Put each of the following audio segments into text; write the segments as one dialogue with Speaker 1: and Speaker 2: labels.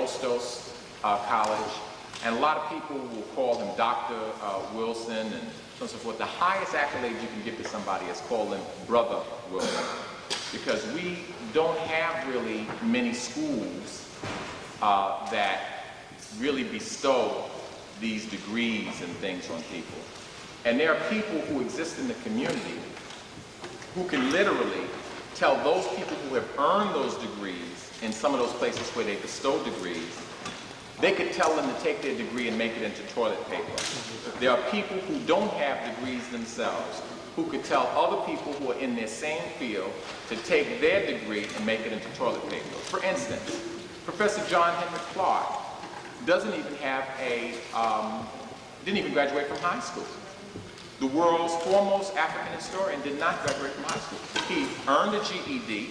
Speaker 1: Hostos College, and a lot of people will call him Dr. Wilson and so on and so forth. The highest accolade you can give to somebody is call him Brother Wilson, because we don't have really many schools that really bestow these degrees and things on people. And there are people who exist in the community who can literally tell those people who have earned those degrees in some of those places where they bestow degrees, they could tell them to take their degree and make it into toilet paper. There are people who don't have degrees themselves who could tell other people who are in their same field to take their degree and make it into toilet paper. For instance, Professor John Henry Clark doesn't even have didn't even graduate from high school. The world's foremost African historian did not graduate from high school. He earned a GED.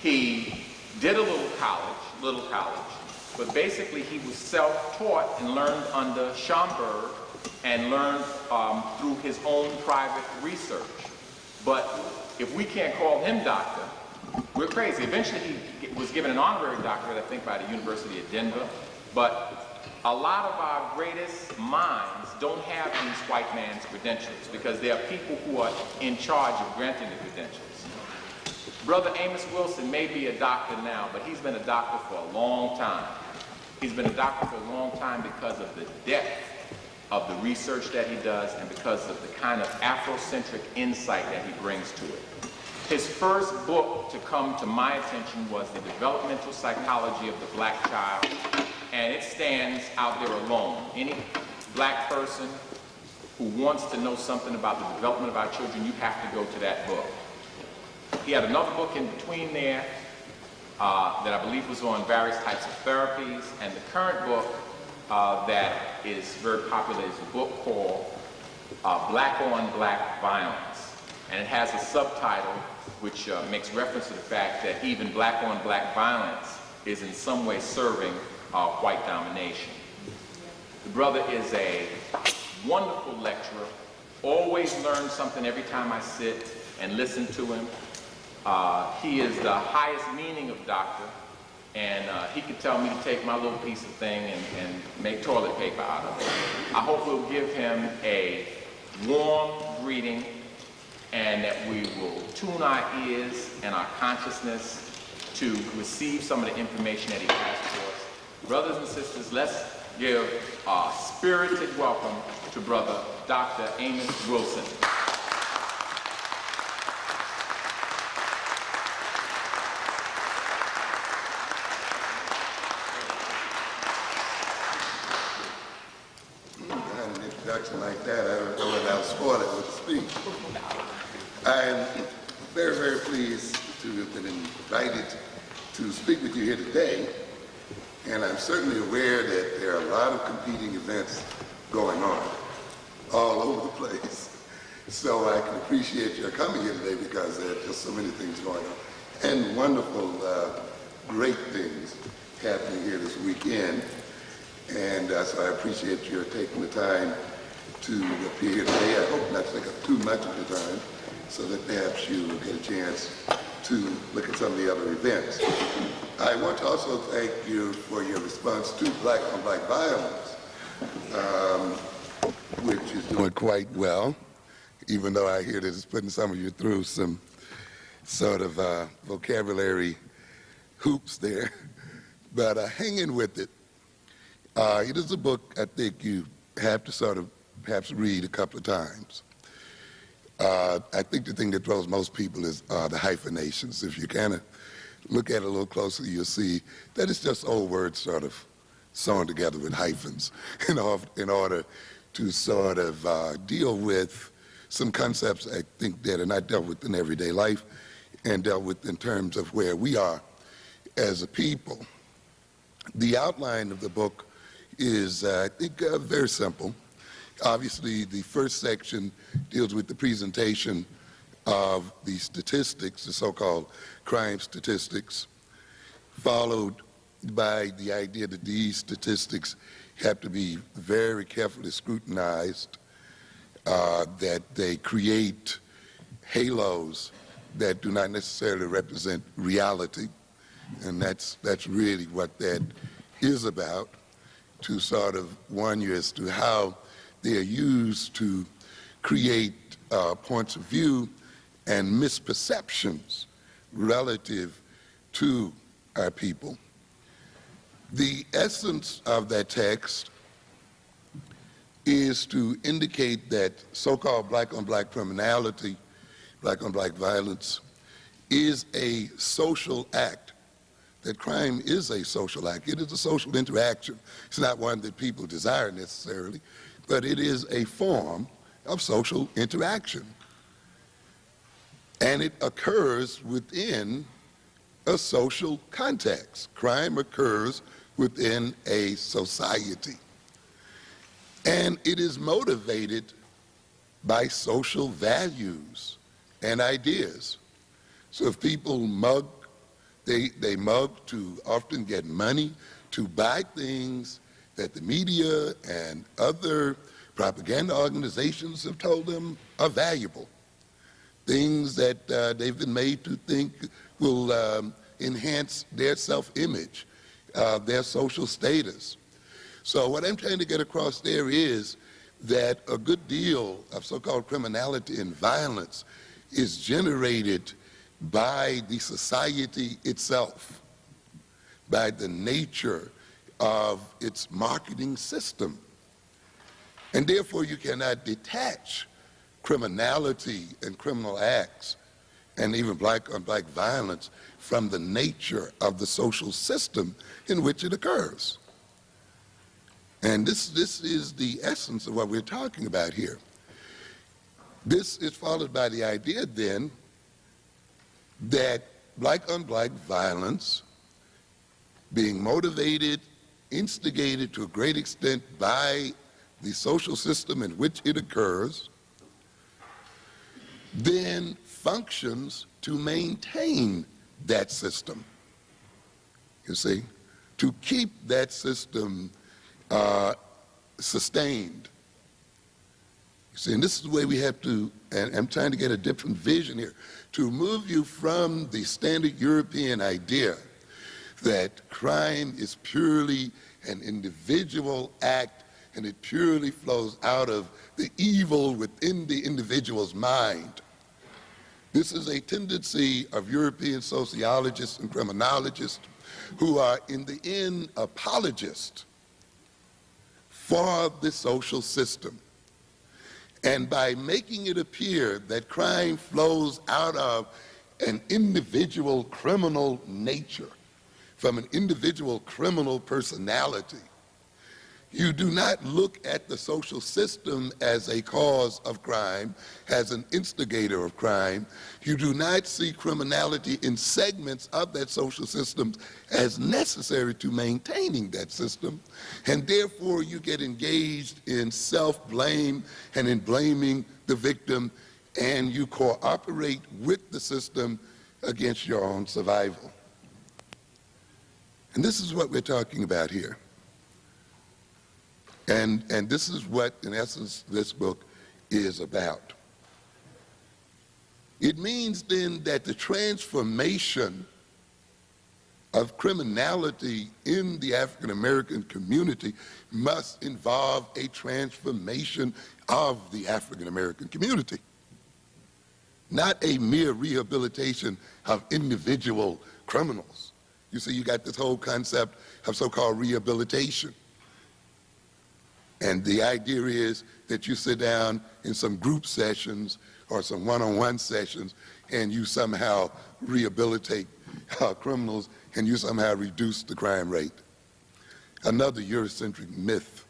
Speaker 1: He did a little college, but basically he was self-taught and learned under Schomburg and learned through his own private research. But if we can't call him doctor, we're crazy. Eventually he was given an honorary doctorate, I think, by the University of Denver. But a lot of our greatest minds don't have these white man's credentials because there are people who are in charge of granting the credentials. Brother Amos Wilson may be a doctor now, but he's been a doctor for a long time. He's been a doctor for a long time because of the depth of the research that he does and because of the kind of Afrocentric insight that he brings to it. His first book to come to my attention was The Developmental Psychology of the Black Child, and it stands out there alone. Any black person who wants to know something about the development of our children, you have to go to that book. He had another book in between there that I believe was on various types of therapies, and the current book that is very popular is a book called Black on Black Violence, and it has a subtitle which makes reference to the fact that even black on black violence is in some way serving white domination. The brother is a wonderful lecturer, always learn something every time I sit and listen to him. He is the highest meaning of doctor, and he could tell me to take my little piece of thing and make toilet paper out of it. I hope we'll give him a warm greeting and that we will tune our ears and our consciousness to receive some of the information that he has for us. Brothers and sisters, let's give a spirited welcome to Brother Dr. Amos Wilson.
Speaker 2: An introduction like that, I don't know when I'll spoil it with a speech. I'm very, very pleased to have been invited to speak with you here today, and I'm certainly aware that there are a lot of competing events going on all over the place. So I can appreciate your coming here today because there are just so many things going on, and wonderful, great things happening here this weekend. And so I appreciate your taking the time to appear here today. I hope not to take up too much of your time so that perhaps you will get a chance to look at some of the other events. I want to also thank you for your response to Black on Black Violence, which is doing quite well, even though I hear that it's putting some of you through some sort of vocabulary hoops there. But hang in with it. It is a book I think you have to sort of perhaps read a couple of times. I think the thing that throws most people is the hyphenations. If you kind of look at it a little closer, you'll see that it's just old words sort of sewn together with hyphens in order to sort of deal with some concepts I think that are not dealt with in everyday life and dealt with in terms of where we are as a people. The outline of the book is, I think, very simple. Obviously, the first section deals with the presentation of the statistics, the so-called crime statistics, followed by the idea that these statistics have to be very carefully scrutinized, that they create halos that do not necessarily represent reality, And that's really what that is about, to sort of warn you as to how they are used to create points of view and misperceptions relative to our people. The essence of that text is to indicate that so-called black-on-black criminality, black-on-black violence, is a social act, that crime is a social act. It is a social interaction. It's not one that people desire necessarily, but it is a form of social interaction. And it occurs within a social context. Crime occurs within a society. And it is motivated by social values and ideas. So if people mug, they mug to often get money to buy things that the media and other propaganda organizations have told them are valuable. Things that they've been made to think will enhance their self-image, their social status. So what I'm trying to get across there is that a good deal of so-called criminality and violence is generated by the society itself, by the nature of its marketing system. And therefore you cannot detach criminality and criminal acts and even black-on-black violence from the nature of the social system in which it occurs. And this is the essence of what we're talking about here. This is followed by the idea then that black-on-black violence, being motivated, instigated to a great extent by the social system in which it occurs, then functions to maintain that system. You see, to keep that system sustained. You see, and this is the way we have to, and I'm trying to get a different vision here, to move you from the standard European idea that crime is purely an individual act and it purely flows out of the evil within the individual's mind. This is a tendency of European sociologists and criminologists who are in the end apologists for the social system. And by making it appear that crime flows out of an individual criminal nature, from an individual criminal personality, you do not look at the social system as a cause of crime, as an instigator of crime. You do not see criminality in segments of that social system as necessary to maintaining that system, and therefore you get engaged in self-blame and in blaming the victim, and you cooperate with the system against your own survival. And this is what we're talking about here. And this is what, in essence, this book is about. It means then that the transformation of criminality in the African American community must involve a transformation of the African American community, not a mere rehabilitation of individual criminals. You see, you got this whole concept of so-called rehabilitation. And the idea is that you sit down in some group sessions or some one-on-one sessions and you somehow rehabilitate criminals and you somehow reduce the crime rate. Another Eurocentric myth.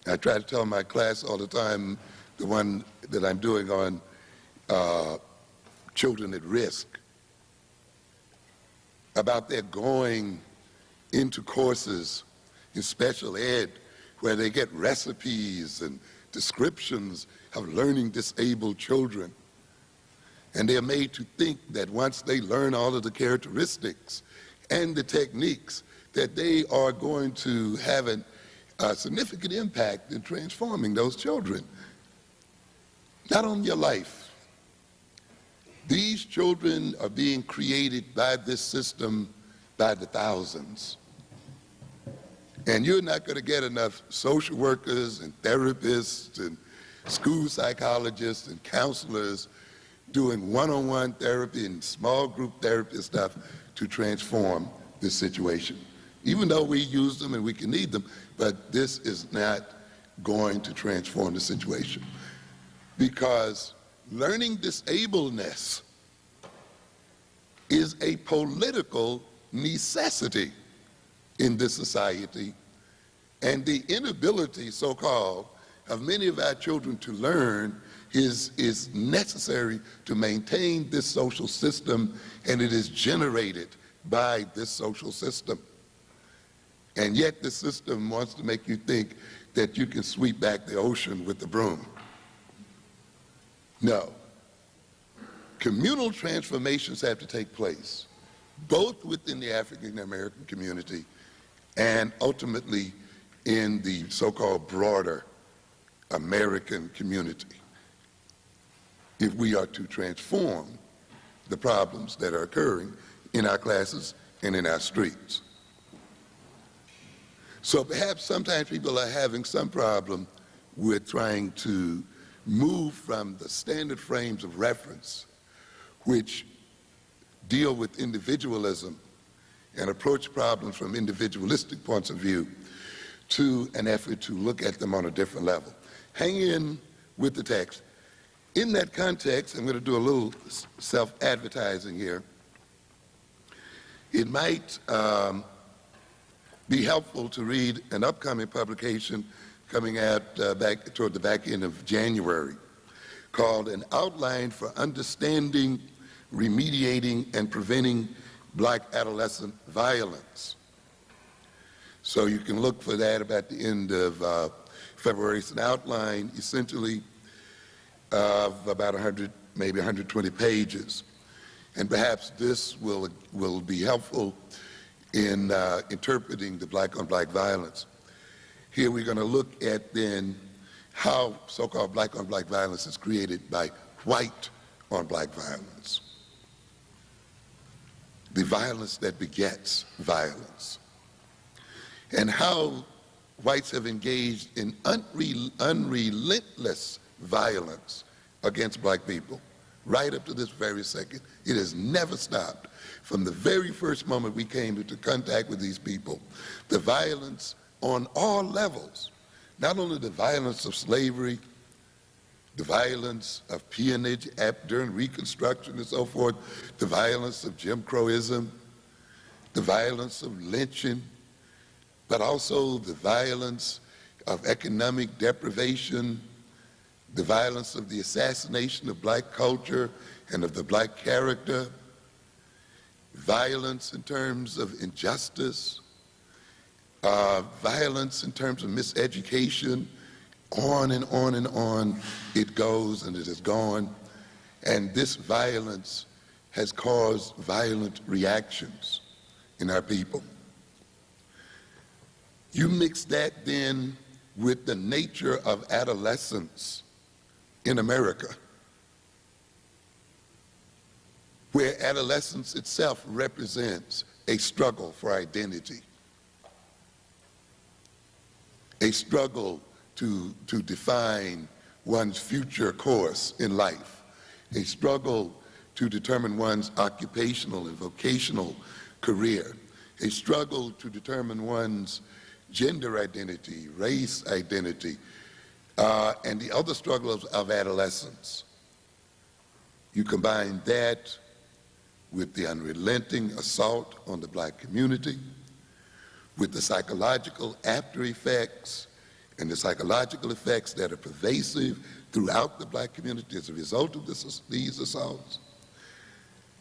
Speaker 2: I try to tell my class all the time, the one that I'm doing on children at risk, about their going into courses in special ed where they get recipes and descriptions of learning disabled children. And they're made to think that once they learn all of the characteristics and the techniques, that they are going to have a significant impact in transforming those children. Not on your life, These children are being created by this system by the thousands. And you're not going to get enough social workers and therapists and school psychologists and counselors doing one-on-one therapy and small group therapy and stuff to transform this situation. Even though we use them and we can need them, but this is not going to transform the situation. Because learning disableness is a political necessity in this society, and the inability, so-called, of many of our children to learn is necessary to maintain this social system, and it is generated by this social system. And yet the system wants to make you think that you can sweep back the ocean with the broom. No. Communal transformations have to take place, both within the African American community and ultimately in the so-called broader American community, if we are to transform the problems that are occurring in our classes and in our streets. So perhaps sometimes people are having some problem with trying to move from the standard frames of reference, which deal with individualism and approach problems from individualistic points of view, to an effort to look at them on a different level. Hang in with the text. In that context, I'm going to do a little self-advertising here. It might be helpful to read an upcoming publication coming out back toward the back end of January called An Outline for Understanding, Remediating, and Preventing Black Adolescent Violence. So you can look for that about the end of February. It's an outline essentially of about 100, maybe 120 pages. And perhaps this will be helpful in interpreting the black-on-black violence. Here we're going to look at then how so-called black-on-black violence is created by white-on-black violence. The violence that begets violence. And how whites have engaged in unrelentless violence against black people right up to this very second. It has never stopped. From the very first moment we came into contact with these people, the violence on all levels, not only the violence of slavery, the violence of peonage during Reconstruction and so forth, the violence of Jim Crowism, the violence of lynching, but also the violence of economic deprivation, the violence of the assassination of black culture and of the black character, violence in terms of injustice, violence in terms of miseducation, on and on and on it goes, and it has gone. And this violence has caused violent reactions in our people. You mix that then with the nature of adolescence in America, where adolescence itself represents a struggle for identity, a struggle to define one's future course in life, a struggle to determine one's occupational and vocational career, a struggle to determine one's gender identity, race identity, and the other struggles of adolescence. You combine that with the unrelenting assault on the black community, with the psychological after effects and the psychological effects that are pervasive throughout the black community as a result of these assaults.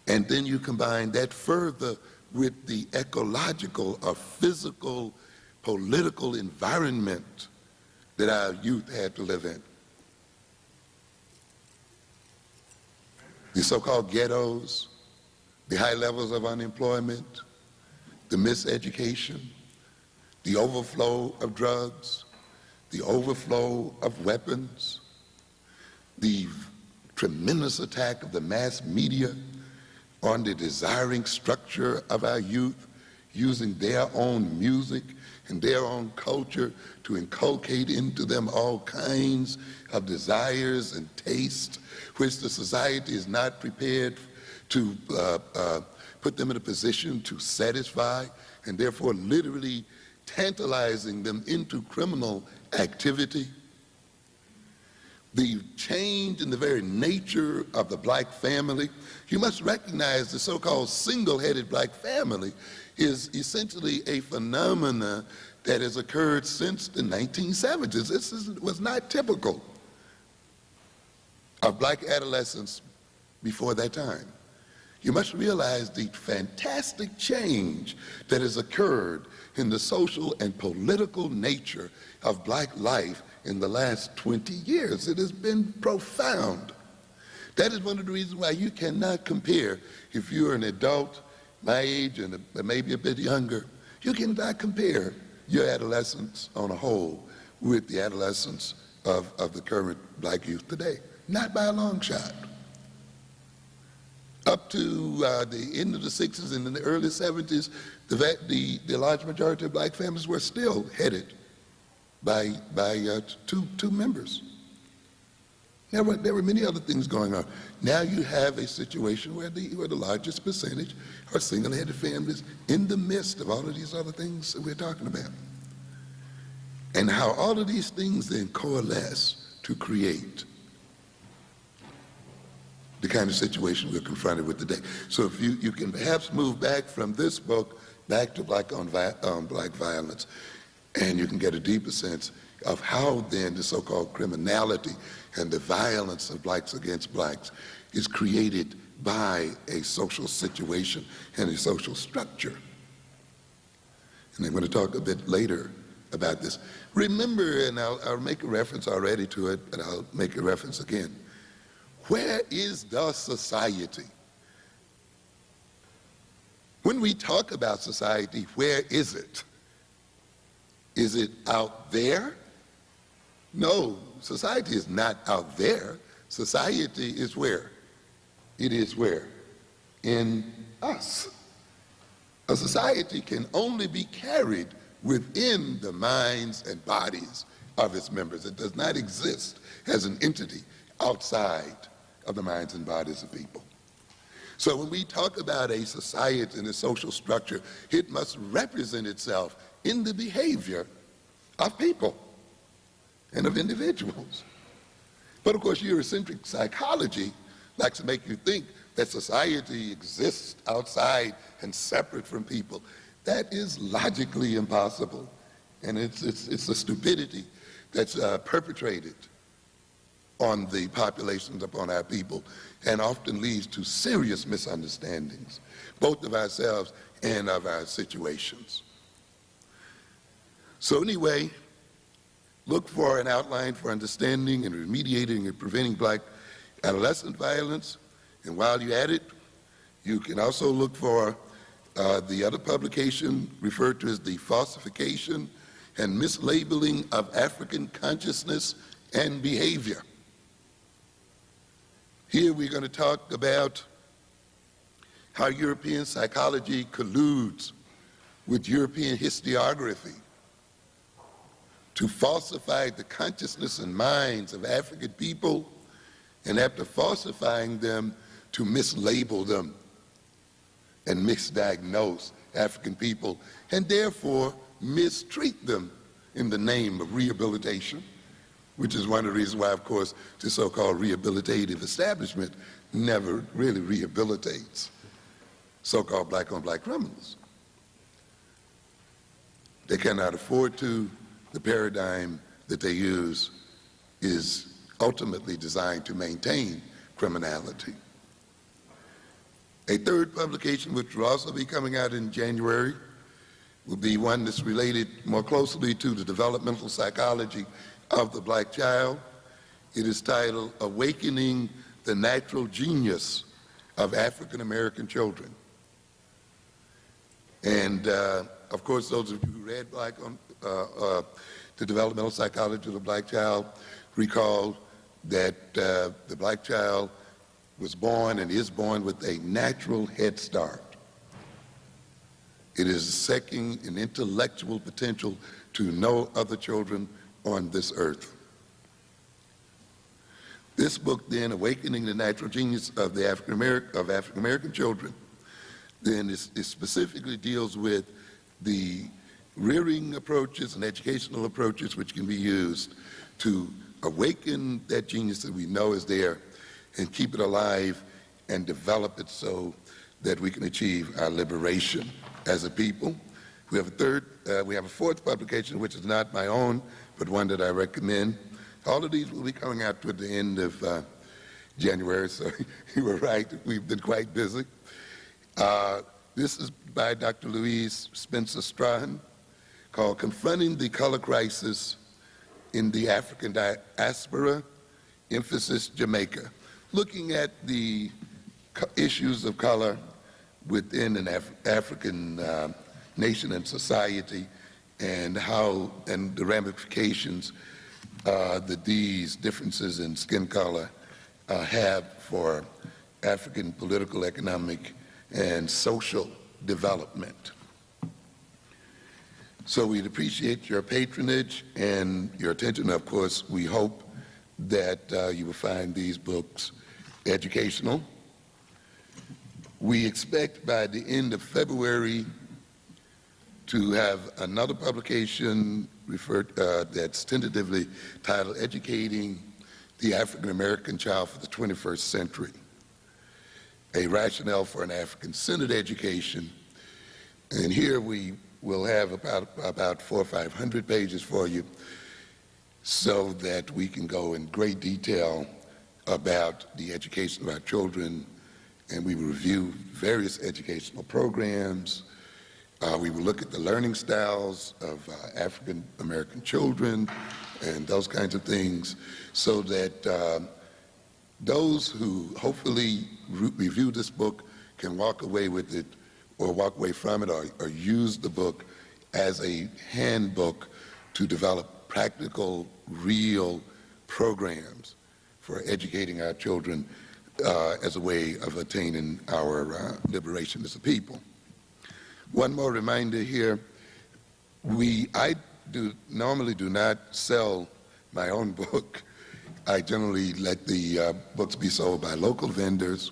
Speaker 2: And then you combine that further with the ecological or physical, political environment that our youth had to live in. The so-called ghettos, the high levels of unemployment, the miseducation, the overflow of drugs, the overflow of weapons, the tremendous attack of the mass media on the desiring structure of our youth, using their own music and their own culture to inculcate into them all kinds of desires and tastes, which the society is not prepared to put them in a position to satisfy, and therefore literally tantalizing them into criminal activity. The change in the very nature of the black family. You must recognize the so-called single-headed black family is essentially a phenomena that has occurred since the 1970s. This was not typical of black adolescents before that time. You must realize the fantastic change that has occurred in the social and political nature of black life in the last 20 years. It has been profound. That is one of the reasons why you cannot compare, if you're an adult my age and maybe a bit younger, you cannot compare your adolescence on a whole with the adolescence of the current black youth today. Not by a long shot. Up to the end of the 60s and in the early 70s, the large majority of black families were still headed by two members. There were many other things going on. Now you have a situation where the largest percentage are single-headed families in the midst of all of these other things that we're talking about. And how all of these things then coalesce to create the kind of situation we're confronted with today. So if you can perhaps move back from this book back to black on black violence, and you can get a deeper sense of how then the so-called criminality and the violence of blacks against blacks is created by a social situation and a social structure. And I'm going to talk a bit later about this. Remember, and I'll make a reference already to it, but I'll make a reference again. Where is the society? When we talk about society, where is it? Is it out there? No, society is not out there. Society is where? It is where? In us. A society can only be carried within the minds and bodies of its members. It does not exist as an entity outside of the minds and bodies of people. So when we talk about a society and a social structure, it must represent itself in the behavior of people and of individuals. But of course, Eurocentric psychology likes to make you think that society exists outside and separate from people. That is logically impossible, and it's a stupidity that's perpetrated on the populations, upon our people, and often leads to serious misunderstandings, both of ourselves and of our situations. So anyway, look for an outline for understanding and remediating and preventing black adolescent violence. And while you're at it, you can also look for the other publication referred to as the falsification and mislabeling of African consciousness and behavior. Here we're going to talk about how European psychology colludes with European historiography to falsify the consciousness and minds of African people, and after falsifying them, to mislabel them and misdiagnose African people, and therefore mistreat them in the name of rehabilitation, which is one of the reasons why, of course, the so-called rehabilitative establishment never really rehabilitates so-called black-on-black criminals. They cannot afford to. The paradigm that they use is ultimately designed to maintain criminality. A third publication, which will also be coming out in January, will be one that's related more closely to the developmental psychology of the black child. It is titled Awakening the Natural Genius of African American Children. And of course, those of you who read the developmental psychology of the black child recall that the black child was born and is born with a natural head start. It is second in intellectual potential to no other children on this earth. This book, then, Awakening the Natural Genius of the African American Children, then it specifically deals with the rearing approaches and educational approaches which can be used to awaken that genius that we know is there and keep it alive and develop it so that we can achieve our liberation as a people. We have a fourth publication, which is not my own, but one that I recommend. All of these will be coming out toward the end of January, so you were right, we've been quite busy. This is by Dr. Louise Spencer Strahan, called Confronting the Color Crisis in the African Diaspora, emphasis Jamaica, looking at the issues of color within an African nation and society, and how and the ramifications that these differences in skin color have for African political, economic, and social development. So we'd appreciate your patronage and your attention. Of course, we hope that you will find these books educational. We expect by the end of February to have another publication that's tentatively titled Educating the African American Child for the 21st Century, a rationale for an African-centered education. And here we will have about 400 or 500 pages for you so that we can go in great detail about the education of our children, and we will review various educational programs. We will look at the learning styles of African American children and those kinds of things, so that those who hopefully review this book can walk away with it or walk away from it or use the book as a handbook to develop practical, real programs for educating our children as a way of attaining our liberation as a people. One more reminder here, I normally do not sell my own book. I generally let the books be sold by local vendors.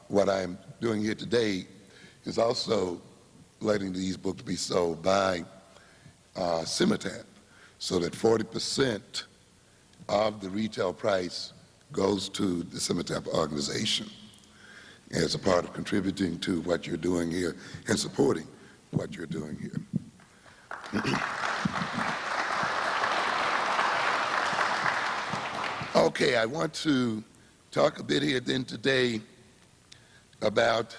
Speaker 2: What I'm doing here today is also letting these books be sold by Cimitap, so that 40% of the retail price goes to the Cimitap organization as a part of contributing to what you're doing here and supporting what you're doing here. Okay, I want to talk a bit here then today about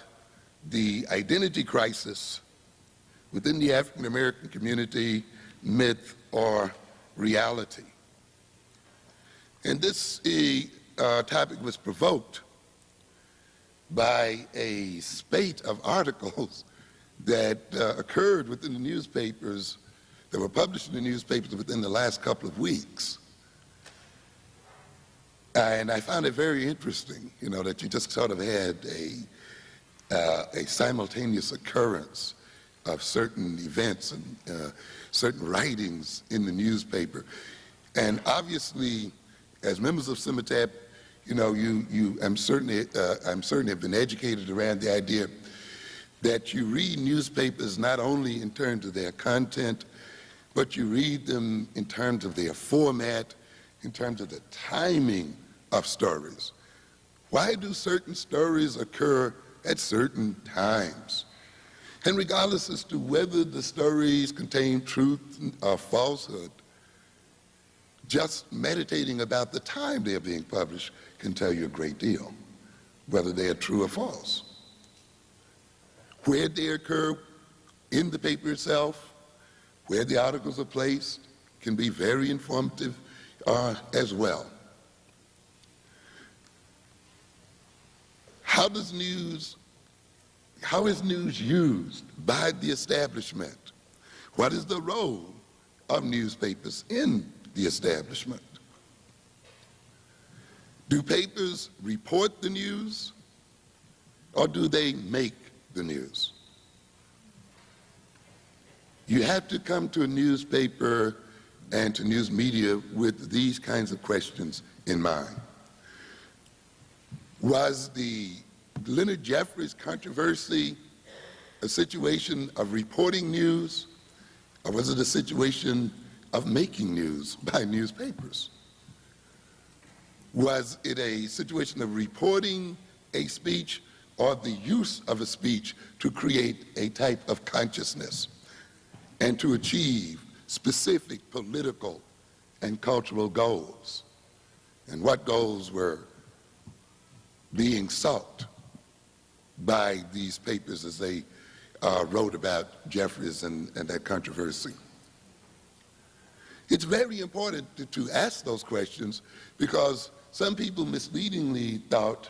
Speaker 2: the identity crisis within the African American community, myth or reality. And this topic was provoked by a spate of articles that occurred within the newspapers, that were published in the newspapers within the last couple of weeks. And I found it very interesting, that you just sort of had a simultaneous occurrence of certain events and certain writings in the newspaper. And obviously, as members of Cimitap, I'm certainly have been educated around the idea that you read newspapers not only in terms of their content, but you read them in terms of their format, in terms of the timing of stories. Why do certain stories occur at certain times? And regardless as to whether the stories contain truth or falsehood, just meditating about the time they're being published can tell you a great deal, whether they are true or false. Where they occur in the paper itself, where the articles are placed, can be very informative as well. How is news used by the establishment? What is the role of newspapers in the establishment? Do papers report the news, or do they make the news? You have to come to a newspaper and to news media with these kinds of questions in mind. Was the Leonard Jeffries controversy a situation of reporting news, or was it a situation of making news by newspapers? Was it a situation of reporting a speech or the use of a speech to create a type of consciousness and to achieve specific political and cultural goals? And what goals were being sought by these papers as they wrote about Jeffries and that controversy? It's very important to ask those questions, because some people misleadingly thought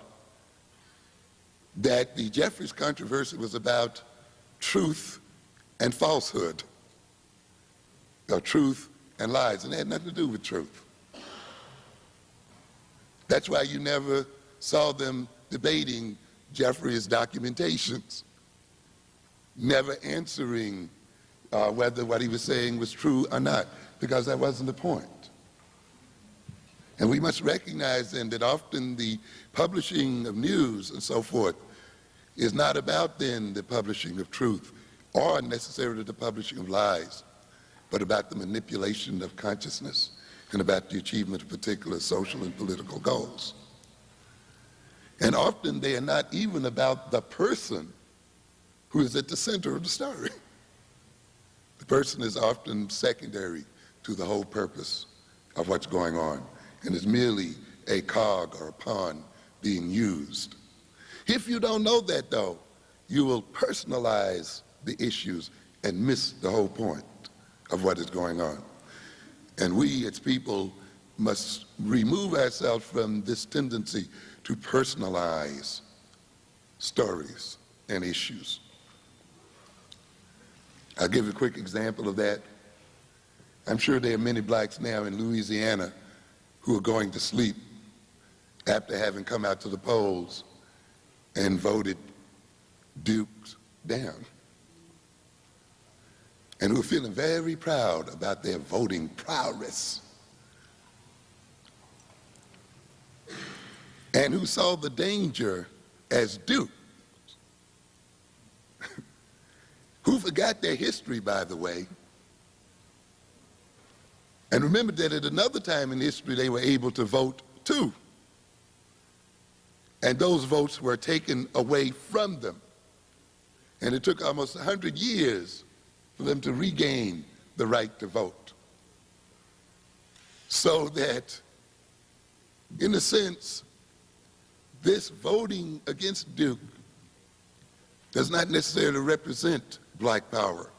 Speaker 2: that the Jeffries controversy was about truth and falsehood, or truth and lies, and it had nothing to do with truth. That's why you never saw them debating Jeffries' documentations, never answering whether what he was saying was true or not, because that wasn't the point. And we must recognize then that often the publishing of news and so forth is not about then the publishing of truth or necessarily the publishing of lies, but about the manipulation of consciousness and about the achievement of particular social and political goals. And often they are not even about the person who is at the center of the story. The person is often secondary to the whole purpose of what's going on, and is merely a cog or a pawn being used. If you don't know that, though, you will personalize the issues and miss the whole point of what is going on. And we as people must remove ourselves from this tendency to personalize stories and issues. I'll give you a quick example of that. I'm sure there are many blacks now in Louisiana who are going to sleep after having come out to the polls and voted Duke down, and who are feeling very proud about their voting prowess, and who saw the danger as Duke, who forgot their history, by the way, and remember that at another time in history they were able to vote too. And those votes were taken away from them. And it took almost 100 years for them to regain the right to vote. So that, in a sense, this voting against Duke does not necessarily represent black power.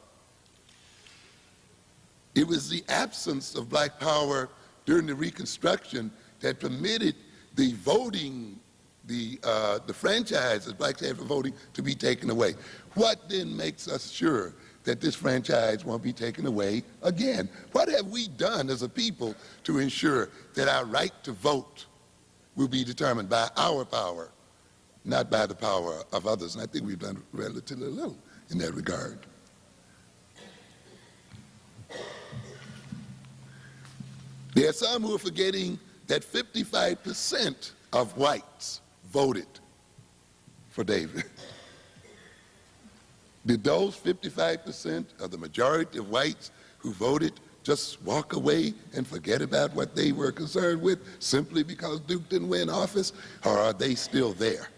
Speaker 2: It was the absence of black power during the Reconstruction that permitted the voting, the franchise that blacks had for voting to be taken away. What then makes us sure that this franchise won't be taken away again? What have we done as a people to ensure that our right to vote will be determined by our power, not by the power of others? And I think we've done relatively little in that regard. There are some who are forgetting that 55% of whites voted for David. Did those 55% of the majority of whites who voted just walk away and forget about what they were concerned with simply because Duke didn't win office, or are they still there?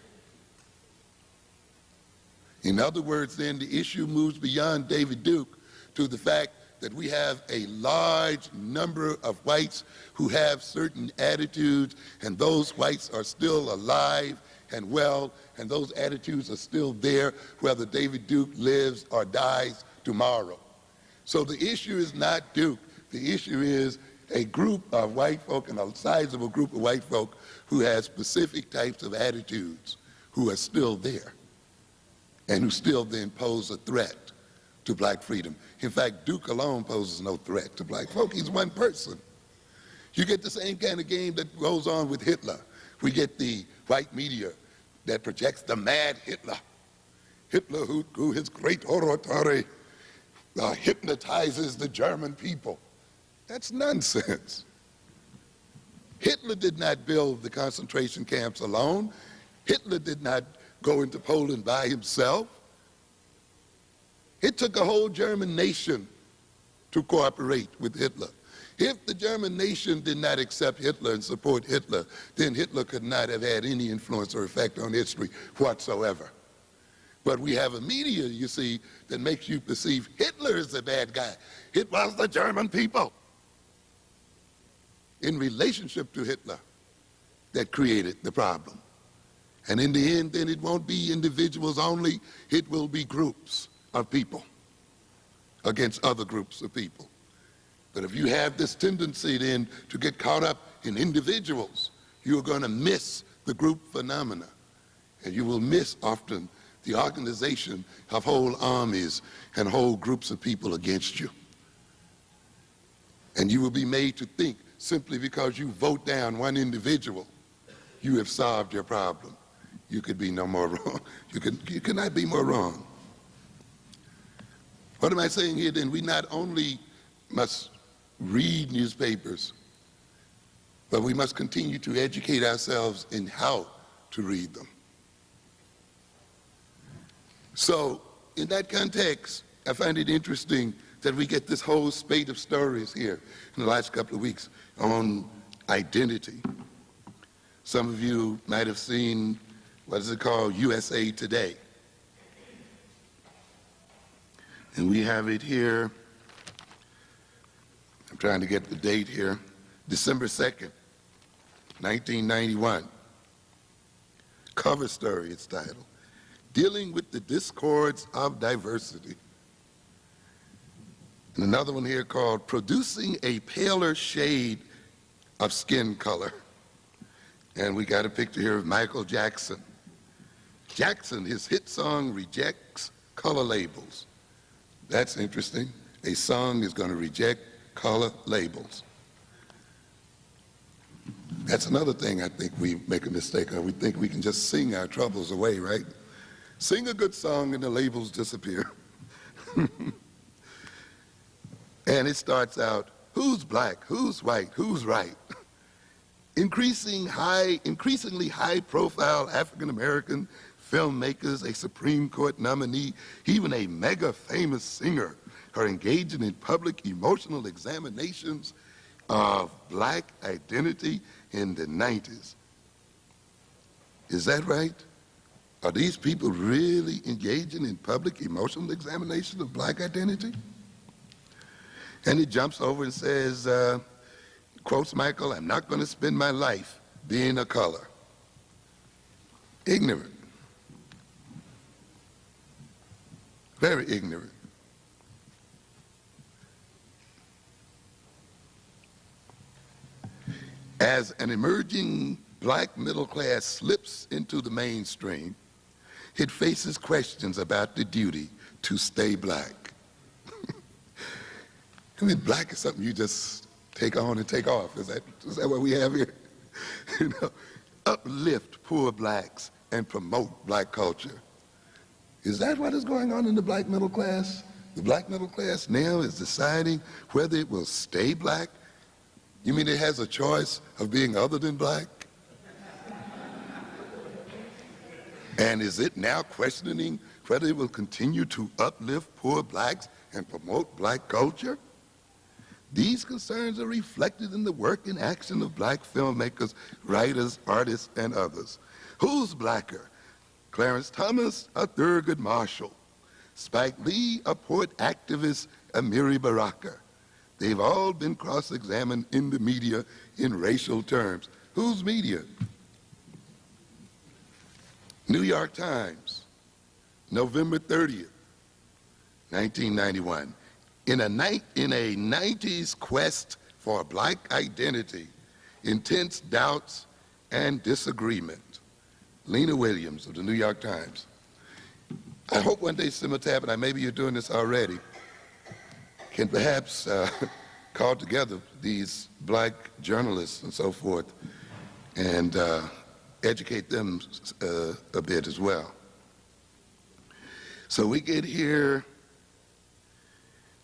Speaker 2: In other words, then, the issue moves beyond David Duke to the fact that we have a large number of whites who have certain attitudes, and those whites are still alive and well, and those attitudes are still there whether David Duke lives or dies tomorrow. So the issue is not Duke. The issue is a group of white folk, and a sizable group of white folk who has specific types of attitudes who are still there and who still then pose a threat to black freedom. In fact, Duke alone poses no threat to black folk. He's one person. You get the same kind of game that goes on with Hitler, We get the white media that projects the mad Hitler. Hitler, who through his great oratory hypnotizes the German people. That's nonsense. Hitler did not build the concentration camps alone. Hitler did not go into Poland by himself. It took a whole German nation to cooperate with Hitler. If the German nation did not accept Hitler and support Hitler, then Hitler could not have had any influence or effect on history whatsoever. But we have a media, you see, that makes you perceive Hitler as the bad guy. It was the German people in relationship to Hitler that created the problem. And in the end, then it won't be individuals only, it will be groups of people against other groups of people. But if you have this tendency then to get caught up in individuals, you're going to miss the group phenomena. And you will miss often the organization of whole armies and whole groups of people against you. And you will be made to think simply because you vote down one individual, you have solved your problem. You could be no more wrong. You cannot be more wrong. What am I saying here then? We not only must read newspapers, but we must continue to educate ourselves in how to read them. So in that context, I find it interesting that we get this whole spate of stories here in the last couple of weeks on identity. Some of you might have seen, what is it called, USA Today. And we have it here, I'm trying to get the date here, December 2nd, 1991. Cover story, it's titled, Dealing with the Discords of Diversity. And another one here called Producing a Paler Shade of Skin Color. And we got a picture here of Michael Jackson. Jackson, his hit song rejects color labels. That's interesting. A song is going to reject color labels. That's another thing I think we make a mistake of. We think we can just sing our troubles away, right? Sing a good song and the labels disappear. And it starts out, who's black, who's white, who's right? Increasingly high-profile African-American filmmakers, a Supreme Court nominee, even a mega-famous singer are engaging in public emotional examinations of black identity in the 90s. Is that right? Are these people really engaging in public emotional examination of black identity? And he jumps over and says, quotes Michael, I'm not going to spend my life being a color. Ignorant. Very ignorant. As an emerging black middle class slips into the mainstream, it faces questions about the duty to stay black. I mean, black is something you just take on and take off. Is that what we have here? You know, uplift poor blacks and promote black culture. Is that what is going on in the black middle class? The black middle class now is deciding whether it will stay black. You mean it has a choice of being other than black? And is it now questioning whether it will continue to uplift poor blacks and promote black culture? These concerns are reflected in the work and action of black filmmakers, writers, artists, and others. Who's blacker? Clarence Thomas, a Thurgood Marshall. Spike Lee, a port activist, Amiri Baraka. They've all been cross-examined in the media in racial terms. Whose media? New York Times, November 30th, 1991. In a 90s quest for black identity, intense doubts and disagreement. Lena Williams of the New York Times. I hope one day, Simultab, and maybe you're doing this already, can perhaps call together these black journalists and so forth and educate them a bit as well. So we get here,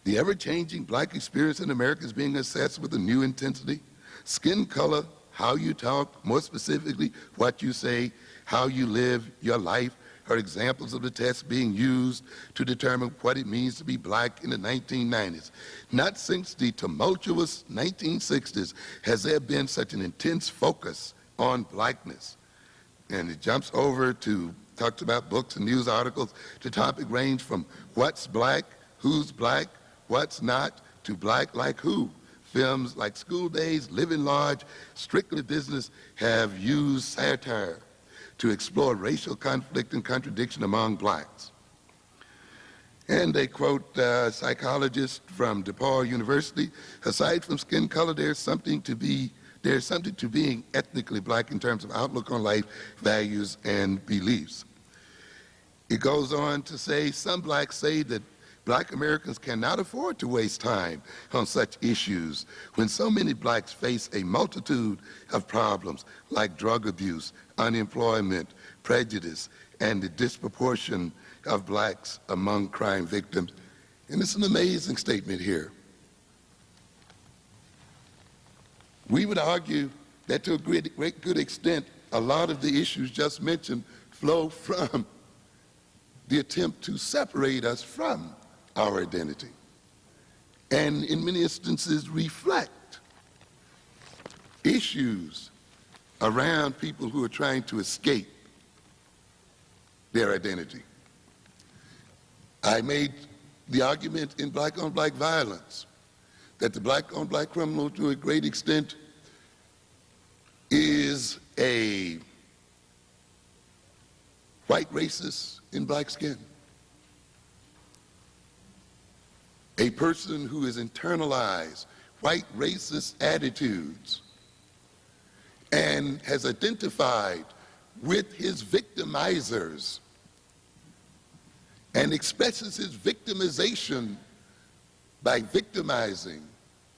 Speaker 2: the ever-changing black experience in America is being assessed with a new intensity. Skin color, how you talk, more specifically, what you say, how you live your life, are examples of the tests being used to determine what it means to be black in the 1990s. Not since the tumultuous 1960s has there been such an intense focus on blackness. And it jumps over to, talks about books and news articles. The topic range from what's black, who's black, what's not, to black like who. Films like School Days, Living Large, Strictly Business have used satire to explore racial conflict and contradiction among blacks. And they quote a psychologist from DePaul University, aside from skin color, there's something to being ethnically black in terms of outlook on life, values, and beliefs. It goes on to say, some blacks say that black Americans cannot afford to waste time on such issues when so many blacks face a multitude of problems like drug abuse, unemployment, prejudice, and the disproportion of blacks among crime victims. And it's an amazing statement here. We would argue that to a great good extent, a lot of the issues just mentioned flow from the attempt to separate us from our identity, and in many instances reflect issues around people who are trying to escape their identity. I made the argument in black-on-black violence that the black-on-black criminal, to a great extent, is a white racist in black skin. A person who has internalized white racist attitudes and has identified with his victimizers and expresses his victimization by victimizing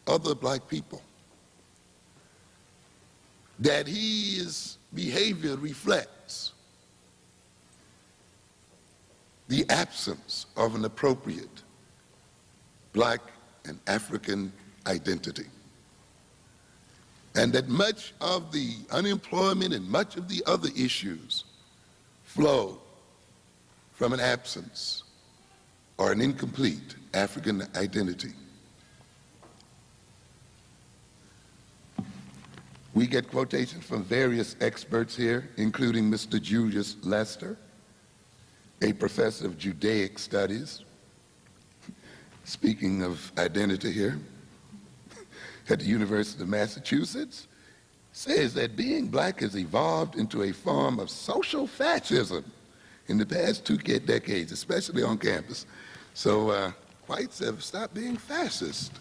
Speaker 2: other black people. That his behavior reflects the absence of an appropriate black and African identity. And that much of the unemployment and much of the other issues flow from an absence or an incomplete African identity. We get quotations from various experts here, including Mr. Julius Lester, a professor of Judaic studies, speaking of identity here, at the University of Massachusetts, says that being black has evolved into a form of social fascism in the past 2 decades, especially on campus. So whites have stopped being fascist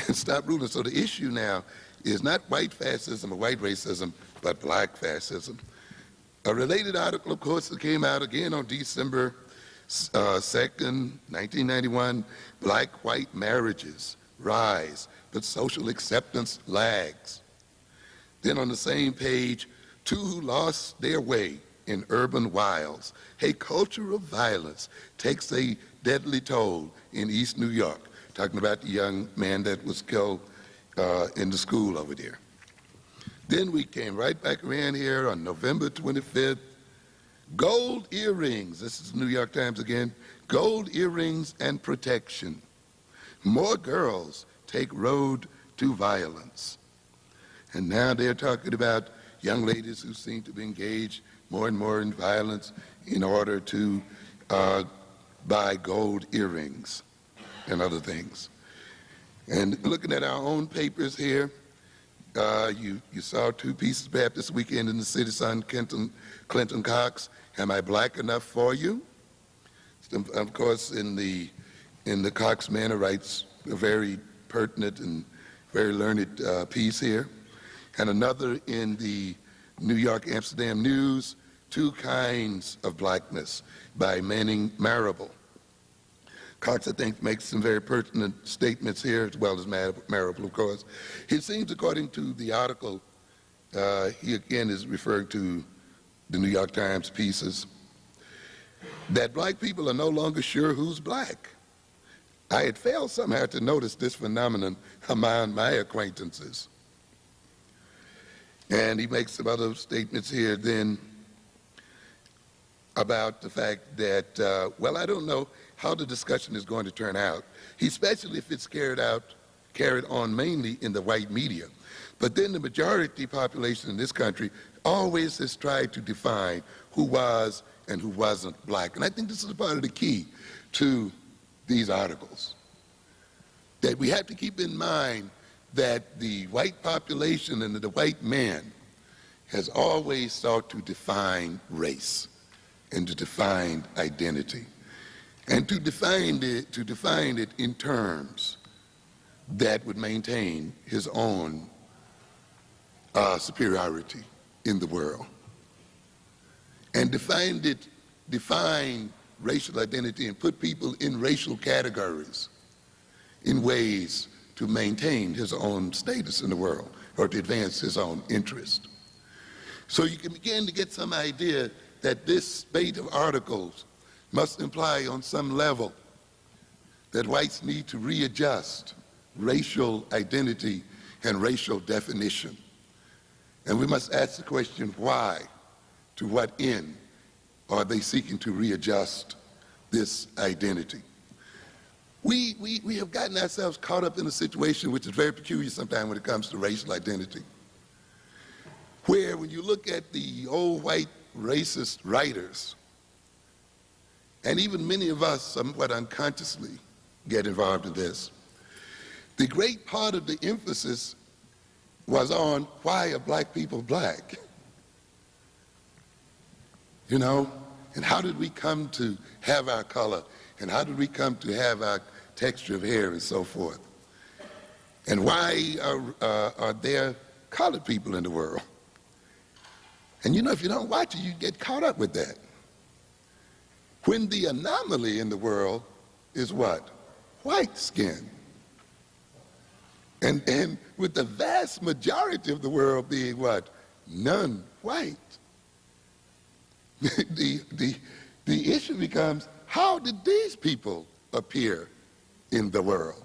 Speaker 2: and stopped ruling. So the issue now is not white fascism or white racism, but black fascism. A related article, of course, that came out again on December 2nd, 1991, black-white marriages rise, but social acceptance lags. Then on the same page, two who lost their way in urban wilds. A culture of violence takes a deadly toll in East New York. Talking about the young man that was killed in the school over there. Then we came right back around here on November 25th. Gold earrings, this is the New York Times again, gold earrings and protection. More girls take road to violence. And now they're talking about young ladies who seem to be engaged more and more in violence in order to buy gold earrings and other things. And looking at our own papers here, you saw 2 pieces perhaps this weekend in the City Sun, Clinton Cox, Am I Black Enough for You? Of course, in the Cox Manor writes a very pertinent and very learned piece here. And another in the New York Amsterdam News, Two Kinds of Blackness by Manning Marable. Cox, I think, makes some very pertinent statements here, as well as Marable, of course. It seems, according to the article, he again is referring to the New York Times pieces, that black people are no longer sure who's black. I had failed somehow to notice this phenomenon among my acquaintances. And he makes some other statements here then about the fact that, well, I don't know how the discussion is going to turn out, especially if it's carried on mainly in the white media. But then the majority population in this country always has tried to define who was and who wasn't black. And I think this is part of the key to these articles, that we have to keep in mind that the white population and the white man has always sought to define race and to define identity, and to define it in terms that would maintain his own superiority in the world, and define racial identity and put people in racial categories in ways to maintain his own status in the world or to advance his own interest. So you can begin to get some idea that this spate of articles must imply on some level that whites need to readjust racial identity and racial definition. And we must ask the question, why? To what end are they seeking to readjust this identity? We have gotten ourselves caught up in a situation which is very peculiar sometimes when it comes to racial identity, where when you look at the old white racist writers, and even many of us somewhat unconsciously get involved in this, the great part of the emphasis was on why are black people black? You know, and how did we come to have our color? And how did we come to have our texture of hair and so forth? And why are there colored people in the world? And you know, if you don't watch it, you get caught up with that. When the anomaly in the world is what? White skin. And with the vast majority of the world being what? Non-white. The issue becomes, how did these people appear in the world?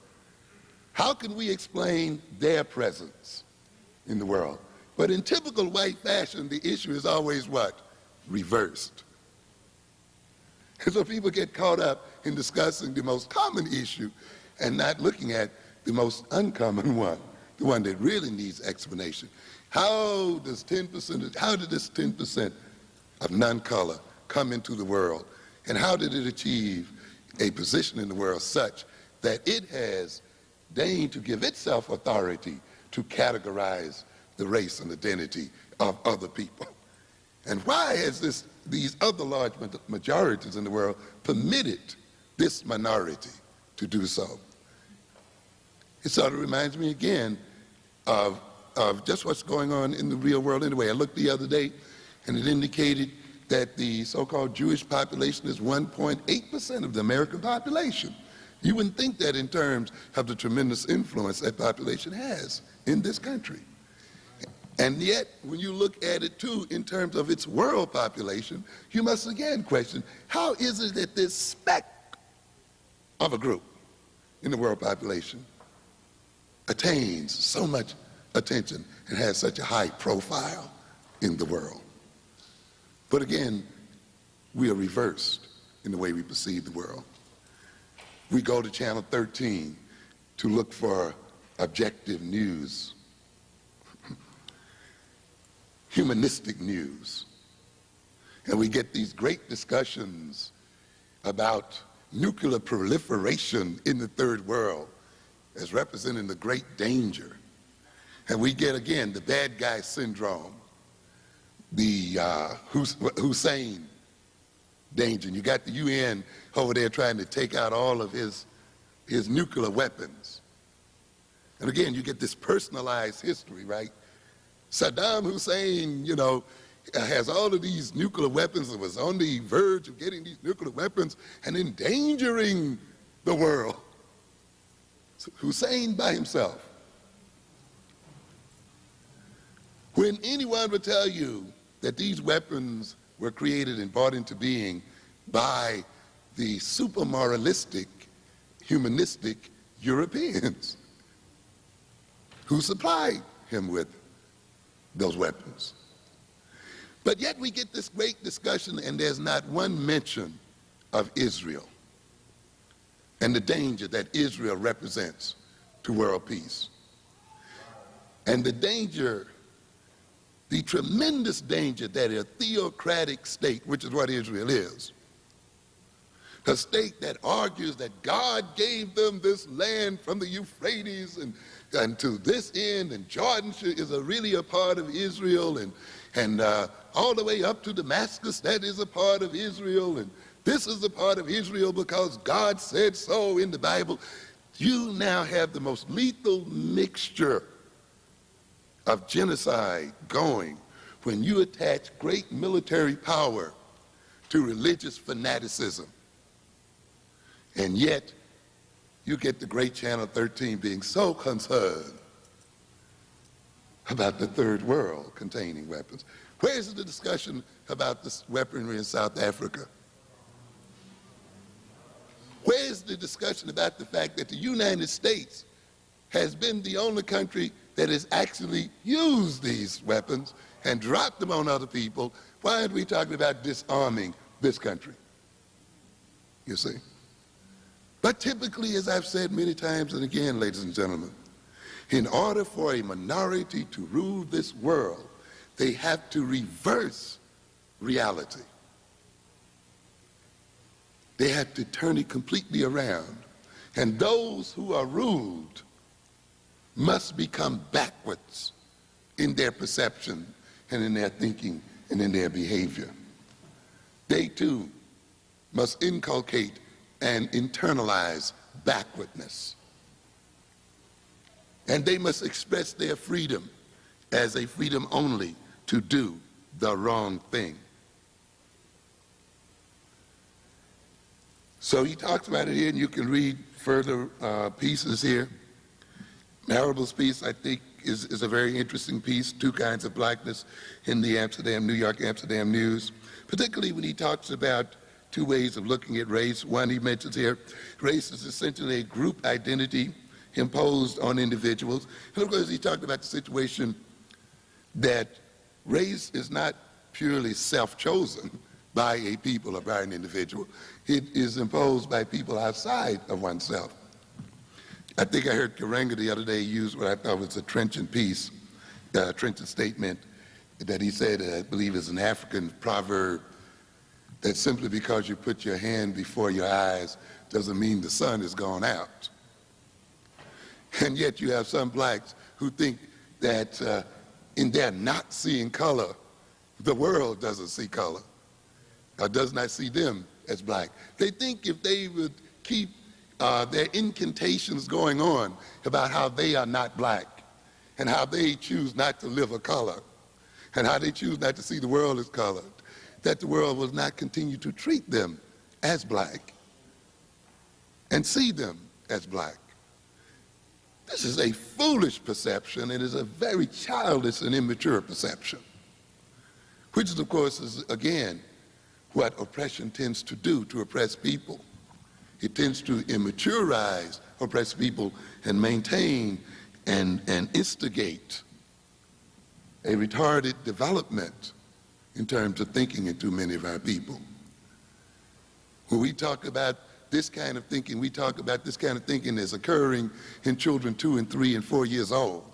Speaker 2: How can we explain their presence in the world? But in typical white fashion, the issue is always what? Reversed. And so people get caught up in discussing the most common issue and not looking at the most uncommon one, the one that really needs explanation. How did this 10% of non-color come into the world? And how did it achieve a position in the world such that it has deigned to give itself authority to categorize the race and identity of other people? And why has these other large majorities in the world permitted this minority to do so? It sort of reminds me again of just what's going on in the real world anyway. I looked the other day and it indicated that the so-called Jewish population is 1.8% of the American population. You wouldn't think that in terms of the tremendous influence that population has in this country. And yet, when you look at it too in terms of its world population, you must again question, how is it that this speck of a group in the world population attains so much attention and has such a high profile in the world? But again, we are reversed in the way we perceive the world. We go to Channel 13 to look for objective news, humanistic news, and we get these great discussions about nuclear proliferation in the third world as representing the great danger. And we get, again, the bad guy syndrome, the Hussein danger. And you got the UN over there trying to take out all of his nuclear weapons. And again, you get this personalized history, right? Saddam Hussein, you know, has all of these nuclear weapons and was on the verge of getting these nuclear weapons and endangering the world. Hussein by himself. When anyone would tell you that these weapons were created and brought into being by the super moralistic, humanistic Europeans who supplied him with those weapons. But yet we get this great discussion, and there's not one mention of Israel and the danger that Israel represents to world peace. And the danger, the tremendous danger that a theocratic state, which is what Israel is, a state that argues that God gave them this land from the Euphrates and to this end, and Jordan is really a part of Israel, and all the way up to Damascus, that is a part of Israel, and this is a part of Israel because God said so in the Bible. You now have the most lethal mixture of genocide going when you attach great military power to religious fanaticism. And yet, you get the great Channel 13 being so concerned about the third world containing weapons. Where's the discussion about this weaponry in South Africa? Where's the discussion about the fact that the United States has been the only country that has actually used these weapons and dropped them on other people? Why aren't we talking about disarming this country? You see? But typically, as I've said many times and again, ladies and gentlemen, in order for a minority to rule this world, they have to reverse reality. They have to turn it completely around. And those who are ruled must become backwards in their perception and in their thinking and in their behavior. They too must inculcate and internalize backwardness. And they must express their freedom as a freedom only to do the wrong thing. So he talks about it here, and you can read further pieces here. Marable's piece, I think, is a very interesting piece, Two Kinds of Blackness, in the New York Amsterdam News, particularly when he talks about two ways of looking at race. One, he mentions here, race is essentially a group identity imposed on individuals. And of course, he talked about the situation that race is not purely self-chosen by a people or by an individual. It is imposed by people outside of oneself. I think I heard Karenga the other day use what I thought was a trenchant piece, a trenchant statement that he said, I believe is an African proverb, that simply because you put your hand before your eyes doesn't mean the sun has gone out. And yet you have some blacks who think that in their not seeing color, the world doesn't see color, or does not see them as black. They think if they would keep their incantations going on about how they are not black, and how they choose not to live a color, and how they choose not to see the world as colored, that the world will not continue to treat them as black and see them as black. This is a foolish perception. It is a very childish and immature perception, which is, of course, is, again, what oppression tends to do to oppress people. It tends to immaturize oppressed people and maintain and instigate a retarded development in terms of thinking in too many of our people. When we talk about this kind of thinking, we talk about this kind of thinking as occurring in children 2 and 3 and 4 years old,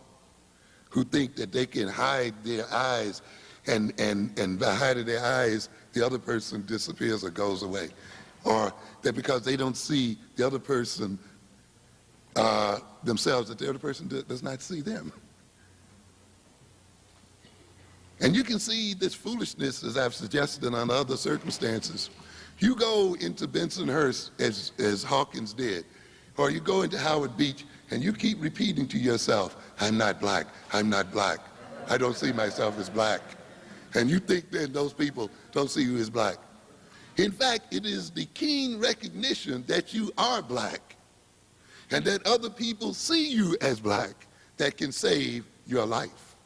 Speaker 2: who think that they can hide their eyes, and by hiding their eyes, the other person disappears or goes away. Or that because they don't see the other person themselves, that the other person does not see them. And you can see this foolishness, as I've suggested, on other circumstances. You go into Bensonhurst, as Hawkins did, or you go into Howard Beach, and you keep repeating to yourself, I'm not black, I'm not black, I don't see myself as black. And you think that those people don't see you as black. In fact, it is the keen recognition that you are black and that other people see you as black that can save your life.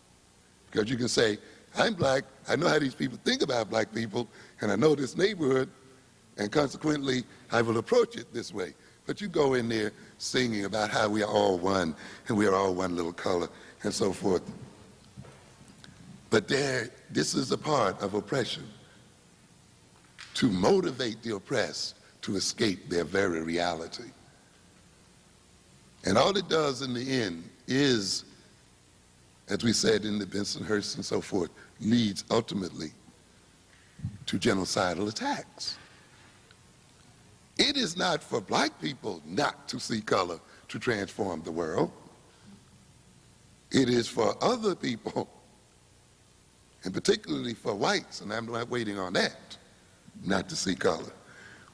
Speaker 2: Because you can say, I'm black, I know how these people think about black people, and I know this neighborhood, and consequently, I will approach it this way. But you go in there singing about how we are all one, and we are all one little color, and so forth. But this is a part of oppression, to motivate the oppressed to escape their very reality. And all it does in the end is, as we said in the Bensonhurst and so forth, leads ultimately to genocidal attacks. It is not for black people not to see color to transform the world. It is for other people, and particularly for whites, and I'm not waiting on that, not to see color.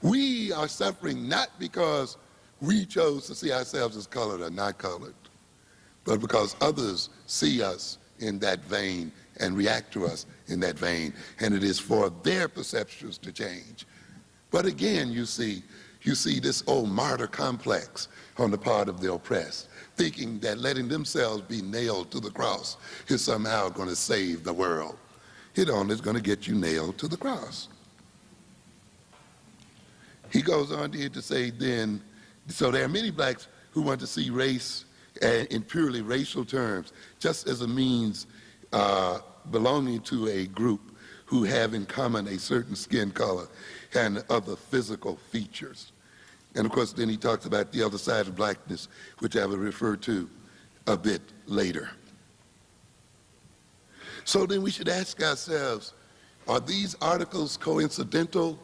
Speaker 2: We are suffering not because we chose to see ourselves as colored or not colored, but because others see us in that vein and react to us in that vein, and it is for their perceptions to change. But again, you see this old martyr complex on the part of the oppressed, thinking that letting themselves be nailed to the cross is somehow going to save the world. It only is going to get you nailed to the cross. He goes on here to say then, so there are many blacks who want to see race in purely racial terms, just as a means belonging to a group who have in common a certain skin color and other physical features. And of course, then he talks about the other side of blackness, which I will refer to a bit later. So then we should ask ourselves, are these articles coincidental?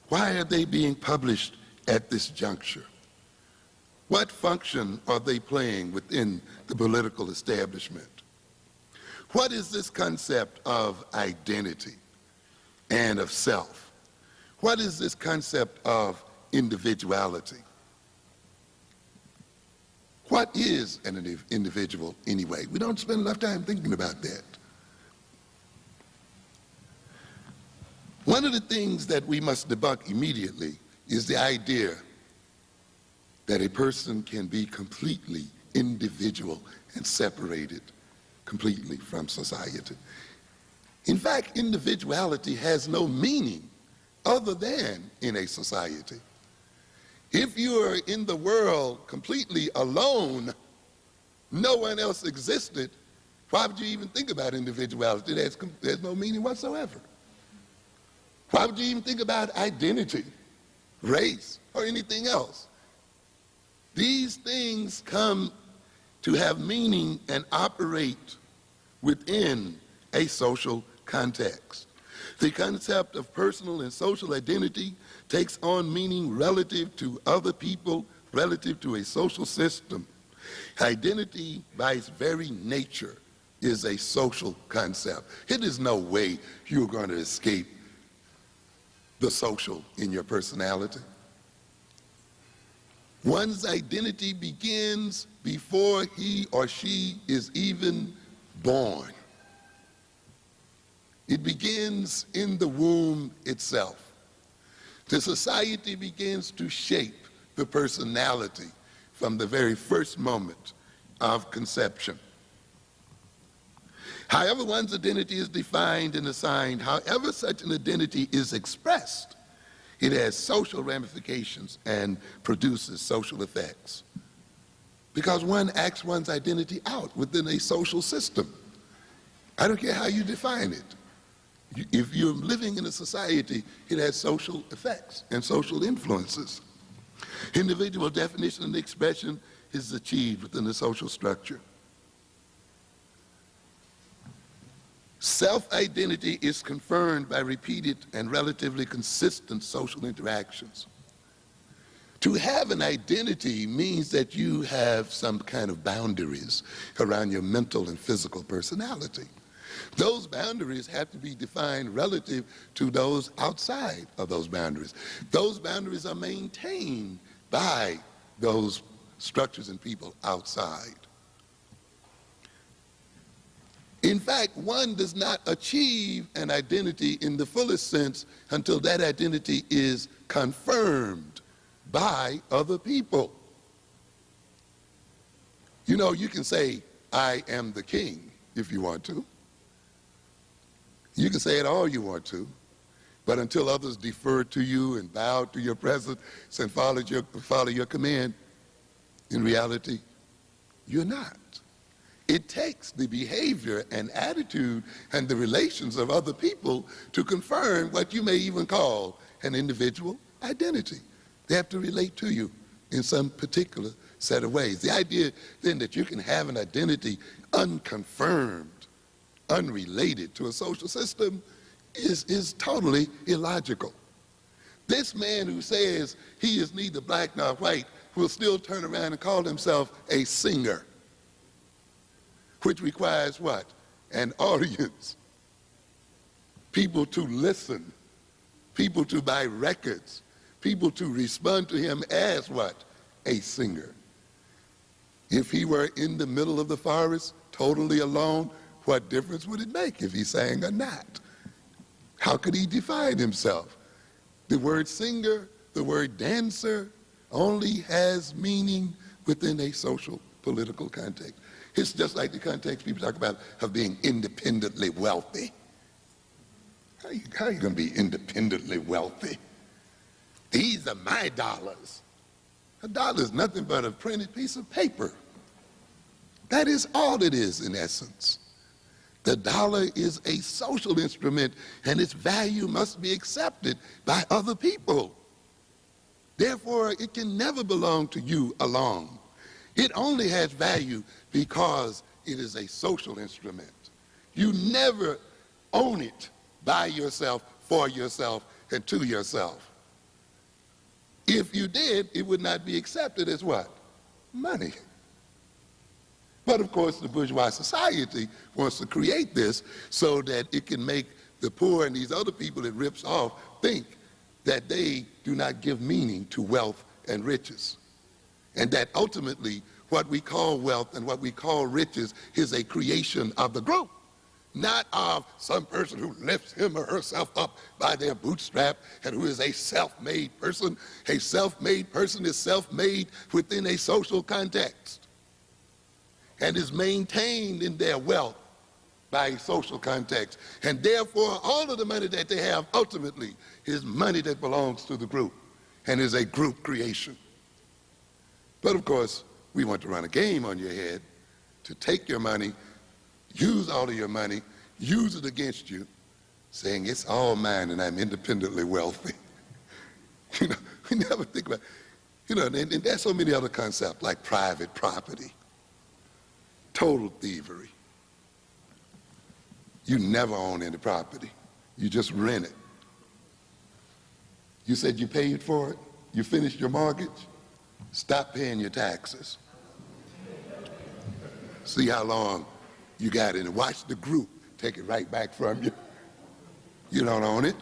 Speaker 2: Why are they being published at this juncture? What function are they playing within the political establishment? What is this concept of identity and of self? What is this concept of individuality? What is an individual anyway? We don't spend enough time thinking about that. One of the things that we must debunk immediately is the idea that a person can be completely individual and separated completely from society. In fact, individuality has no meaning other than in a society. If you are in the world completely alone, no one else existed, why would you even think about individuality? There's no meaning whatsoever. Why would you even think about identity, race, or anything else? These things come to have meaning and operate within a social context. The concept of personal and social identity takes on meaning relative to other people, relative to a social system. Identity, by its very nature, is a social concept. It is no way you're going to escape the social in your personality. One's identity begins before he or she is even born. It begins in the womb itself. The society begins to shape the personality from the very first moment of conception. However one's identity is defined and assigned, however such an identity is expressed, it has social ramifications and produces social effects. Because one acts one's identity out within a social system. I don't care how you define it. If you're living in a society, it has social effects and social influences. Individual definition and expression is achieved within the social structure. Self-identity is confirmed by repeated and relatively consistent social interactions. To have an identity means that you have some kind of boundaries around your mental and physical personality. Those boundaries have to be defined relative to those outside of those boundaries. Those boundaries are maintained by those structures and people outside. In fact, one does not achieve an identity in the fullest sense until that identity is confirmed by other people. You know, you can say, I am the king, if you want to. You can say it all you want to, but until others defer to you and bow to your presence and follow your command, in reality, you're not. It takes the behavior and attitude and the relations of other people to confirm what you may even call an individual identity. They have to relate to you in some particular set of ways. The idea then that you can have an identity unconfirmed, unrelated to a social system is totally illogical. This man who says he is neither black nor white will still turn around and call himself a singer, which requires what? An audience, people to listen, people to buy records, people to respond to him as what? A singer. If he were in the middle of the forest, totally alone, what difference would it make if he sang or not? How could he define himself? The word singer, the word dancer, only has meaning within a social, political context. It's just like the context people talk about of being independently wealthy. How are you going to be independently wealthy? These are my dollars. A dollar is nothing but a printed piece of paper. That is all it is in essence. The dollar is a social instrument, and its value must be accepted by other people. Therefore, it can never belong to you alone. It only has value because it is a social instrument. You never own it by yourself, for yourself, and to yourself. If you did, it would not be accepted as what? Money. But of course, the bourgeois society wants to create this so that it can make the poor and these other people it rips off think that they do not give meaning to wealth and riches. And that ultimately what we call wealth and what we call riches is a creation of the group, not of some person who lifts him or herself up by their bootstrap and who is a self-made person. A self-made person is self-made within a social context and is maintained in their wealth by a social context. And therefore, all of the money that they have ultimately is money that belongs to the group and is a group creation. But of course, we want to run a game on your head to take your money, use all of your money, use it against you, saying it's all mine and I'm independently wealthy. We never think about, and there's so many other concepts like private property, total thievery. You never own any property. You just rent it. You said you paid for it. You finished your mortgage. Stop paying your taxes. See how long you got it and watch the group take it right back from you. You don't own it.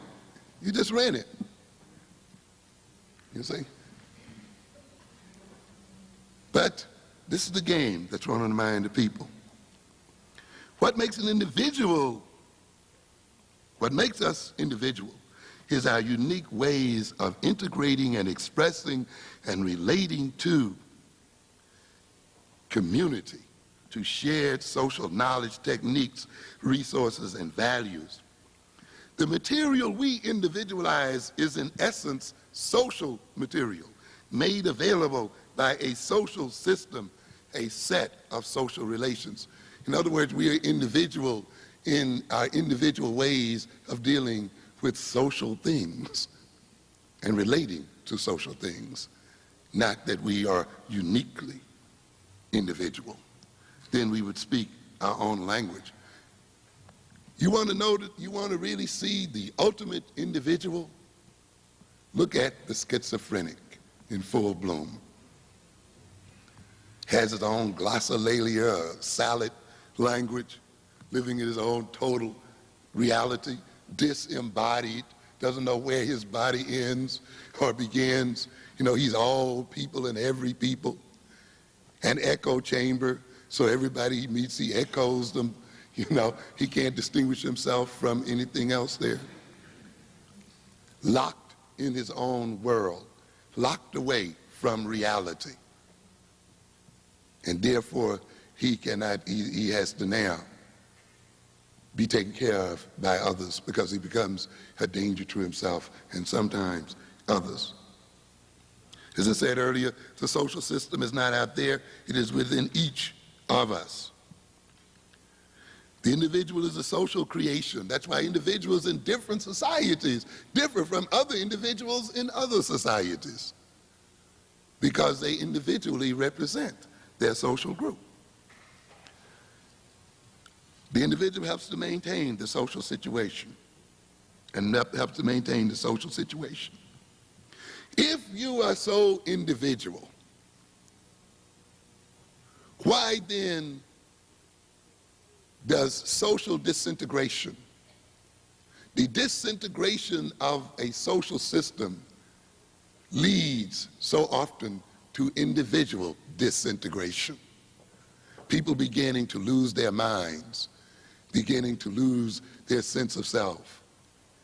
Speaker 2: You just rent it. You see? But this is the game that's run on the mind of people. What makes an individual, what makes us individual is our unique ways of integrating and expressing and relating to community, to shared social knowledge, techniques, resources, and values. The material we individualize is in essence social material, made available by a social system, a set of social relations. In other words, we are individual in our individual ways of dealing with social things and relating to social things, not that we are uniquely individual. Then we would speak our own language. You want to know that you want to really see the ultimate individual? Look at the schizophrenic in full bloom. Has his own glossolalia, salad language, living in his own total reality, disembodied, doesn't know where his body ends or begins. He's all people and every people. An echo chamber, so everybody he meets, he echoes them. He can't distinguish himself from anything else there. Locked in his own world, locked away from reality. And therefore, he has to now be taken care of by others because he becomes a danger to himself and sometimes others. As I said earlier, the social system is not out there, it is within each of us. The individual is a social creation. That's why individuals in different societies differ from other individuals in other societies, because they individually represent their social group. The individual helps to maintain the social situation and helps to maintain the social situation. If you are so individual, why then does social disintegration, the disintegration of a social system, leads so often to individual disintegration? People beginning to lose their minds, beginning to lose their sense of self,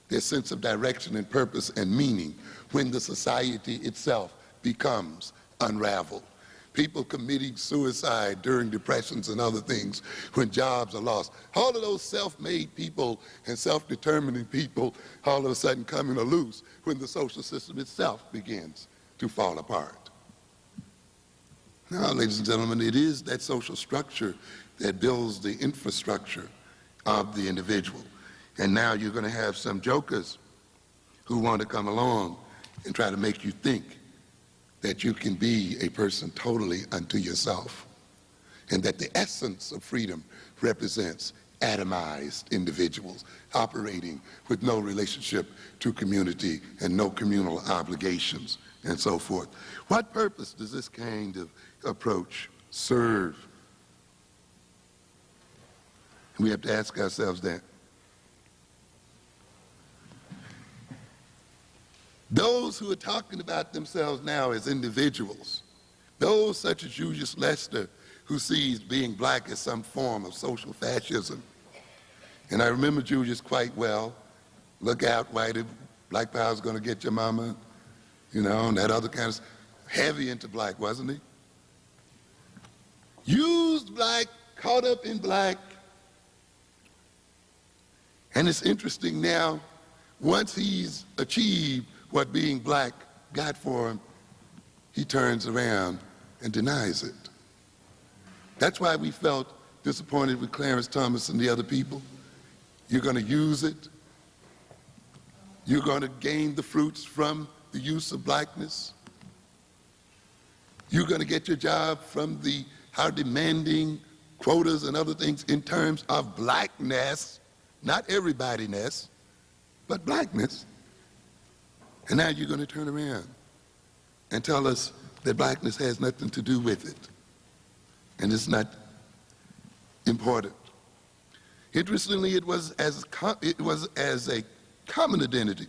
Speaker 2: their sense of direction and purpose and meaning when the society itself becomes unraveled. People committing suicide during depressions and other things when jobs are lost. All of those self-made people and self-determining people all of a sudden coming loose when the social system itself begins to fall apart. Now, ladies and gentlemen, it is that social structure that builds the infrastructure of the individual. And now you're going to have some jokers who want to come along and try to make you think that you can be a person totally unto yourself, and that the essence of freedom represents atomized individuals operating with no relationship to community and no communal obligations and so forth. What purpose does this kind of approach serve? And we have to ask ourselves that. Those who are talking about themselves now as individuals, those such as Julius Lester, who sees being black as some form of social fascism. And I remember Julius quite well. Look out, whitey, black power's gonna get your mama, you know, and that other kind of, heavy into black, wasn't he? Used black, caught up in black. And it's interesting now, once he's achieved what being black got for him, he turns around and denies it. That's why we felt disappointed with Clarence Thomas and the other people. You're going to use it. You're going to gain the fruits from the use of blackness. You're going to get your job from our demanding quotas and other things in terms of blackness, not everybody-ness, but blackness. And now you're going to turn around and tell us that blackness has nothing to do with it, and it's not important. Interestingly, it was as a common identity,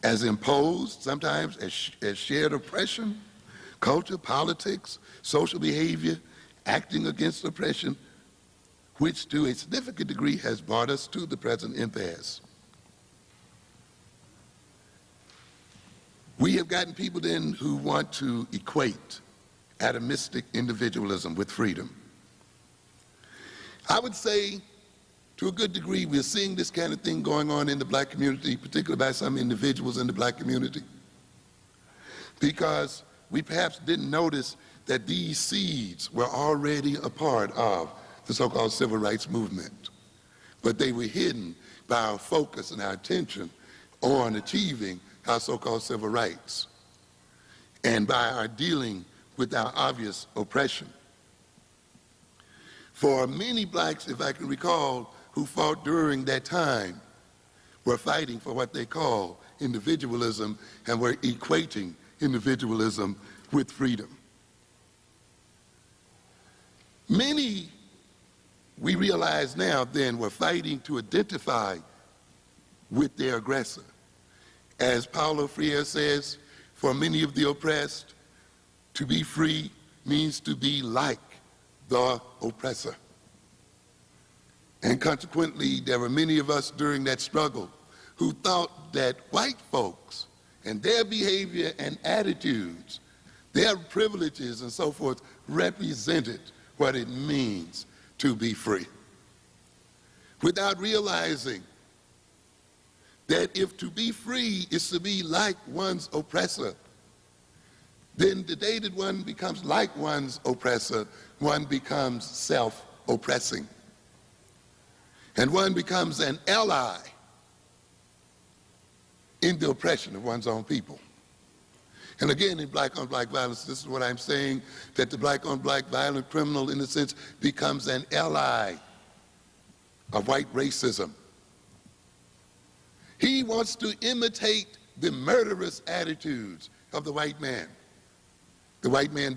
Speaker 2: as imposed, sometimes as shared oppression, culture, politics, social behavior, acting against oppression, which to a significant degree has brought us to the present impasse. We have gotten people then who want to equate atomistic individualism with freedom. I would say, to a good degree, we're seeing this kind of thing going on in the black community, particularly by some individuals in the black community, because we perhaps didn't notice that these seeds were already a part of the so-called civil rights movement, but they were hidden by our focus and our attention on achieving our so-called civil rights, and by our dealing with our obvious oppression. For many blacks, if I can recall, who fought during that time, were fighting for what they call individualism and were equating individualism with freedom. Many, we realize now then, were fighting to identify with their aggressor. As Paulo Freire says, for many of the oppressed, to be free means to be like the oppressor. And consequently, there were many of us during that struggle who thought that white folks and their behavior and attitudes, their privileges and so forth, represented what it means to be free. without realizing that if to be free is to be like one's oppressor, then the day that one becomes like one's oppressor, one becomes self-oppressing. And one becomes an ally in the oppression of one's own people. And again, in black-on-black violence, this is what I'm saying, that the black-on-black violent criminal, in a sense, becomes an ally of white racism. He wants to imitate the murderous attitudes of the white man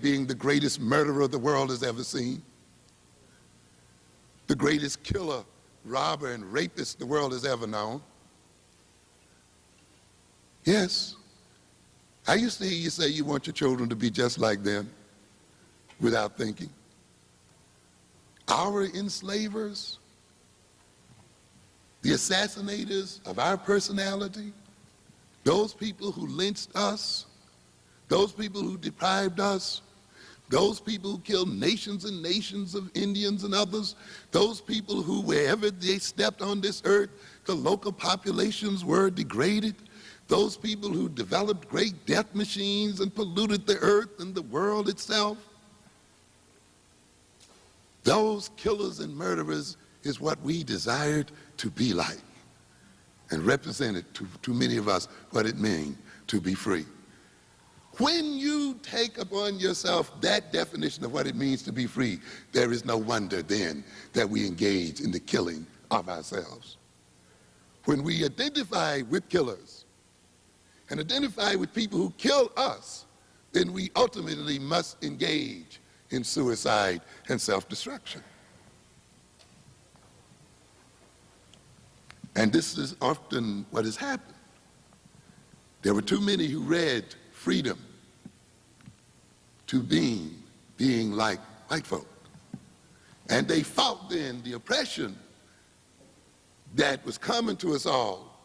Speaker 2: being the greatest murderer the world has ever seen, the greatest killer, robber, and rapist the world has ever known. Yes, I used to hear you say you want your children to be just like them without thinking. Our enslavers, the assassinators of our personality, those people who lynched us, those people who deprived us, those people who killed nations and nations of Indians and others, those people who, wherever they stepped on this earth, the local populations were degraded, those people who developed great death machines and polluted the earth and the world itself. Those killers and murderers is what we desired to be like, and represented to many of us what it means to be free. When you take upon yourself that definition of what it means to be free, there is no wonder then that we engage in the killing of ourselves. When we identify with killers and identify with people who kill us, then we ultimately must engage in suicide and self-destruction. And this is often what has happened. There were too many who read freedom to being like white folk. And they fought then the oppression that was coming to us all,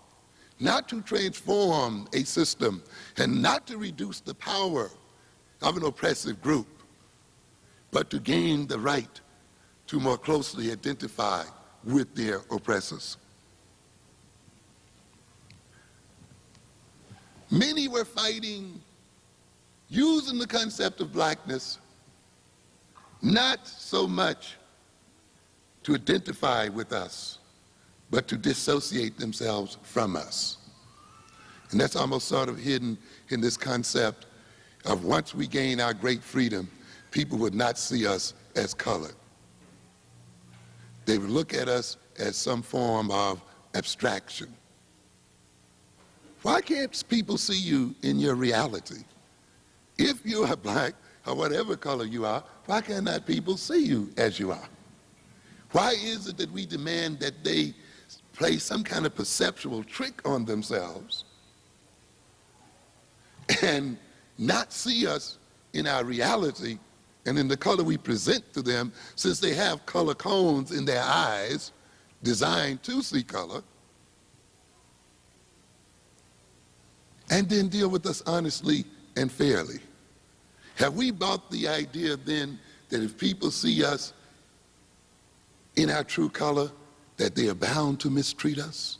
Speaker 2: not to transform a system and not to reduce the power of an oppressive group, but to gain the right to more closely identify with their oppressors. Many were fighting using the concept of blackness not so much to identify with us, but to dissociate themselves from us. And that's almost sort of hidden in this concept of once we gain our great freedom, people would not see us as colored. They would look at us as some form of abstraction. Why can't people see you in your reality? If you are black or whatever color you are, why cannot people see you as you are? Why is it that we demand that they play some kind of perceptual trick on themselves and not see us in our reality and in the color we present to them, since they have color cones in their eyes designed to see color, and then deal with us honestly and fairly? Have we bought the idea then that if people see us in our true color, that they are bound to mistreat us?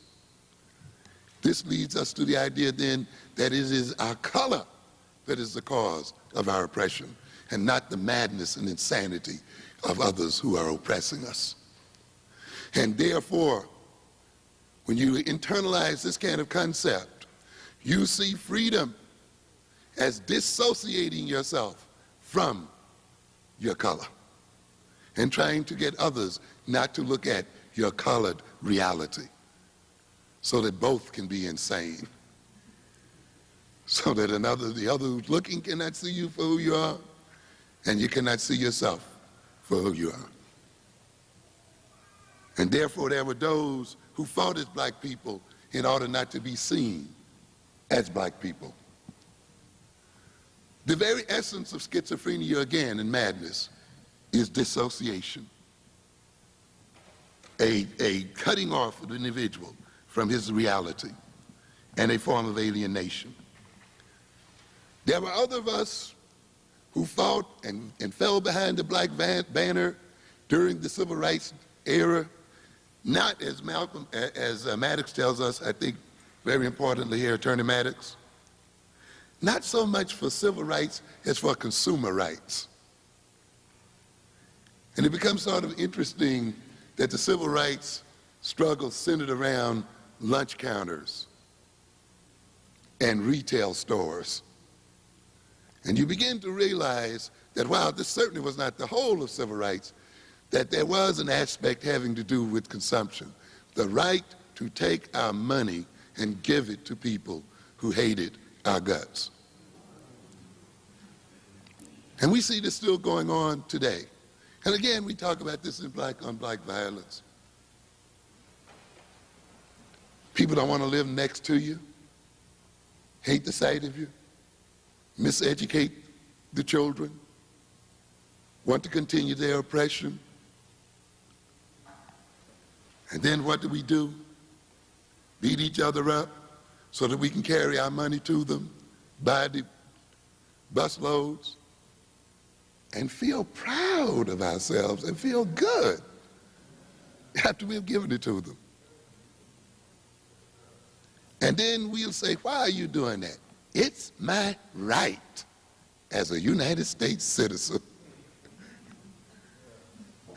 Speaker 2: This leads us to the idea then that it is our color that is the cause of our oppression, and not the madness and insanity of others who are oppressing us. And therefore, when you internalize this kind of concept, you see freedom as dissociating yourself from your color and trying to get others not to look at your colored reality, so that both can be insane, so that the other who's looking cannot see you for who you are, and you cannot see yourself for who you are. And therefore there were those who fought as black people in order not to be seen as black people. The very essence of schizophrenia, again, and madness, is dissociation. A cutting off of the individual from his reality, and a form of alienation. There were other of us who fought and fell behind the black banner during the civil rights era, Not as Maddox tells us, I think very importantly here, Attorney Maddox, not so much for civil rights as for consumer rights. And it becomes sort of interesting that the civil rights struggle centered around lunch counters and retail stores. And you begin to realize that while this certainly was not the whole of civil rights, that there was an aspect having to do with consumption, the right to take our money and give it to people who hated our guts. And we see this still going on today. And again, we talk about this in black on black violence. People don't want to live next to you, hate the sight of you, miseducate the children, want to continue their oppression. And then what do? Beat each other up so that we can carry our money to them, buy the bus loads, and feel proud of ourselves and feel good after we've given it to them. And then we'll say, why are you doing that? It's my right as a United States citizen.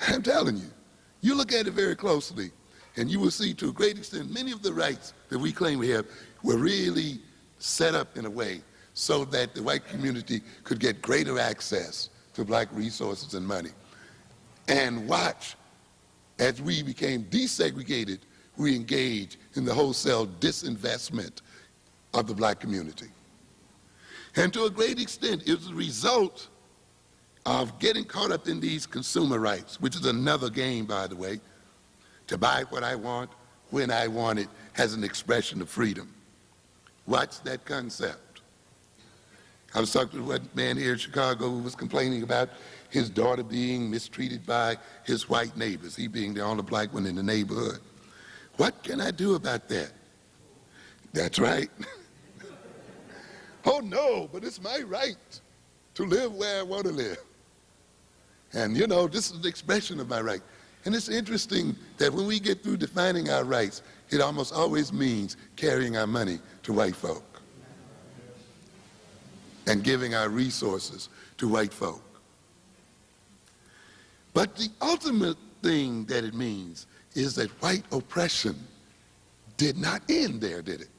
Speaker 2: I'm telling you, you look at it very closely, and you will see to a great extent many of the rights that we claim we have were really set up in a way so that the white community could get greater access to black resources and money. And watch, as we became desegregated, we engage in the wholesale disinvestment of the black community. And to a great extent, it was a result of getting caught up in these consumer rights, which is another game, by the way. To buy what I want, when I want it, has an expression of freedom. Watch that concept. I was talking to one man here in Chicago who was complaining about his daughter being mistreated by his white neighbors, he being the only black one in the neighborhood. What can I do about that? That's right. Oh no, but it's my right to live where I want to live. And you know, this is the expression of my right. And it's interesting that when we get through defining our rights, it almost always means carrying our money to white folk and giving our resources to white folk. But the ultimate thing that it means is that white oppression did not end there, did it?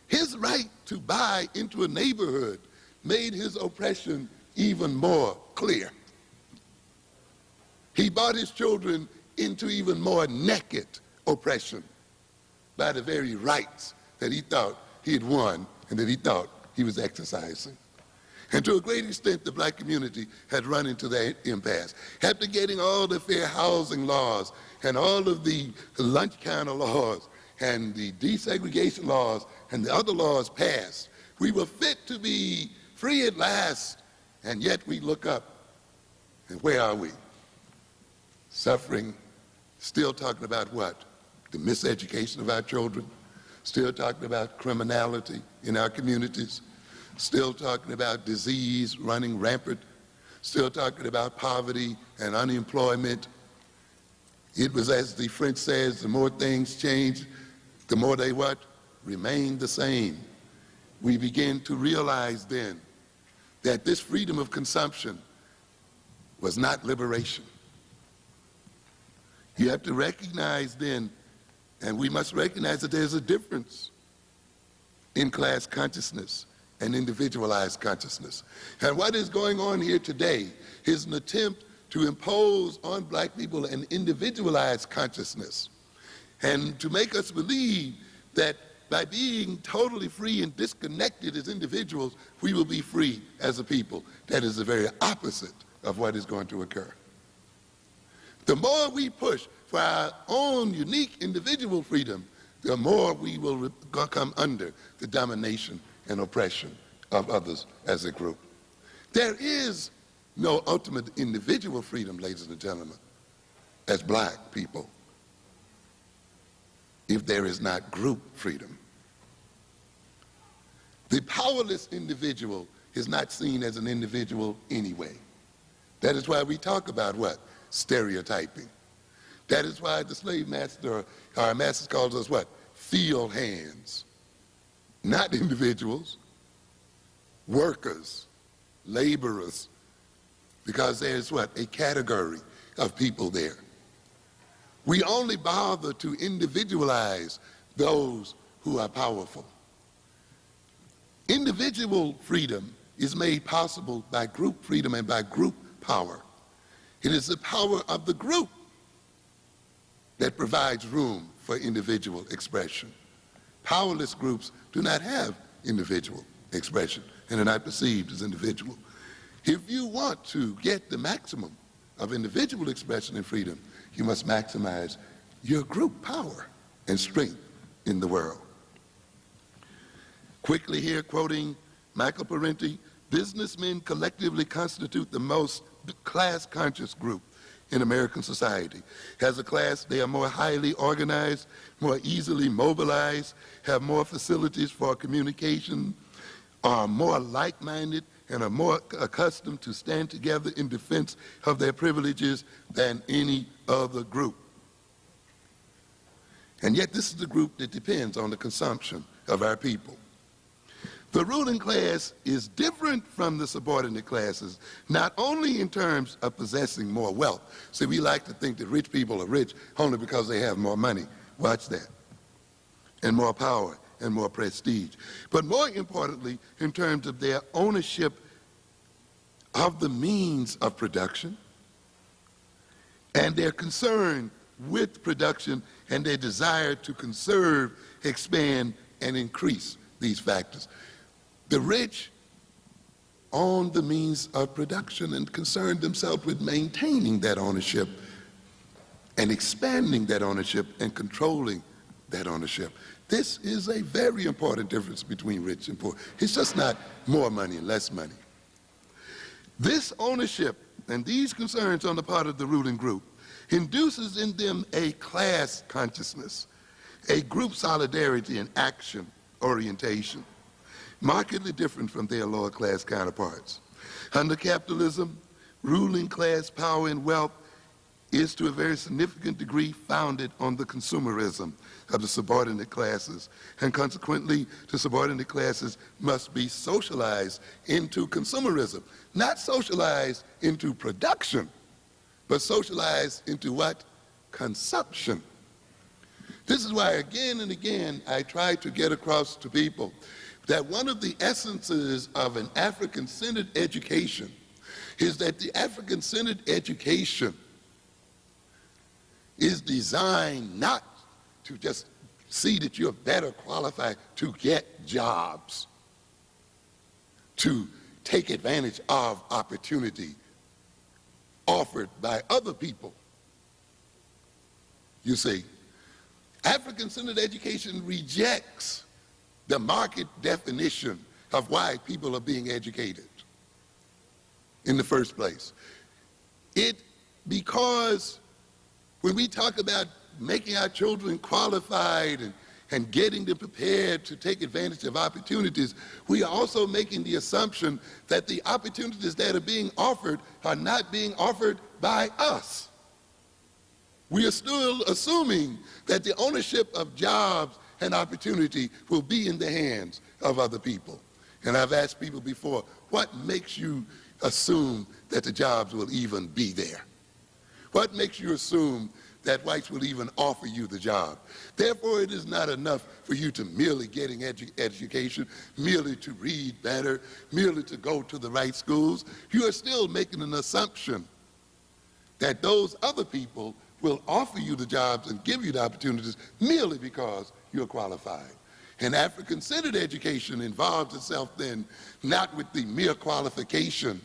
Speaker 2: His right to buy into a neighborhood made his oppression even more clear. He brought his children into even more naked oppression by the very rights that he thought he had won and that he thought he was exercising. And to a great extent, the black community had run into that impasse. After getting all the fair housing laws and all of the lunch counter laws and the desegregation laws and the other laws passed, we were fit to be free at last, and yet we look up, and where are we? Suffering, still talking about what? The miseducation of our children, still talking about criminality in our communities, still talking about disease running rampant, still talking about poverty and unemployment. It was, as the French says, the more things change, the more they what? Remain the same. We begin to realize then that this freedom of consumption was not liberation. You have to recognize then, and we must recognize that there's a difference in class consciousness and individualized consciousness. And what is going on here today is an attempt to impose on black people an individualized consciousness and to make us believe that by being totally free and disconnected as individuals, we will be free as a people. That is the very opposite of what is going to occur. The more we push for our own unique individual freedom, the more we will come under the domination and oppression of others as a group. There is no ultimate individual freedom, ladies and gentlemen, as black people, if there is not group freedom. The powerless individual is not seen as an individual anyway. That is why we talk about what? Stereotyping. That is why the slave master, our masters calls us what? Field hands. Not individuals, workers, laborers, because there's what? A category of people there. We only bother to individualize those who are powerful. Individual freedom is made possible by group freedom and by group power. It is the power of the group that provides room for individual expression. Powerless groups do not have individual expression and are not perceived as individual. If you want to get the maximum of individual expression and freedom, you must maximize your group power and strength in the world. Quickly here, quoting Michael Parenti, businessmen collectively constitute the most class-conscious group in American society. As a class, they are more highly organized, more easily mobilized, have more facilities for communication, are more like-minded, and are more accustomed to stand together in defense of their privileges than any other group. And yet this is the group that depends on the consumption of our people. The ruling class is different from the subordinate classes, not only in terms of possessing more wealth. See, we like to think that rich people are rich only because they have more money. Watch that. And more power and more prestige. But more importantly, in terms of their ownership of the means of production and their concern with production and their desire to conserve, expand, and increase these factors. The rich own the means of production and concern themselves with maintaining that ownership and expanding that ownership and controlling that ownership. This is a very important difference between rich and poor. It's just not more money and less money. This ownership and these concerns on the part of the ruling group induces in them a class consciousness, a group solidarity and action orientation, markedly different from their lower class counterparts. Under capitalism, ruling class power and wealth is to a very significant degree founded on the consumerism of the subordinate classes, and consequently the subordinate classes must be socialized into consumerism, not socialized into production, but socialized into what? Consumption. This is why again and again I try to get across to people that one of the essences of an African-centered education is that the African-centered education is designed not to just see that you're better qualified to get jobs, to take advantage of opportunity offered by other people. You see, African-centered education rejects the market definition of why people are being educated in the first place. Because when we talk about making our children qualified and getting them prepared to take advantage of opportunities, we are also making the assumption that the opportunities that are being offered are not being offered by us. We are still assuming that the ownership of jobs and opportunity will be in the hands of other people. And I've asked people before, what makes you assume that the jobs will even be there? What makes you assume that whites will even offer you the job? Therefore, it is not enough for you to merely getting education, merely to read better, merely to go to the right schools. You are still making an assumption that those other people will offer you the jobs and give you the opportunities merely because you're qualified. And African-centered education involves itself then not with the mere qualification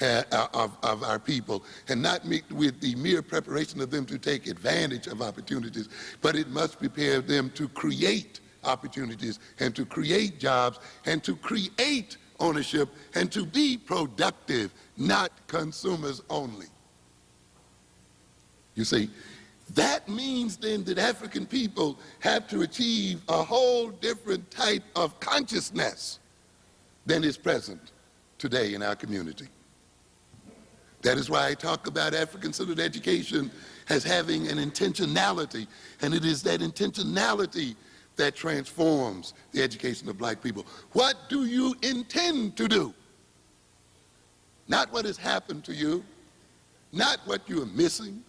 Speaker 2: of our people and not with the mere preparation of them to take advantage of opportunities, but it must prepare them to create opportunities and to create jobs and to create ownership and to be productive, not consumers only. You see, that means then that African people have to achieve a whole different type of consciousness than is present today in our community. That is why I talk about African-centered education as having an intentionality, and it is that intentionality that transforms the education of black people. What do you intend to do? Not what has happened to you, not what you are missing,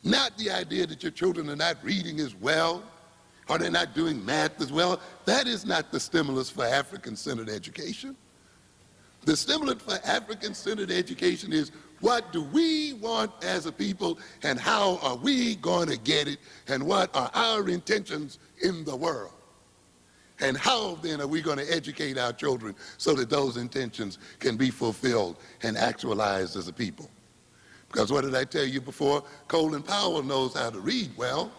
Speaker 2: not the idea that your children are not reading as well, or they're not doing math as well. That is not the stimulus for African-centered education. The stimulus for African-centered education is, what do we want as a people, and how are we going to get it, and what are our intentions in the world? And how then are we going to educate our children so that those intentions can be fulfilled and actualized as a people? Because what did I tell you before? Colin Powell knows how to read well,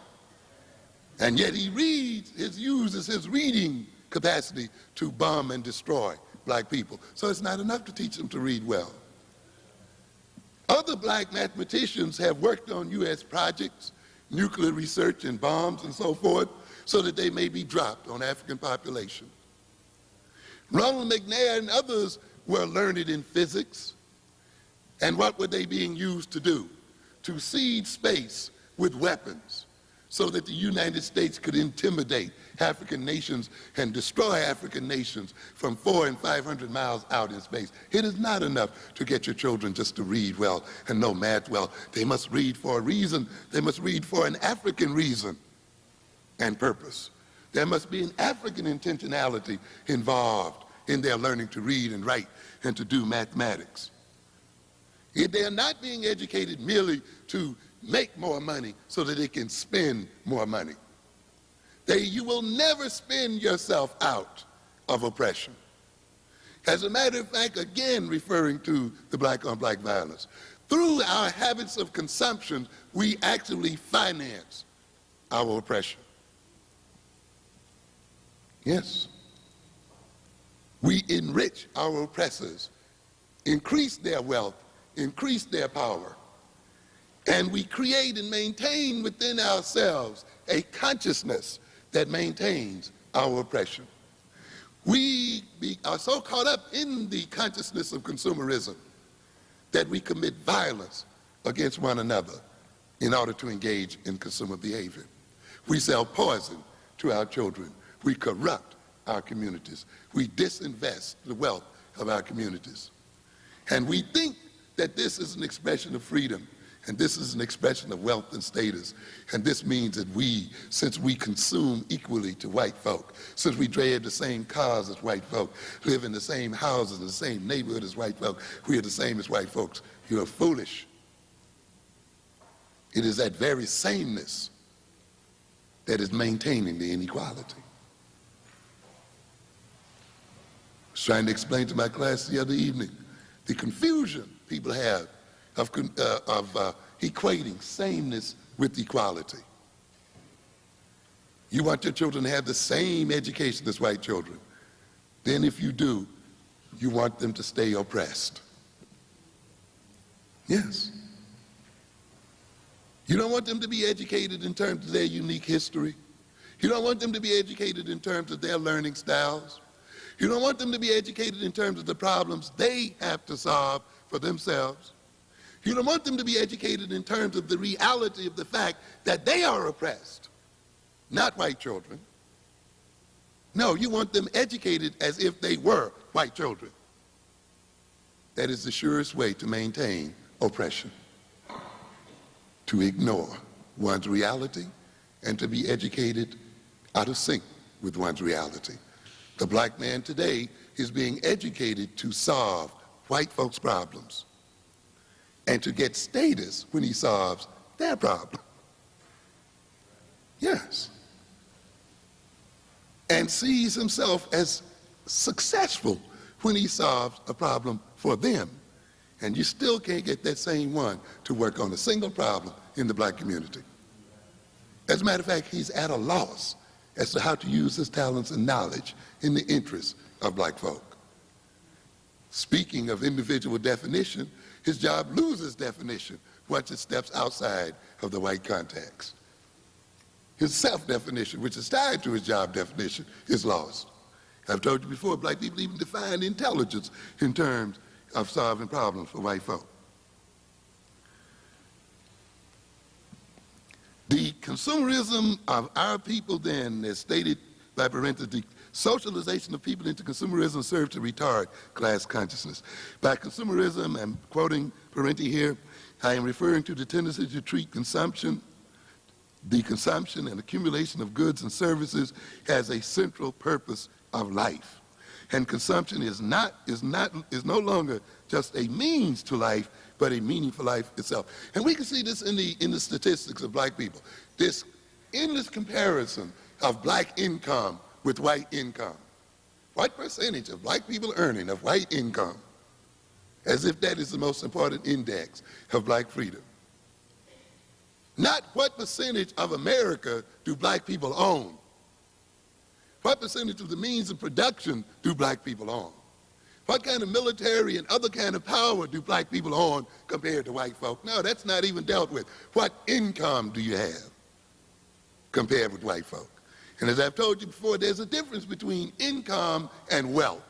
Speaker 2: and yet he uses his reading capacity to bomb and destroy black people. So it's not enough to teach them to read well. Other black mathematicians have worked on U.S. projects, nuclear research and bombs and so forth, so that they may be dropped on African population. Ronald McNair and others were learned in physics. And what were they being used to do? To seed space with weapons so that the United States could intimidate African nations and destroy African nations from 400 and 500 miles out in space. It is not enough to get your children just to read well and know math well. They must read for a reason. They must read for an African reason and purpose. There must be an African intentionality involved in their learning to read and write and to do mathematics. If they are not being educated merely to make more money so that they can spend more money, you will never spend yourself out of oppression. As a matter of fact, again referring to the black-on-black violence, through our habits of consumption, we actually finance our oppression. Yes. We enrich our oppressors, increase their wealth, increase their power, and we create and maintain within ourselves a consciousness that maintains our oppression. We are so caught up in the consciousness of consumerism that we commit violence against one another in order to engage in consumer behavior. We sell poison to our children. We corrupt our communities. We disinvest the wealth of our communities. And we think that this is an expression of freedom, and this is an expression of wealth and status. And this means that since we consume equally to white folk, since we drive the same cars as white folk, live in the same houses, in the same neighborhood as white folk, we are the same as white folks, you are foolish. It is that very sameness that is maintaining the inequality. I was trying to explain to my class the other evening the confusion people have of equating sameness with equality. You want your children to have the same education as white children. Then if you do, you want them to stay oppressed. Yes. You don't want them to be educated in terms of their unique history. You don't want them to be educated in terms of their learning styles. You don't want them to be educated in terms of the problems they have to solve for themselves. You don't want them to be educated in terms of the reality of the fact that they are oppressed, not white children. No, you want them educated as if they were white children. That is the surest way to maintain oppression, to ignore one's reality and to be educated out of sync with one's reality. The black man today is being educated to solve white folks' problems and to get status when he solves their problem. Yes. And sees himself as successful when he solves a problem for them. And you still can't get that same one to work on a single problem in the black community. As a matter of fact, he's at a loss as to how to use his talents and knowledge in the interests of black folk. Speaking of individual definition, his job loses definition once it steps outside of the white context. His self-definition, which is tied to his job definition, is lost. I've told you before, black people even define intelligence in terms of solving problems for white folk. The consumerism of our people then, as stated by Parenti, the socialization of people into consumerism served to retard class consciousness. By consumerism, I'm quoting Parenti here, I am referring to the tendency to treat consumption, the consumption and accumulation of goods and services as a central purpose of life. And consumption is no longer just a means to life, but a meaning for life itself. And we can see this in the statistics of black people. This endless comparison of black income with white income. What percentage of black people earning of white income? As if that is the most important index of black freedom. Not what percentage of America do black people own. What percentage of the means of production do black people own? What kind of military and other kind of power do black people own compared to white folk? No, that's not even dealt with. What income do you have compared with white folk? And as I've told you before, there's a difference between income and wealth.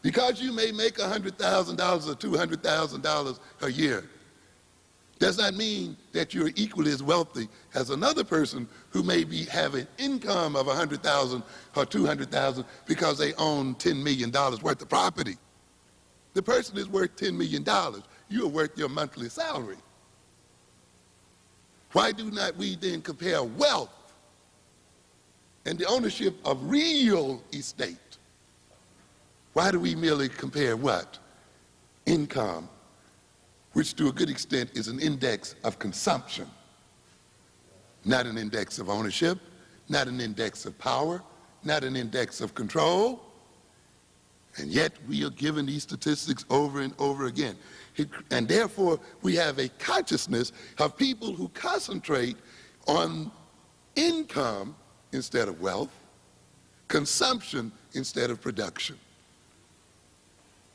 Speaker 2: Because you may make $100,000 or $200,000 a year, does not mean that you're equally as wealthy as another person who may have an income of $100,000 or $200,000 because they own $10 million worth of property. The person is worth $10 million. You're worth your monthly salary. Why do not we then compare wealth and the ownership of real estate? Why do we merely compare what? Income, which to a good extent is an index of consumption, not an index of ownership, not an index of power, not an index of control. And yet we are given these statistics over and over again. And therefore we have a consciousness of people who concentrate on income instead of wealth, consumption instead of production.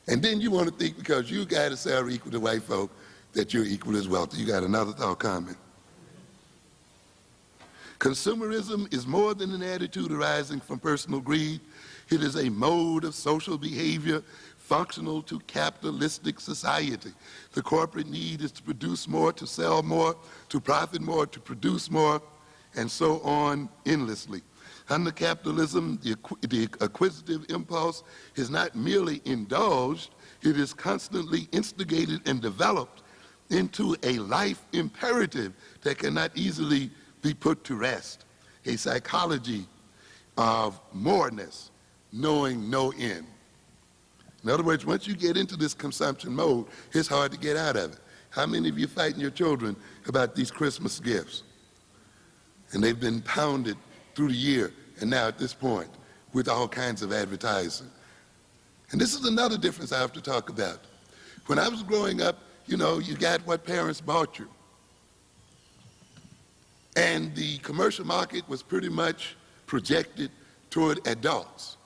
Speaker 2: And then you want to think because you got a salary equal to white folk that you're equal as wealthy. You got another thought comment. Consumerism is more than an attitude arising from personal greed. It is a mode of social behavior functional to capitalistic society. The corporate need is to produce more, to sell more, to profit more, to produce more, and so on endlessly. Under capitalism, the acquisitive impulse is not merely indulged, it is constantly instigated and developed into a life imperative that cannot easily be put to rest. A psychology of moreness, knowing no end. In other words, once you get into this consumption mode, it's hard to get out of it. How many of you fighting your children about these Christmas gifts? And they've been pounded through the year, and now at this point, with all kinds of advertising. And this is another difference I have to talk about. When I was growing up, you know, you got what parents bought you. And the commercial market was pretty much projected toward adults.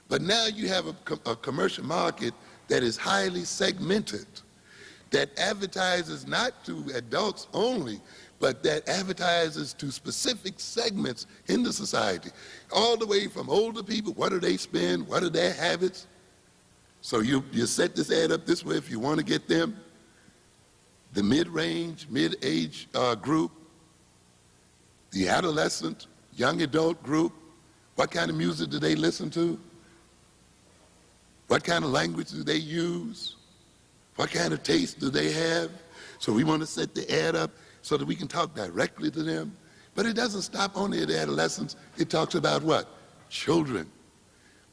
Speaker 2: But now you have a commercial market that is highly segmented, that advertises not to adults only, but that advertises to specific segments in the society, all the way from older people, what do they spend, what are their habits? So you set this ad up this way if you want to get them. The mid-range, mid-age group, the adolescent, young adult group, what kind of music do they listen to? What kind of language do they use? What kind of taste do they have? So we want to set the ad up so that we can talk directly to them. But it doesn't stop only at adolescents. It talks about what? Children.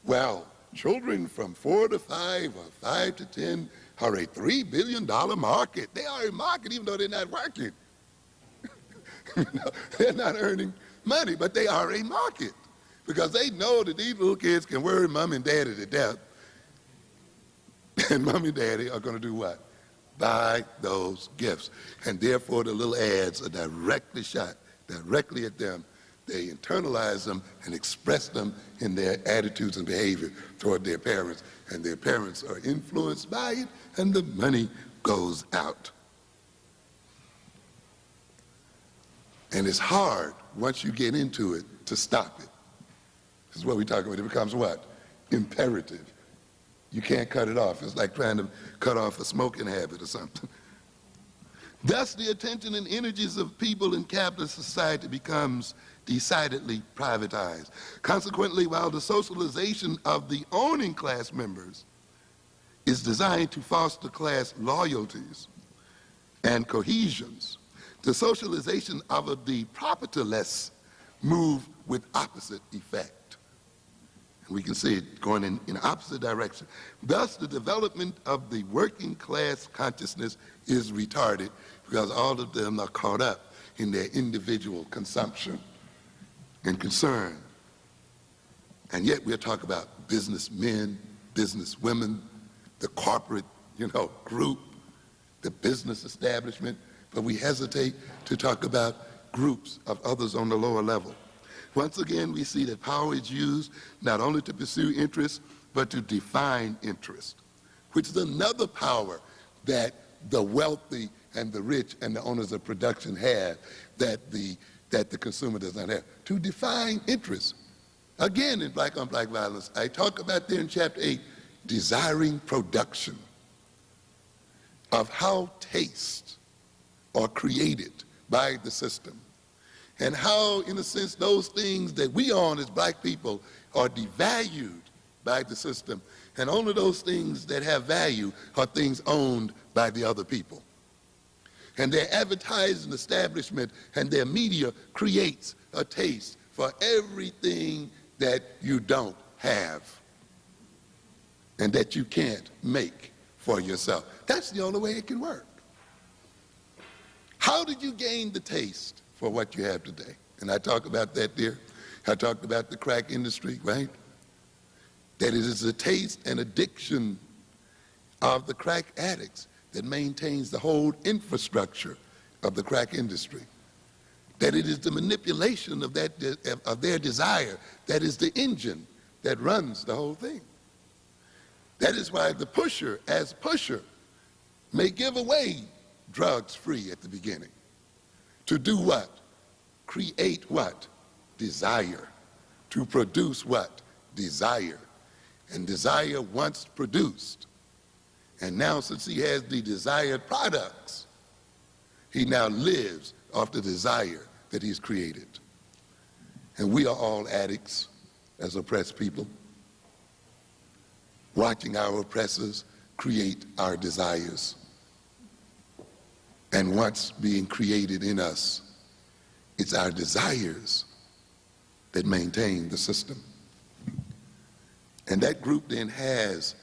Speaker 2: Well, children from 4 to 5 or 5 to 10 are a $3 billion market. They are a market even though they're not working. They're not earning money, but they are a market because they know that these little kids can worry mom and daddy to death. And mom and daddy are going to do what? Buy those gifts. And therefore the little ads are directly shot, directly at them. They internalize them and express them in their attitudes and behavior toward their parents. And their parents are influenced by it, and the money goes out. And it's hard, once you get into it, to stop it. This is what we talk about. It becomes what? Imperative. You can't cut it off. It's like trying to cut off a smoking habit or something. Thus, the attention and energies of people in capitalist society becomes decidedly privatized. Consequently, while the socialization of the owning class members is designed to foster class loyalties and cohesions, the socialization of the propertyless move with opposite effect. And we can see it going in opposite direction. Thus, the development of the working class consciousness is retarded because all of them are caught up in their individual consumption and concern. And yet we'll talk about businessmen, businesswomen, the corporate, group, the business establishment, but we hesitate to talk about groups of others on the lower level. Once again, we see that power is used not only to pursue interests, but to define interest, which is another power that the wealthy and the rich and the owners of production have that the consumer does not have, to define interest. Again, in Black on Black Violence, I talk about there in chapter 8, desiring production, of how tastes are created by the system, and how, in a sense, those things that we own as black people are devalued by the system, and only those things that have value are things owned by the other people. And their advertising establishment and their media creates a taste for everything that you don't have and that you can't make for yourself. That's the only way it can work. How did you gain the taste for what you have today? And I talk about that there. I talked about the crack industry, right? That it is the taste and addiction of the crack addicts that maintains the whole infrastructure of the crack industry. That it is the manipulation of their desire that is the engine that runs the whole thing. That is why the pusher, as pusher, may give away drugs free at the beginning. To do what? Create what? Desire. To produce what? Desire. And desire once produced. And now, since he has the desired products, he now lives off the desire that he's created. And we are all addicts as oppressed people, watching our oppressors create our desires. And what's being created in us, it's our desires that maintain the system. And that group then has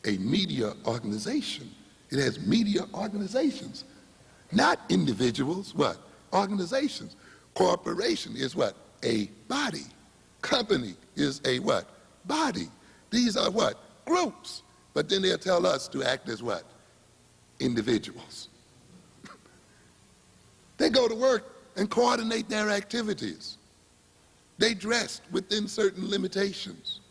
Speaker 2: a media organization. It has media organizations, not individuals, what? Organizations. Corporation is what? A body. Company is a what? Body. These are what? Groups. But then they'll tell us to act as what? Individuals. They go to work and coordinate their activities. They dress within certain limitations.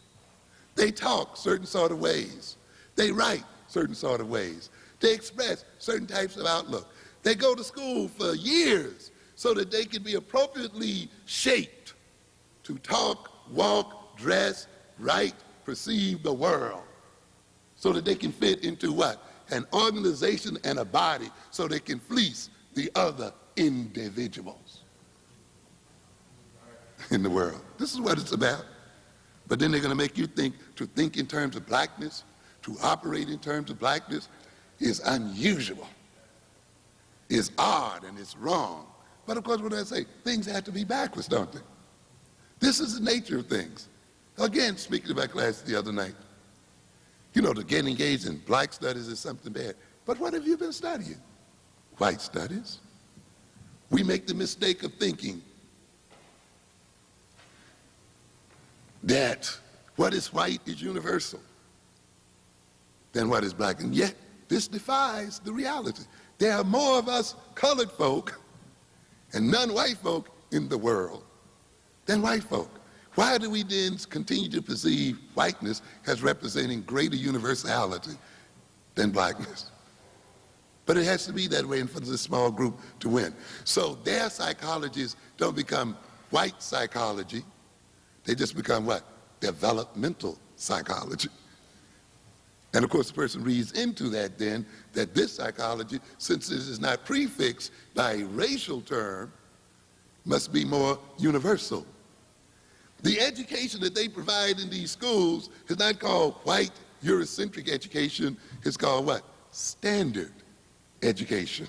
Speaker 2: They talk certain sort of ways. They write certain sort of ways. They express certain types of outlook. They go to school for years so that they can be appropriately shaped to talk, walk, dress, write, perceive the world, so that they can fit into what? An organization and a body, so they can fleece the other individuals in the world. This is what it's about. But then they're going to make you think in terms of blackness, to operate in terms of blackness is unusual, is odd, and it's wrong. But of course, what do I say? Things have to be backwards, don't they? This is the nature of things. Again, speaking to my class the other night, to get engaged in black studies is something bad. But what have you been studying? White studies. We make the mistake of thinking that what is white is universal than what is black. And yet, this defies the reality. There are more of us colored folk and non-white folk in the world than white folk. Why do we then continue to perceive whiteness as representing greater universality than blackness? But it has to be that way in front of this small group to win. So their psychologies don't become white psychology. They just become what? Developmental psychology. And of course, the person reads into that then that this psychology, since it is not prefixed by a racial term, must be more universal. The education that they provide in these schools is not called white Eurocentric education, it's called what? Standard education.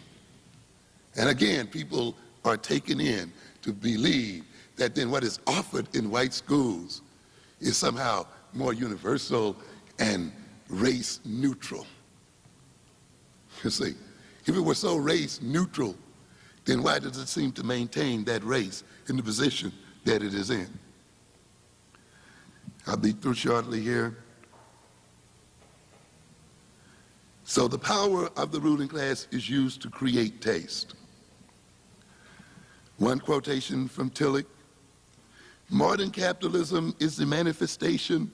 Speaker 2: And again, people are taken in to believe that then what is offered in white schools is somehow more universal and race neutral. You see, if it were so race neutral, then why does it seem to maintain that race in the position that it is in? I'll be through shortly here. So the power of the ruling class is used to create taste. One quotation from Tillich: modern capitalism is the manifestation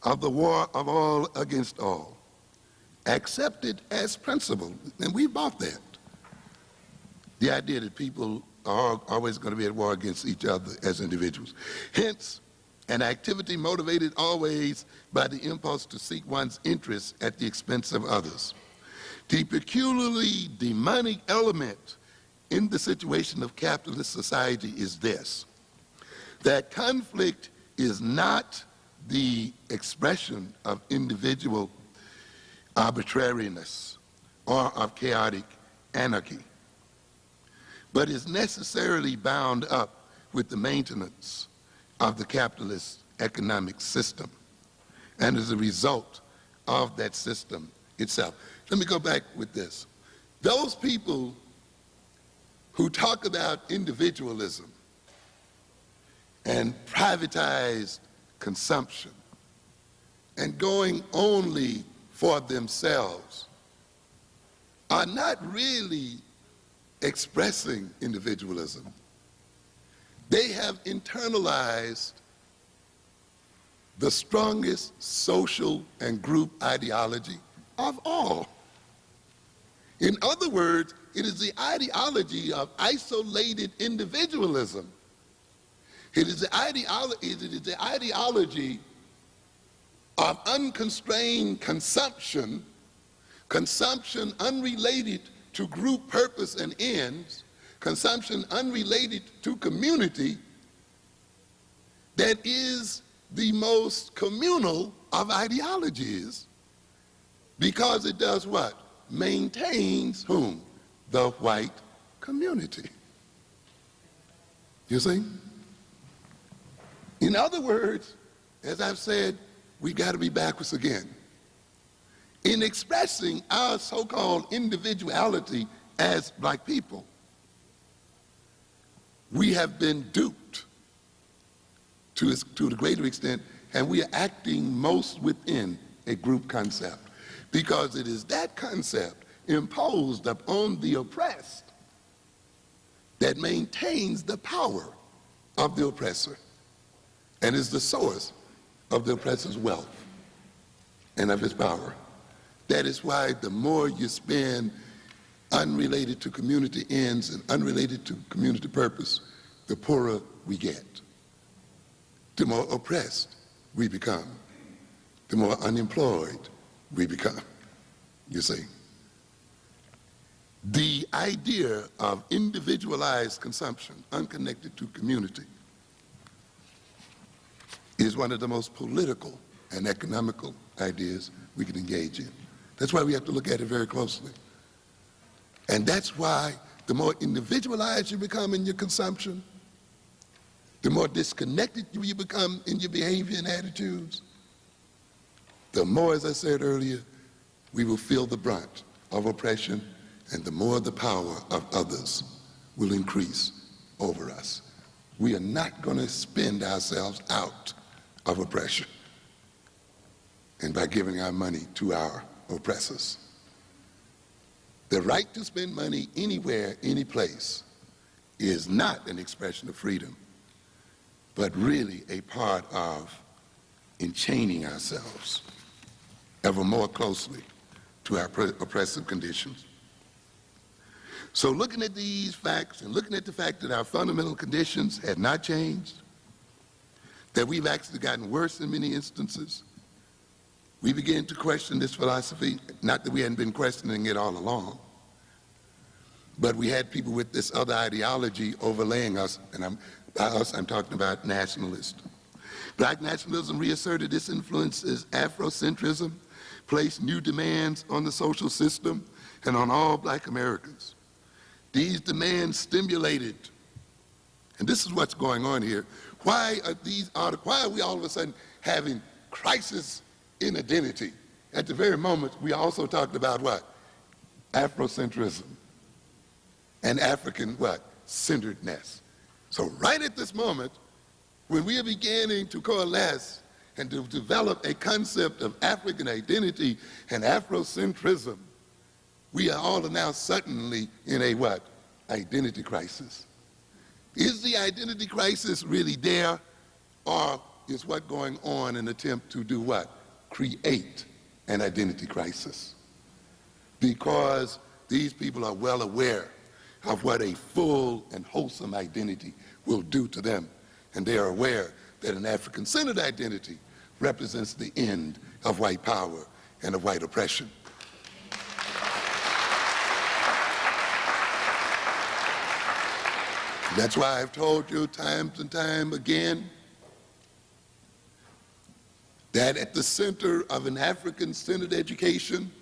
Speaker 2: of the war of all against all, accepted as principle. And we bought that. The idea that people are always going to be at war against each other as individuals. Hence, an activity motivated always by the impulse to seek one's interests at the expense of others. The peculiarly demonic element in the situation of capitalist society is this: that conflict is not the expression of individual arbitrariness or of chaotic anarchy, but is necessarily bound up with the maintenance of the capitalist economic system and as a result of that system itself. Let me go back with this. Those people who talk about individualism and privatized consumption and going only for themselves are not really expressing individualism. They have internalized the strongest social and group ideology of all. In other words, it is the ideology of isolated individualism. It is the ideology of unconstrained consumption, consumption unrelated to group purpose and ends, consumption unrelated to community, that is the most communal of ideologies, because it does what? Maintains whom? The white community. You see? In other words, as I've said, we got to be backwards again. In expressing our so-called individuality as black people, we have been duped to the greater extent, and we are acting most within a group concept, because it is that concept imposed upon the oppressed that maintains the power of the oppressor and is the source of the oppressor's wealth and of his power. That is why the more you spend unrelated to community ends and unrelated to community purpose, the poorer we get. The more oppressed we become, the more unemployed we become, you see. The idea of individualized consumption, unconnected to community, is one of the most political and economical ideas we can engage in. That's why we have to look at it very closely. And that's why the more individualized you become in your consumption, the more disconnected you become in your behavior and attitudes, the more, as I said earlier, we will feel the brunt of oppression, and the more the power of others will increase over us. We are not going to spend ourselves out of oppression and by giving our money to our oppressors. The right to spend money anywhere, any place, is not an expression of freedom, but really a part of enchaining ourselves ever more closely to our oppressive conditions. So looking at these facts and looking at the fact that our fundamental conditions had not changed, that we've actually gotten worse in many instances, we began to question this philosophy, not that we hadn't been questioning it all along, but we had people with this other ideology overlaying us, and by us, I'm talking about nationalists. Black nationalism reasserted its influence as Afrocentrism, placed new demands on the social system and on all black Americans. These demands stimulated, and this is what's going on here, why are we all of a sudden having crisis in identity? At the very moment, we also talked about what? Afrocentrism and African what? Centeredness. So right at this moment, when we are beginning to coalesce and to develop a concept of African identity and Afrocentrism, we are all now suddenly in a what? Identity crisis. Is the identity crisis really there, or is what going on an attempt to do what? Create an identity crisis? Because these people are well aware of what a full and wholesome identity will do to them, and they are aware that an African-centered identity represents the end of white power and of white oppression. That's why I've told you time and time again that at the center of an African-centered education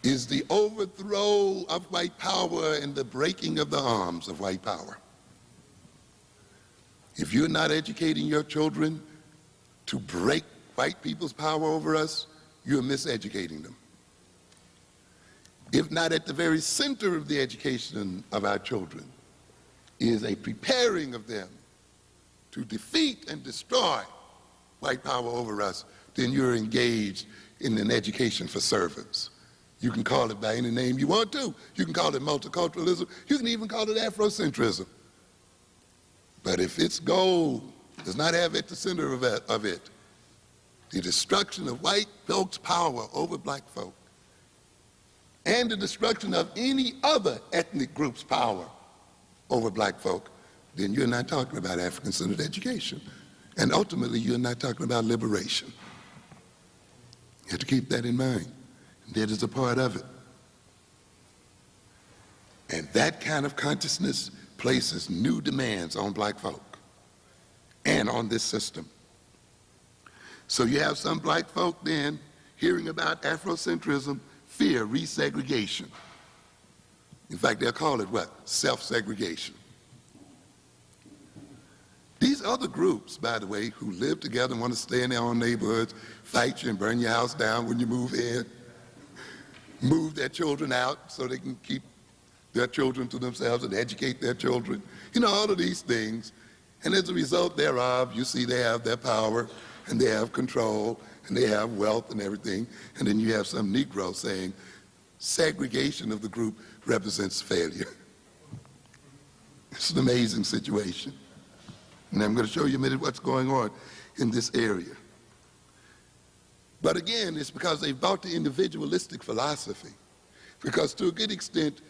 Speaker 2: is the overthrow of white power and the breaking of the arms of white power. If you're not educating your children to break white people's power over us, you're miseducating them. If not at the very center of the education of our children is a preparing of them to defeat and destroy white power over us, then you're engaged in an education for servants. You can call it by any name you want to. You can call it multiculturalism. You can even call it Afrocentrism. But if its goal does not have at the center of it the destruction of white folks' power over black folk and the destruction of any other ethnic group's power over black folk, then you're not talking about African-centered education. And ultimately, you're not talking about liberation. You have to keep that in mind. That is a part of it. And that kind of consciousness places new demands on black folk and on this system. So you have some black folk then hearing about Afrocentrism, fear resegregation. In fact, they'll call it what? Self-segregation. These other groups, by the way, who live together and want to stay in their own neighborhoods, fight you and burn your house down when you move in, move their children out so they can keep their children to themselves and educate their children, you know, all of these things. And as a result thereof, you see they have their power and they have control and they have wealth and everything. And then you have some Negro saying segregation of the group represents failure. It's an amazing situation. And I'm going to show you a minute what's going on in this area. But again, it's because they've bought the individualistic philosophy. Because to a good extent,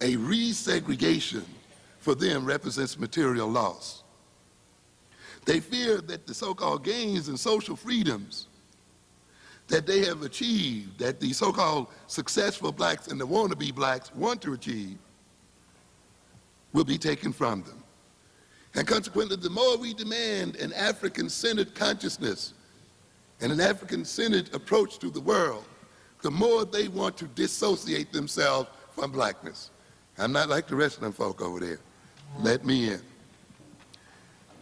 Speaker 2: a resegregation for them represents material loss. They fear that the so-called gains in social freedoms that they have achieved, that the so-called successful blacks and the wannabe blacks want to achieve, will be taken from them. And consequently, the more we demand an African-centered consciousness and an African-centered approach to the world, the more they want to dissociate themselves from blackness. I'm not like the rest of them folk over there. Let me in.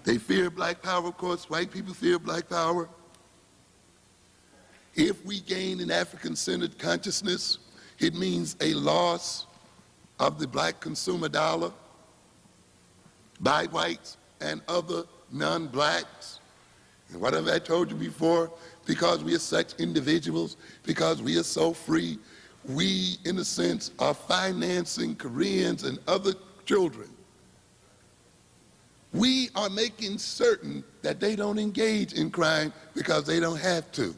Speaker 2: They fear black power, of course. White people fear black power. If we gain an African-centered consciousness, it means a loss of the black consumer dollar by whites and other non-blacks. And what have I told you before? Because we are such individuals, because we are so free, we, in a sense, are financing Koreans and other children. We are making certain that they don't engage in crime because they don't have to.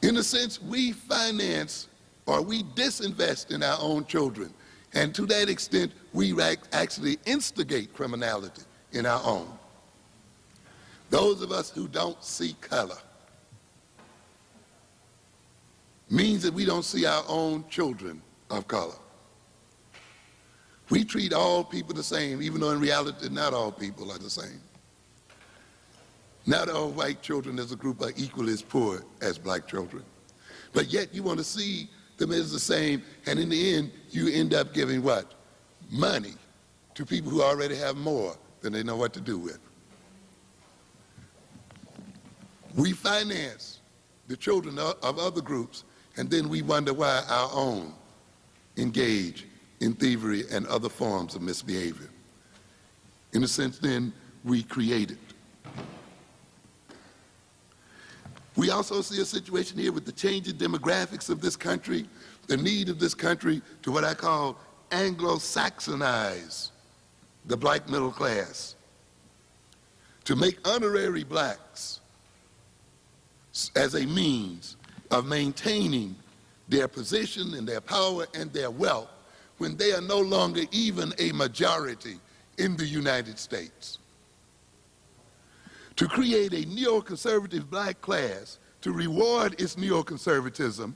Speaker 2: In a sense, we finance or we disinvest in our own children. And to that extent, we actually instigate criminality in our own. Those of us who don't see color means that we don't see our own children of color. We treat all people the same, even though in reality not all people are the same. Not all white children as a group are equally as poor as black children. But yet you want to see them as the same, and in the end, you end up giving what? Money to people who already have more than they know what to do with. We finance the children of other groups, and then we wonder why our own engage in thievery and other forms of misbehavior. In a sense, then, we create it. We also see a situation here with the changing demographics of this country, the need of this country to what I call Anglo-Saxonize the black middle class, to make honorary blacks as a means of maintaining their position and their power and their wealth when they are no longer even a majority in the United States. To create a neoconservative black class to reward its neoconservatism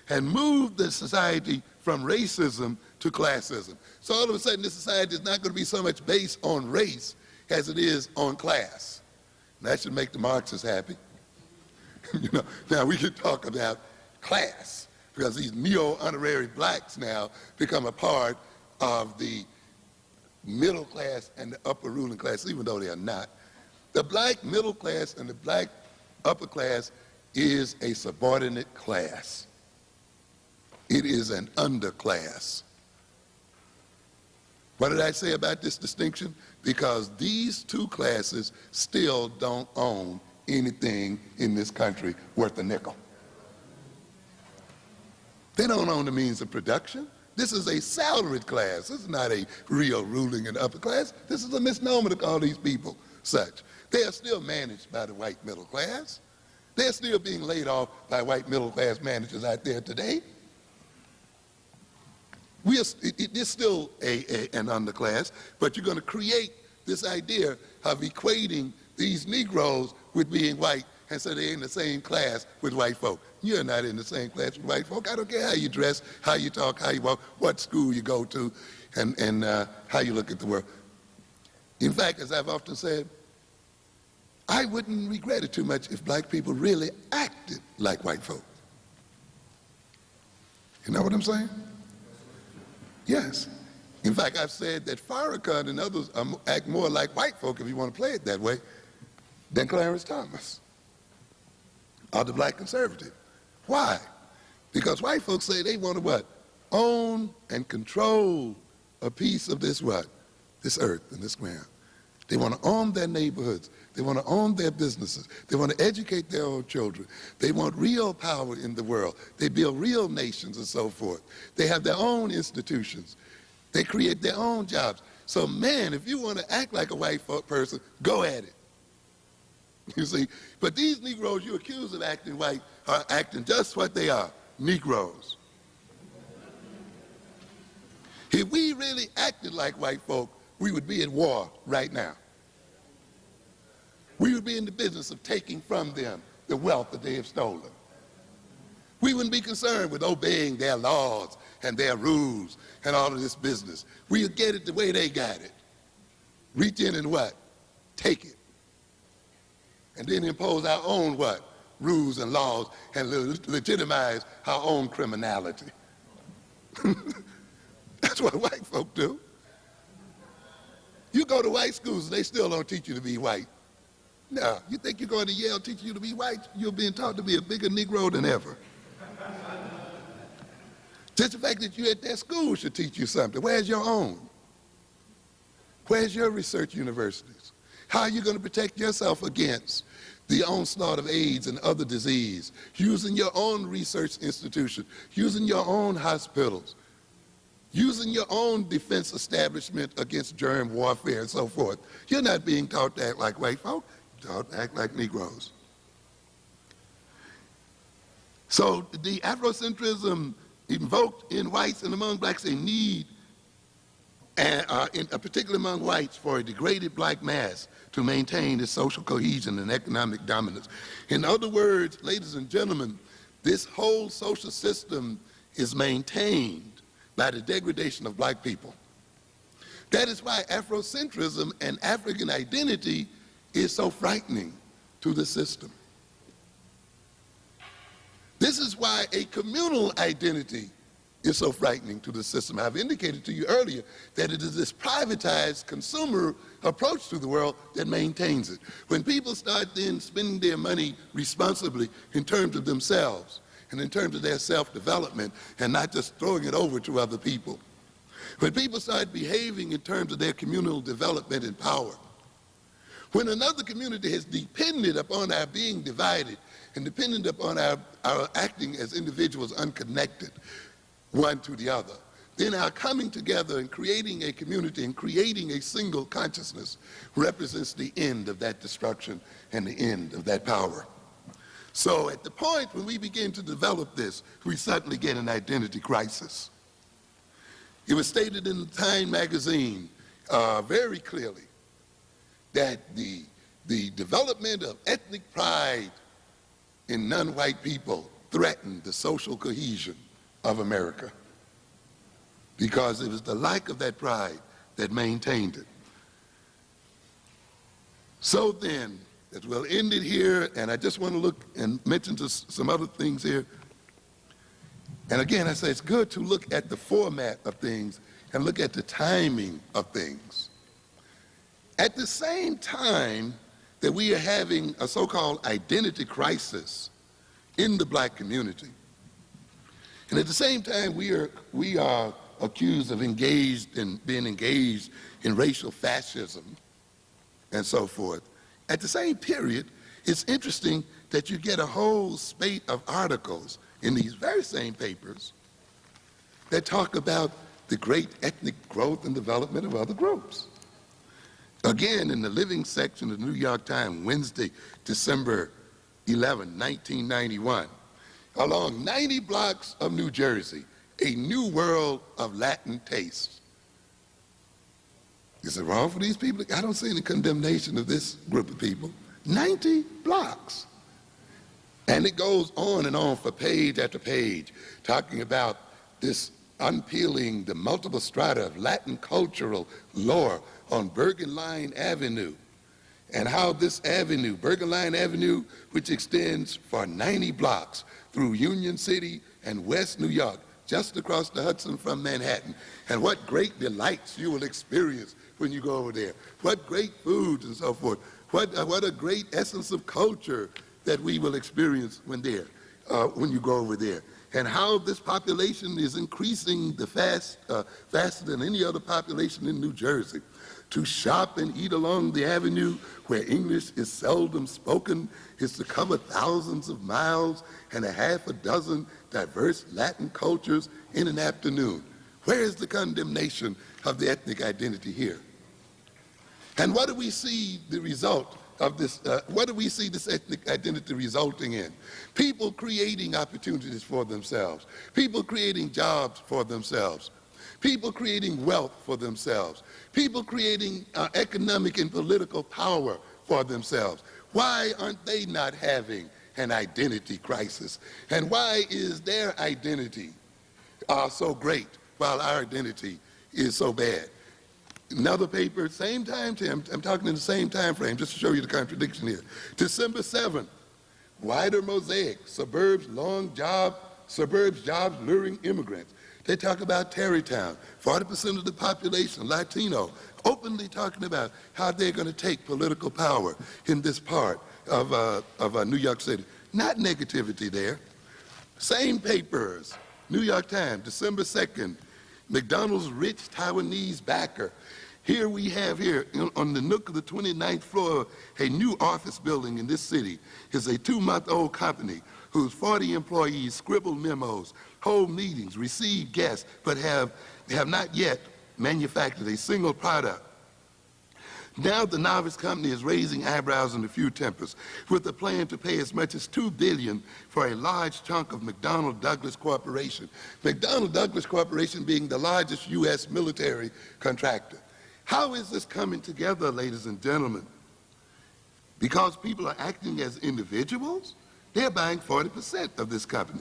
Speaker 2: and move the society from racism to classism. So all of a sudden this society is not going to be so much based on race as it is on class. And that should make the Marxists happy. You know, now we can talk about class because these neo-honorary blacks now become a part of the middle class and the upper ruling class, even though they are not. The black middle class and the black upper class is a subordinate class. It is an underclass. What did I say about this distinction? Because these two classes still don't own anything in this country worth a nickel. They don't own the means of production. This is a salaried class. This is not a real ruling and upper class. This is a misnomer to call these people such. They are still managed by the white middle class. They're still being laid off by white middle class managers out there today. It is still an underclass, but you're going to create this idea of equating these Negroes with being white, and so they're in the same class with white folk. You're not in the same class with white folk. I don't care how you dress, how you talk, how you walk, what school you go to, and how you look at the world. In fact, as I've often said, I wouldn't regret it too much if black people really acted like white folk. You know what I'm saying? Yes. In fact, I've said that Farrakhan and others act more like white folk, if you want to play it that way, than Clarence Thomas or the black conservative. Why? Because white folks say they want to what? Own and control a piece of this what? This earth and this ground. They want to own their neighborhoods. They want to own their businesses. They want to educate their own children. They want real power in the world. They build real nations and so forth. They have their own institutions. They create their own jobs. So man, if you want to act like a white person, go at it. You see? But these Negroes you accuse of acting white are acting just what they are, Negroes. If we really acted like white folk, we would be at war right now. We would be in the business of taking from them the wealth that they have stolen. We wouldn't be concerned with obeying their laws and their rules and all of this business. We would get it the way they got it. Reach in and what? Take it. And then impose our own what? Rules and laws and legitimize our own criminality. That's what white folk do. You go to white schools, they still don't teach you to be white. No, you think you're going to Yale teaching you to be white? You're being taught to be a bigger Negro than ever. Just the fact that you're at that school should teach you something. Where's your own? Where's your research universities? How are you going to protect yourself against the onslaught of AIDS and other disease, using your own research institution, using your own hospitals, using your own defense establishment against germ warfare and so forth? You're not being taught to act like white folk, you're taught to act like Negroes. So the Afrocentrism invoked in whites and among blacks a need and particularly among whites, for a degraded black mass to maintain its social cohesion and economic dominance. In other words, ladies and gentlemen, this whole social system is maintained by the degradation of black people. That is why Afrocentrism and African identity is so frightening to the system. This is why a communal identity is so frightening to the system. I've indicated to you earlier that it is this privatized consumer approach to the world that maintains it. When people start then spending their money responsibly in terms of themselves and in terms of their self-development and not just throwing it over to other people. When people start behaving in terms of their communal development and power. When another community has depended upon our being divided and dependent upon our acting as individuals unconnected, one to the other, then our coming together and creating a community and creating a single consciousness represents the end of that destruction and the end of that power. So at the point when we begin to develop this, we suddenly get an identity crisis. It was stated in the Time magazine very clearly that the development of ethnic pride in non-white people threatened the social cohesion of America, because it was the lack of that pride that maintained it. So then, as we'll end it here, and I just want to look and mention just some other things here. And again, I say it's good to look at the format of things and look at the timing of things. At the same time that we are having a so-called identity crisis in the black community, and at the same time, we are accused of being engaged in racial fascism and so forth. At the same period, it's interesting that you get a whole spate of articles in these very same papers that talk about the great ethnic growth and development of other groups. Again, in the living section of the New York Times, Wednesday, December 11, 1991, along 90 blocks of New Jersey, a new world of Latin taste. Is it wrong for these people? I don't see any condemnation of this group of people. 90 blocks. And it goes on and on for page after page, talking about this unpeeling the multiple strata of Latin cultural lore on Bergen Line Avenue, and how this avenue, Bergen Line Avenue, which extends for 90 blocks through Union City and West New York, just across the Hudson from Manhattan, and what great delights you will experience when you go over there. What great foods and so forth. What a great essence of culture that we will experience when you go over there. And how this population is increasing faster than any other population in New Jersey. To shop and eat along the avenue where English is seldom spoken is to cover thousands of miles and a half a dozen diverse Latin cultures in an afternoon. Where is the condemnation of the ethnic identity here? And what do we see the result of this, what do we see this ethnic identity resulting in? People creating opportunities for themselves, people creating jobs for themselves, people creating wealth for themselves, people creating economic and political power for themselves. Why aren't they not having an identity crisis? And why is their identity so great while our identity is so bad? Another paper, same time, Tim, I'm talking in the same time frame, just to show you the contradiction here. December 7th, wider mosaic, suburbs jobs luring immigrants. They talk about Tarrytown, 40% of the population, Latino, openly talking about how they're going to take political power in this part of New York City. Not negativity there. Same papers, New York Times, December 2nd, McDonald's rich Taiwanese backer. Here we have on the nook of the 29th floor, a new office building in this city is a 2-month-old company whose 40 employees scribble memos, hold meetings, receive guests, but have not yet manufactured a single product. Now the novice company is raising eyebrows and a few tempers with a plan to pay as much as $2 billion for a large chunk of McDonnell Douglas Corporation. McDonnell Douglas Corporation being the largest U.S. military contractor. How is this coming together, ladies and gentlemen? Because people are acting as individuals, they're buying 40% of this company.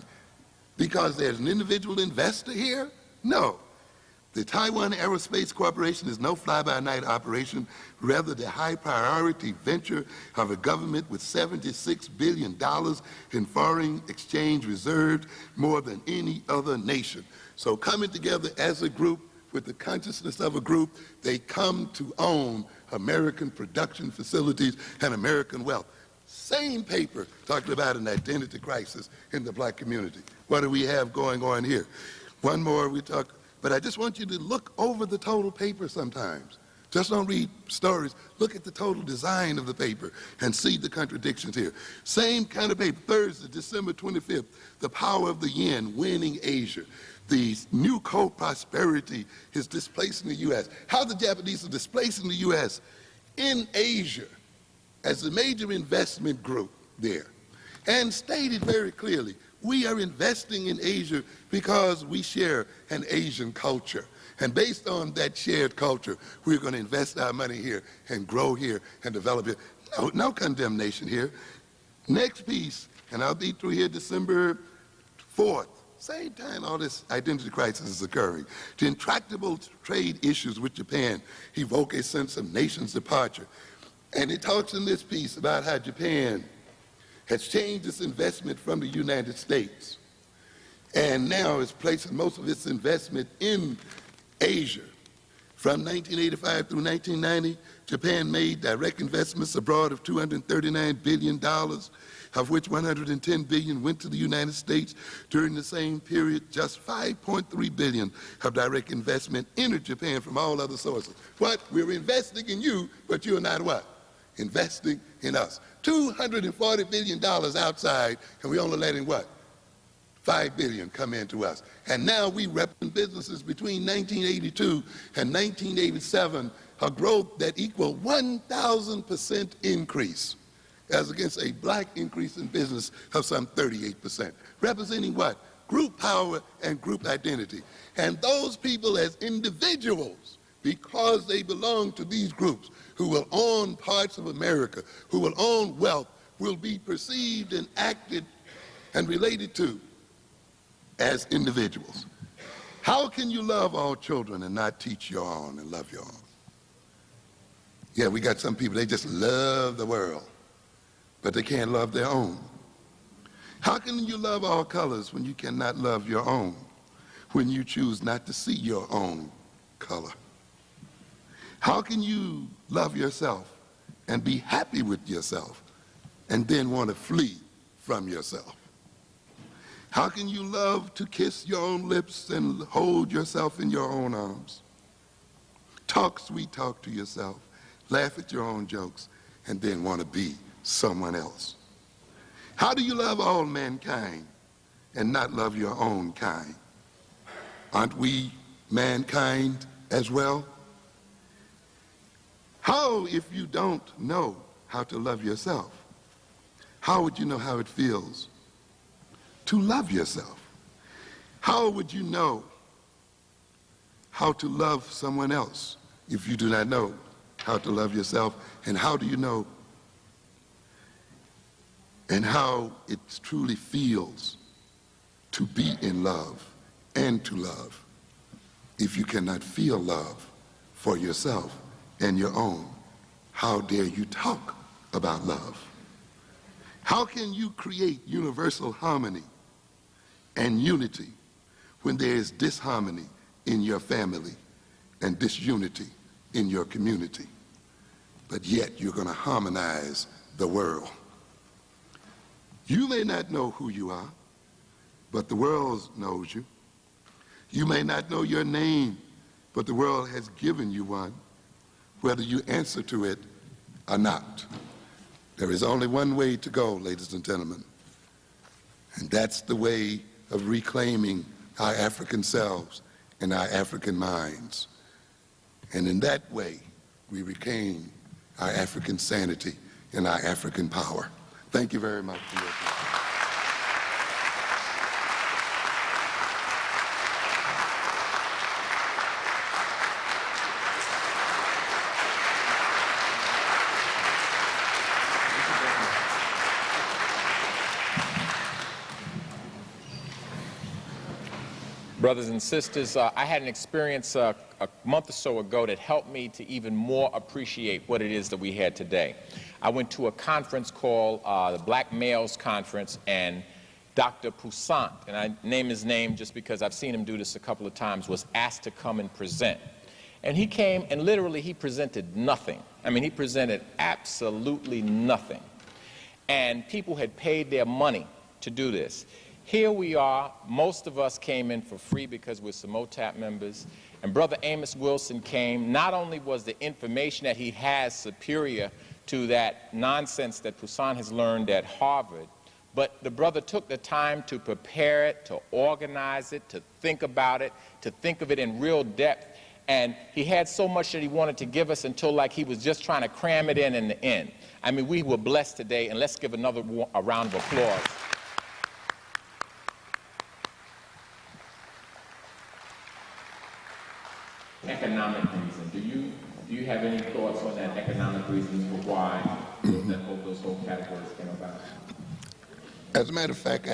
Speaker 2: Because there's an individual investor here? No. The Taiwan Aerospace Corporation is no fly-by-night operation, rather the high-priority venture of a government with $76 billion in foreign exchange reserves, more than any other nation. So coming together as a group with the consciousness of a group, they come to own American production facilities and American wealth. Same paper talking about an identity crisis in the black community. What do we have going on here? One more we talk. But I just want you to look over the total paper sometimes. Just don't read stories. Look at the total design of the paper and see the contradictions here. Same kind of paper, Thursday, December 25th, the power of the yen winning Asia. The new co-prosperity is displacing the U.S. How the Japanese are displacing the U.S. in Asia as a major investment group there. And stated very clearly, we are investing in Asia because we share an Asian culture. And based on that shared culture, we're going to invest our money here and grow here and develop here. No condemnation here. Next piece, and I'll be through here December 4th. Same time all this identity crisis is occurring. The intractable trade issues with Japan evoke a sense of nation's departure. And it talks in this piece about how Japan has changed its investment from the United States and now is placing most of its investment in Asia. From 1985 through 1990, Japan made direct investments abroad of $239 billion, of which $110 billion went to the United States. During the same period, just $5.3 billion of direct investment entered Japan from all other sources. What? We're investing in you, but you're not what? Investing in us. $240 billion outside, and we only letting what? $5 billion come into us. And now we represent businesses between 1982 and 1987, a growth that equaled 1,000% increase, as against a black increase in business of some 38%. Representing what? Group power and group identity. And those people as individuals, because they belong to these groups, who will own parts of America, who will own wealth, will be perceived and acted and related to as individuals. How can you love all children and not teach your own and love your own? Yeah, we got some people, they just love the world, but they can't love their own. How can you love all colors when you cannot love your own, when you choose not to see your own color? How can you love yourself and be happy with yourself and then want to flee from yourself? How can you love to kiss your own lips and hold yourself in your own arms? Talk sweet talk to yourself, laugh at your own jokes, and then want to be someone else. How do you love all mankind and not love your own kind? Aren't we mankind as well? How, if you don't know how to love yourself, how would you know how it feels to love yourself? How would you know how to love someone else if you do not know how to love yourself? And how do you know and how it truly feels to be in love and to love if you cannot feel love for yourself and your own? How dare you talk about love? How can you create universal harmony and unity when there is disharmony in your family and disunity in your community? But yet you're going to harmonize the world. You may not know who you are, but the world knows you. You may not know your name, but the world has given you one, whether you answer to it or not. There is only one way to go, ladies and gentlemen, and that's the way of reclaiming our African selves and our African minds. And in that way, we regain our African sanity, and our African power. Thank you very much for your attention.
Speaker 1: Brothers and sisters, I had an experience a month or so ago that helped me to even more appreciate what it is that we had today. I went to a conference called the Black Males Conference, and Dr. Poussant, and I name his name just because I've seen him do this a couple of times, was asked to come and present. And he came and literally he presented nothing. I mean, he presented absolutely nothing. And people had paid their money to do this. Here we are, most of us came in for free because we're SMOTAP members, and Brother Amos Wilson came. Not only was the information that he has superior to that nonsense that Poussant has learned at Harvard, but the brother took the time to prepare it, to organize it, to think about it, to think of it in real depth, and he had so much that he wanted to give us until like he was just trying to cram it in the end. I mean, we were blessed today, and let's give another round of applause. Economic reason. Do you have any thoughts on that economic reasons for why those whole categories came about?
Speaker 2: As a matter of fact,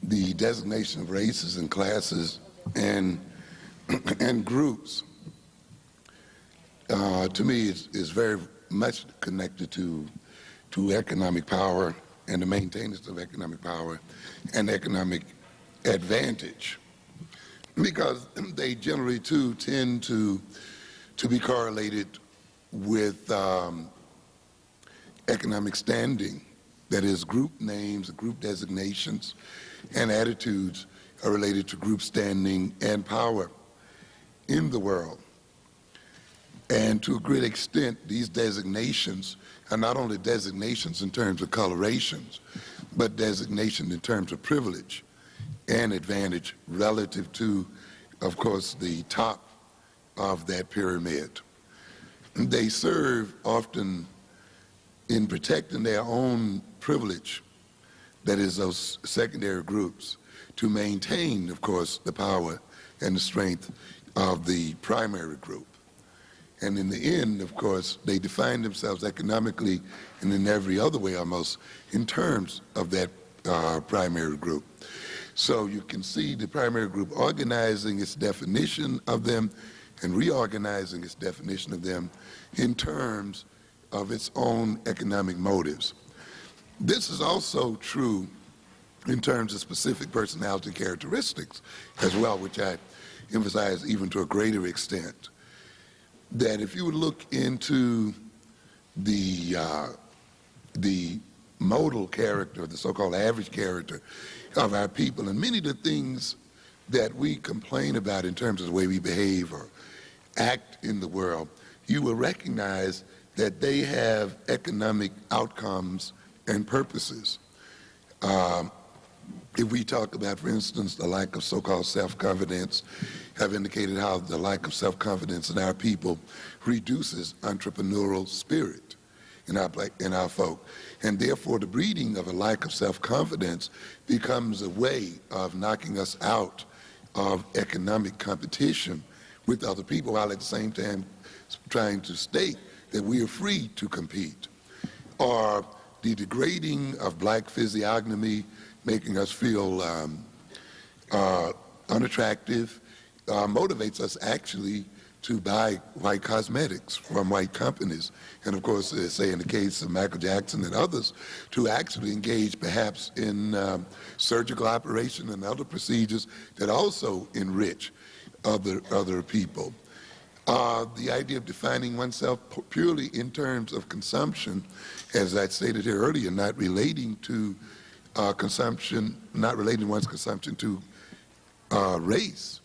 Speaker 2: the designation of races and classes and groups, to me, is very much connected to economic power and the maintenance of economic power and economic advantage, because they generally too tend to be correlated with economic standing. That is, group names, group designations, and attitudes are related to group standing and power in the world. And to a great extent, these designations are not only designations in terms of colorations, but designations in terms of privilege and advantage relative to, of course, the top of that pyramid. They serve often in protecting their own privilege, that is, those secondary groups, to maintain, of course, the power and the strength of the primary group. And in the end, of course, they define themselves economically and in every other way almost in terms of that primary group. So you can see the primary group organizing its definition of them and reorganizing its definition of them in terms of its own economic motives. This is also true in terms of specific personality characteristics as well, which I emphasize even to a greater extent. That if you would look into the modal character, the so-called average character of our people, and many of the things that we complain about in terms of the way we behave or act in the world, you will recognize that they have economic outcomes and purposes. If we talk about, for instance, the lack of so-called self-confidence, have indicated how the lack of self-confidence in our people reduces entrepreneurial spirit in our folk. And therefore, the breeding of a lack of self-confidence becomes a way of knocking us out of economic competition with other people, while at the same time trying to state that we are free to compete. Or the degrading of black physiognomy, making us feel unattractive, motivates us actually to buy white cosmetics from white companies. And of course, say in the case of Michael Jackson and others, to actually engage perhaps in surgical operation and other procedures that also enrich other people. The idea of defining oneself purely in terms of consumption, as I stated here earlier, not relating to consumption, not relating one's consumption to race,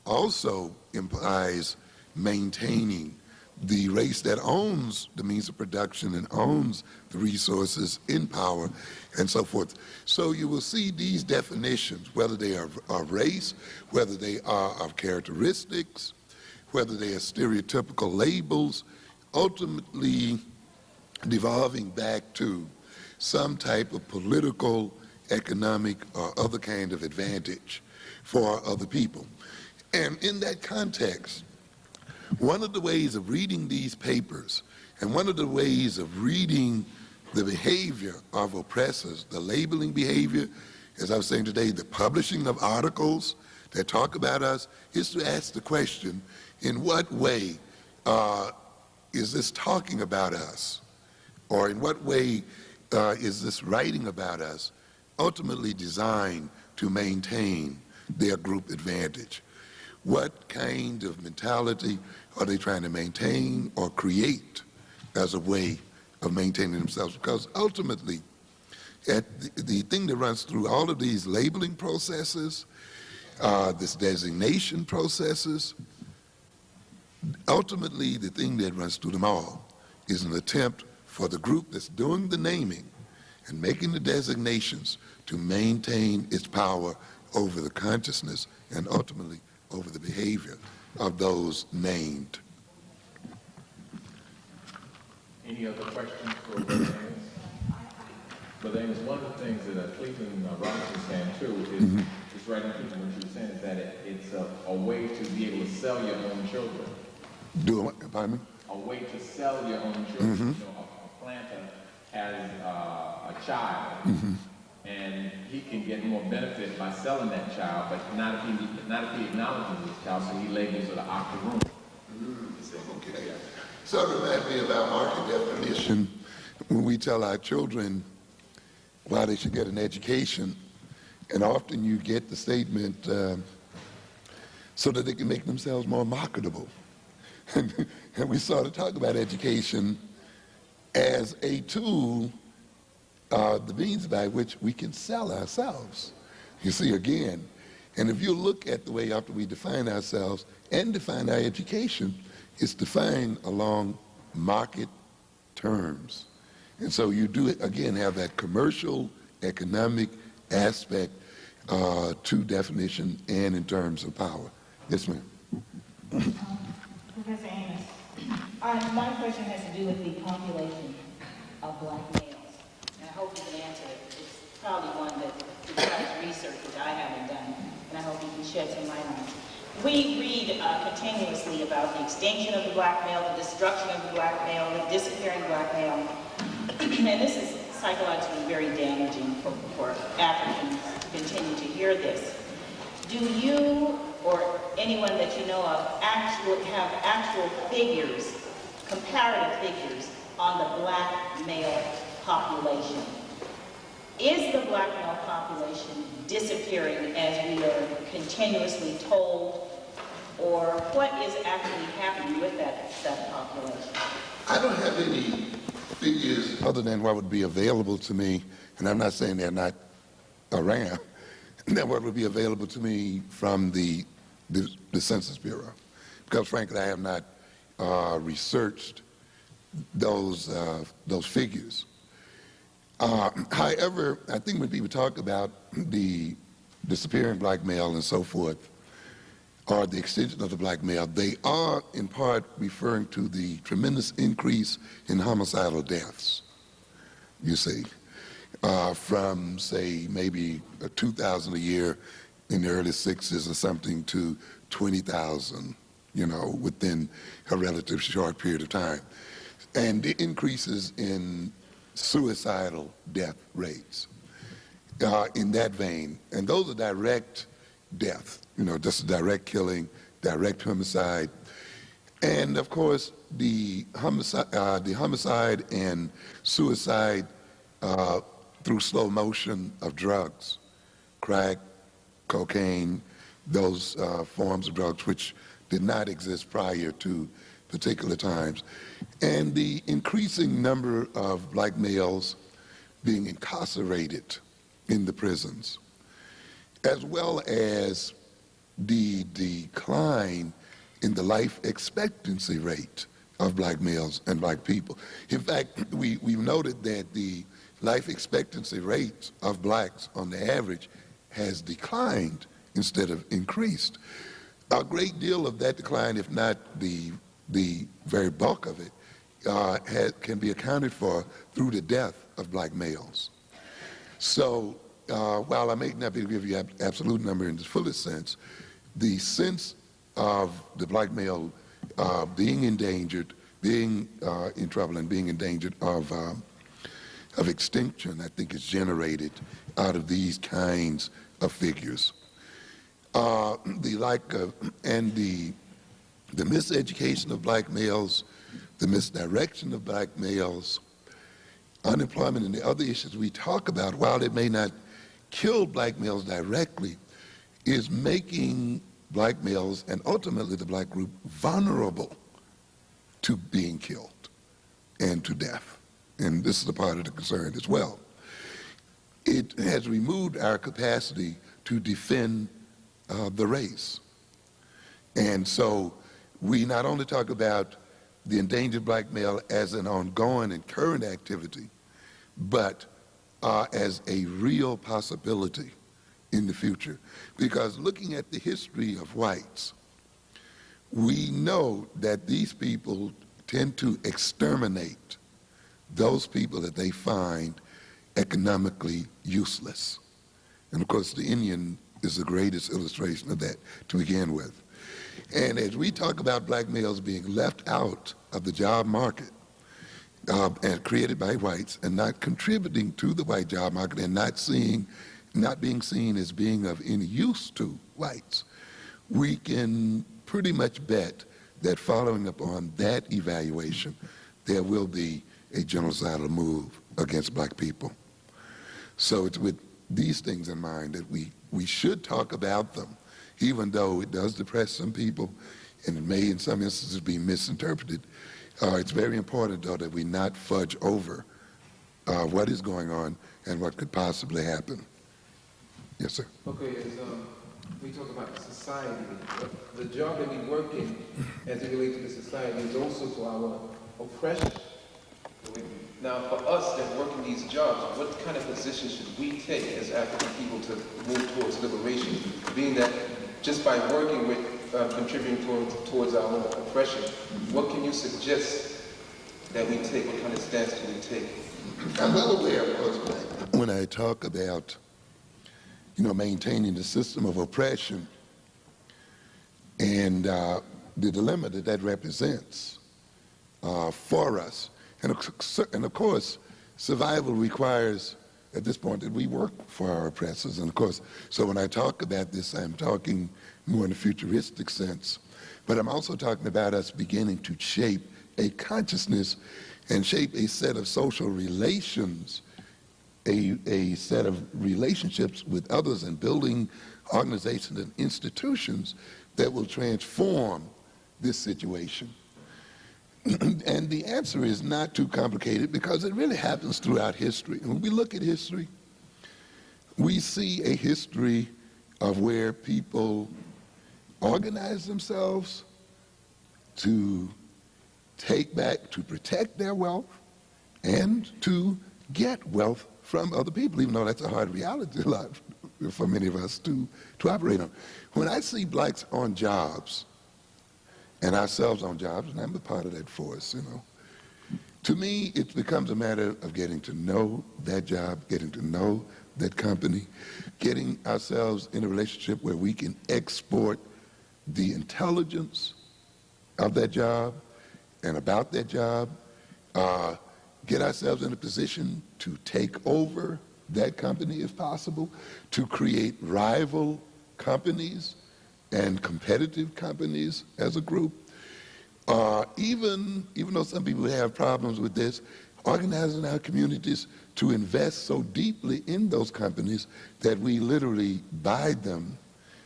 Speaker 2: also implies maintaining the race that owns the means of production and owns the resources in power and so forth. So you will see these definitions, whether they are of race, whether they are of characteristics, whether they are stereotypical labels, ultimately devolving back to some type of political, economic, or other kind of advantage for other people. And in that context, one of the ways of reading these papers and one of the ways of reading the behavior of oppressors, the labeling behavior, as I was saying today, the publishing of articles that talk about us, is to ask the question, in what way is this talking about us? Or in what way is this writing about us ultimately designed to maintain their group advantage? What kind of mentality are they trying to maintain or create as a way of maintaining themselves? Because ultimately, the thing that runs through all of these labeling processes, this designation processes, ultimately the thing that runs through them all is an attempt for the group that's doing the naming and making the designations to maintain its power over the consciousness and ultimately over the behavior of those named.
Speaker 1: Any other questions for Brother Amos? Brother Amos, one of the things that Cleveland Robinson was saying too is, just right in keeping what you were saying, is that it's a way to be able to sell your own children.
Speaker 2: Do it, pardon me?
Speaker 1: A way to sell your own children. You know, a planter has a child, and he can get more benefit by selling that child, but not if he acknowledges his child, so he labels it an octoroon.
Speaker 2: Okay. So it reminds me about market definition. When we tell our children why they should get an education, and often you get the statement so that they can make themselves more marketable. And we sort of talk about education as a tool, the means by which we can sell ourselves. You see, again, and if you look at the way after we define ourselves and define our education, it's defined along market terms. And so you do, again, have that commercial, economic aspect to definition and in terms of power. Yes, ma'am.
Speaker 3: Professor Amos, my question has to do with the population of black males. And I hope you can answer it. It's probably one that requires research, which I haven't done, and I hope you can shed some light on it. We read continuously about the extinction of the black male, the destruction of the black male, the disappearing black male. And this is psychologically very damaging for Africans to continue to hear this. Do you or anyone that you know of have actual figures, comparative figures on the black male population? Is the black male population disappearing as we are continuously told, or what is actually happening with that population?
Speaker 2: I don't have any figures other than what would be available to me, and I'm not saying they're not around, than what would be available to me from the Census Bureau. Because frankly, I have not researched those figures. However, I think when people talk about the disappearing black male and so forth, or the extinction of the black male, they are in part referring to the tremendous increase in homicidal deaths, you see, from, say, maybe 2,000 a year in the early 60s or something to 20,000, you know, within a relatively short period of time. And the increases in suicidal death rates in that vein. And those are direct death, you know, just direct killing, direct homicide. And of course, the homicide and suicide through slow motion of drugs, crack, cocaine, those forms of drugs which did not exist prior to particular times. And the increasing number of black males being incarcerated in the prisons, as well as the decline in the life expectancy rate of black males and black people. In fact, we've noted that the life expectancy rate of blacks on the average has declined instead of increased. A great deal of that decline, if not the very bulk of it, can be accounted for through the death of black males. So while I may not be able to give you an absolute number in the fullest sense, the sense of the black male being endangered, being in trouble and being endangered of extinction, I think is generated out of these kinds of figures. The lack of, and the miseducation of black males, the misdirection of black males, unemployment and the other issues we talk about, while it may not kill black males directly, is making black males and ultimately the black group vulnerable to being killed and to death. And this is a part of the concern as well. It has removed our capacity to defend the race. And so we not only talk about the endangered black male as an ongoing and current activity, but as a real possibility in the future. Because looking at the history of whites, we know that these people tend to exterminate those people that they find economically useless. And of course, the Indian is the greatest illustration of that to begin with. And as we talk about black males being left out of the job market and created by whites and not contributing to the white job market and not being seen as being of any use to whites, we can pretty much bet that following up on that evaluation, there will be a genocidal move against black people. So it's with these things in mind that we should talk about them, even though it does depress some people and it may in some instances be misinterpreted. It's very important, though, that we not fudge over what is going on and what could possibly happen. Yes, sir.
Speaker 4: Okay, as we talk about the society, the job that we work in as it relates to the society is also to our oppression. Now, for us that work in these jobs, what kind of position should we take as African people to move towards liberation? Being that just by working with, contributing towards our own oppression, what can you suggest that we take? What kind of stance do we take?
Speaker 2: I'm well aware, of course, when I talk about, maintaining the system of oppression and the dilemma that that represents for us. And of course, survival requires, at this point, that we work for our oppressors. And of course, so when I talk about this, I'm talking more in a futuristic sense. But I'm also talking about us beginning to shape a consciousness and shape a set of social relations, a set of relationships with others and building organizations and institutions that will transform this situation. And the answer is not too complicated because it really happens throughout history. When we look at history, we see a history of where people organize themselves to take back, to protect their wealth, and to get wealth from other people, even though that's a hard reality a lot for many of us to operate on. When I see blacks on jobs, and ourselves on jobs, and I'm a part of that force, to me, it becomes a matter of getting to know that job, getting to know that company, getting ourselves in a relationship where we can export the intelligence of that job and about that job, get ourselves in a position to take over that company if possible, to create rival companies and competitive companies as a group. Even though some people have problems with this, organizing our communities to invest so deeply in those companies that we literally buy them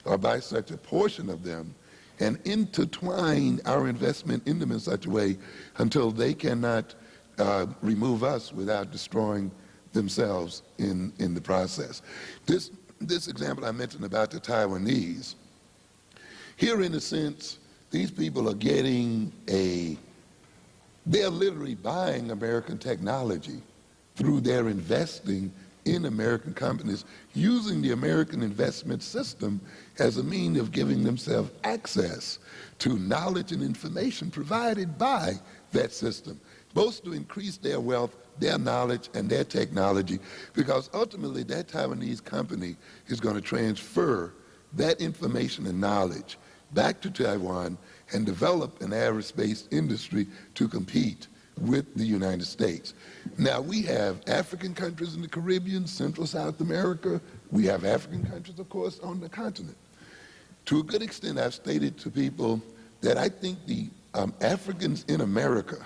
Speaker 2: or buy such a portion of them and intertwine our investment in them in such a way until they cannot remove us without destroying themselves in the process. This example I mentioned about the Taiwanese, here in a sense, these people are they're literally buying American technology through their investing in American companies, using the American investment system as a means of giving themselves access to knowledge and information provided by that system. both to increase their wealth, their knowledge, and their technology, because ultimately that Taiwanese company is going to transfer that information and knowledge back to Taiwan and develop an aerospace industry to compete with the United States. Now, we have African countries in the Caribbean, Central South America. We have African countries, of course, on the continent. To a good extent, I've stated to people that I think the Africans in America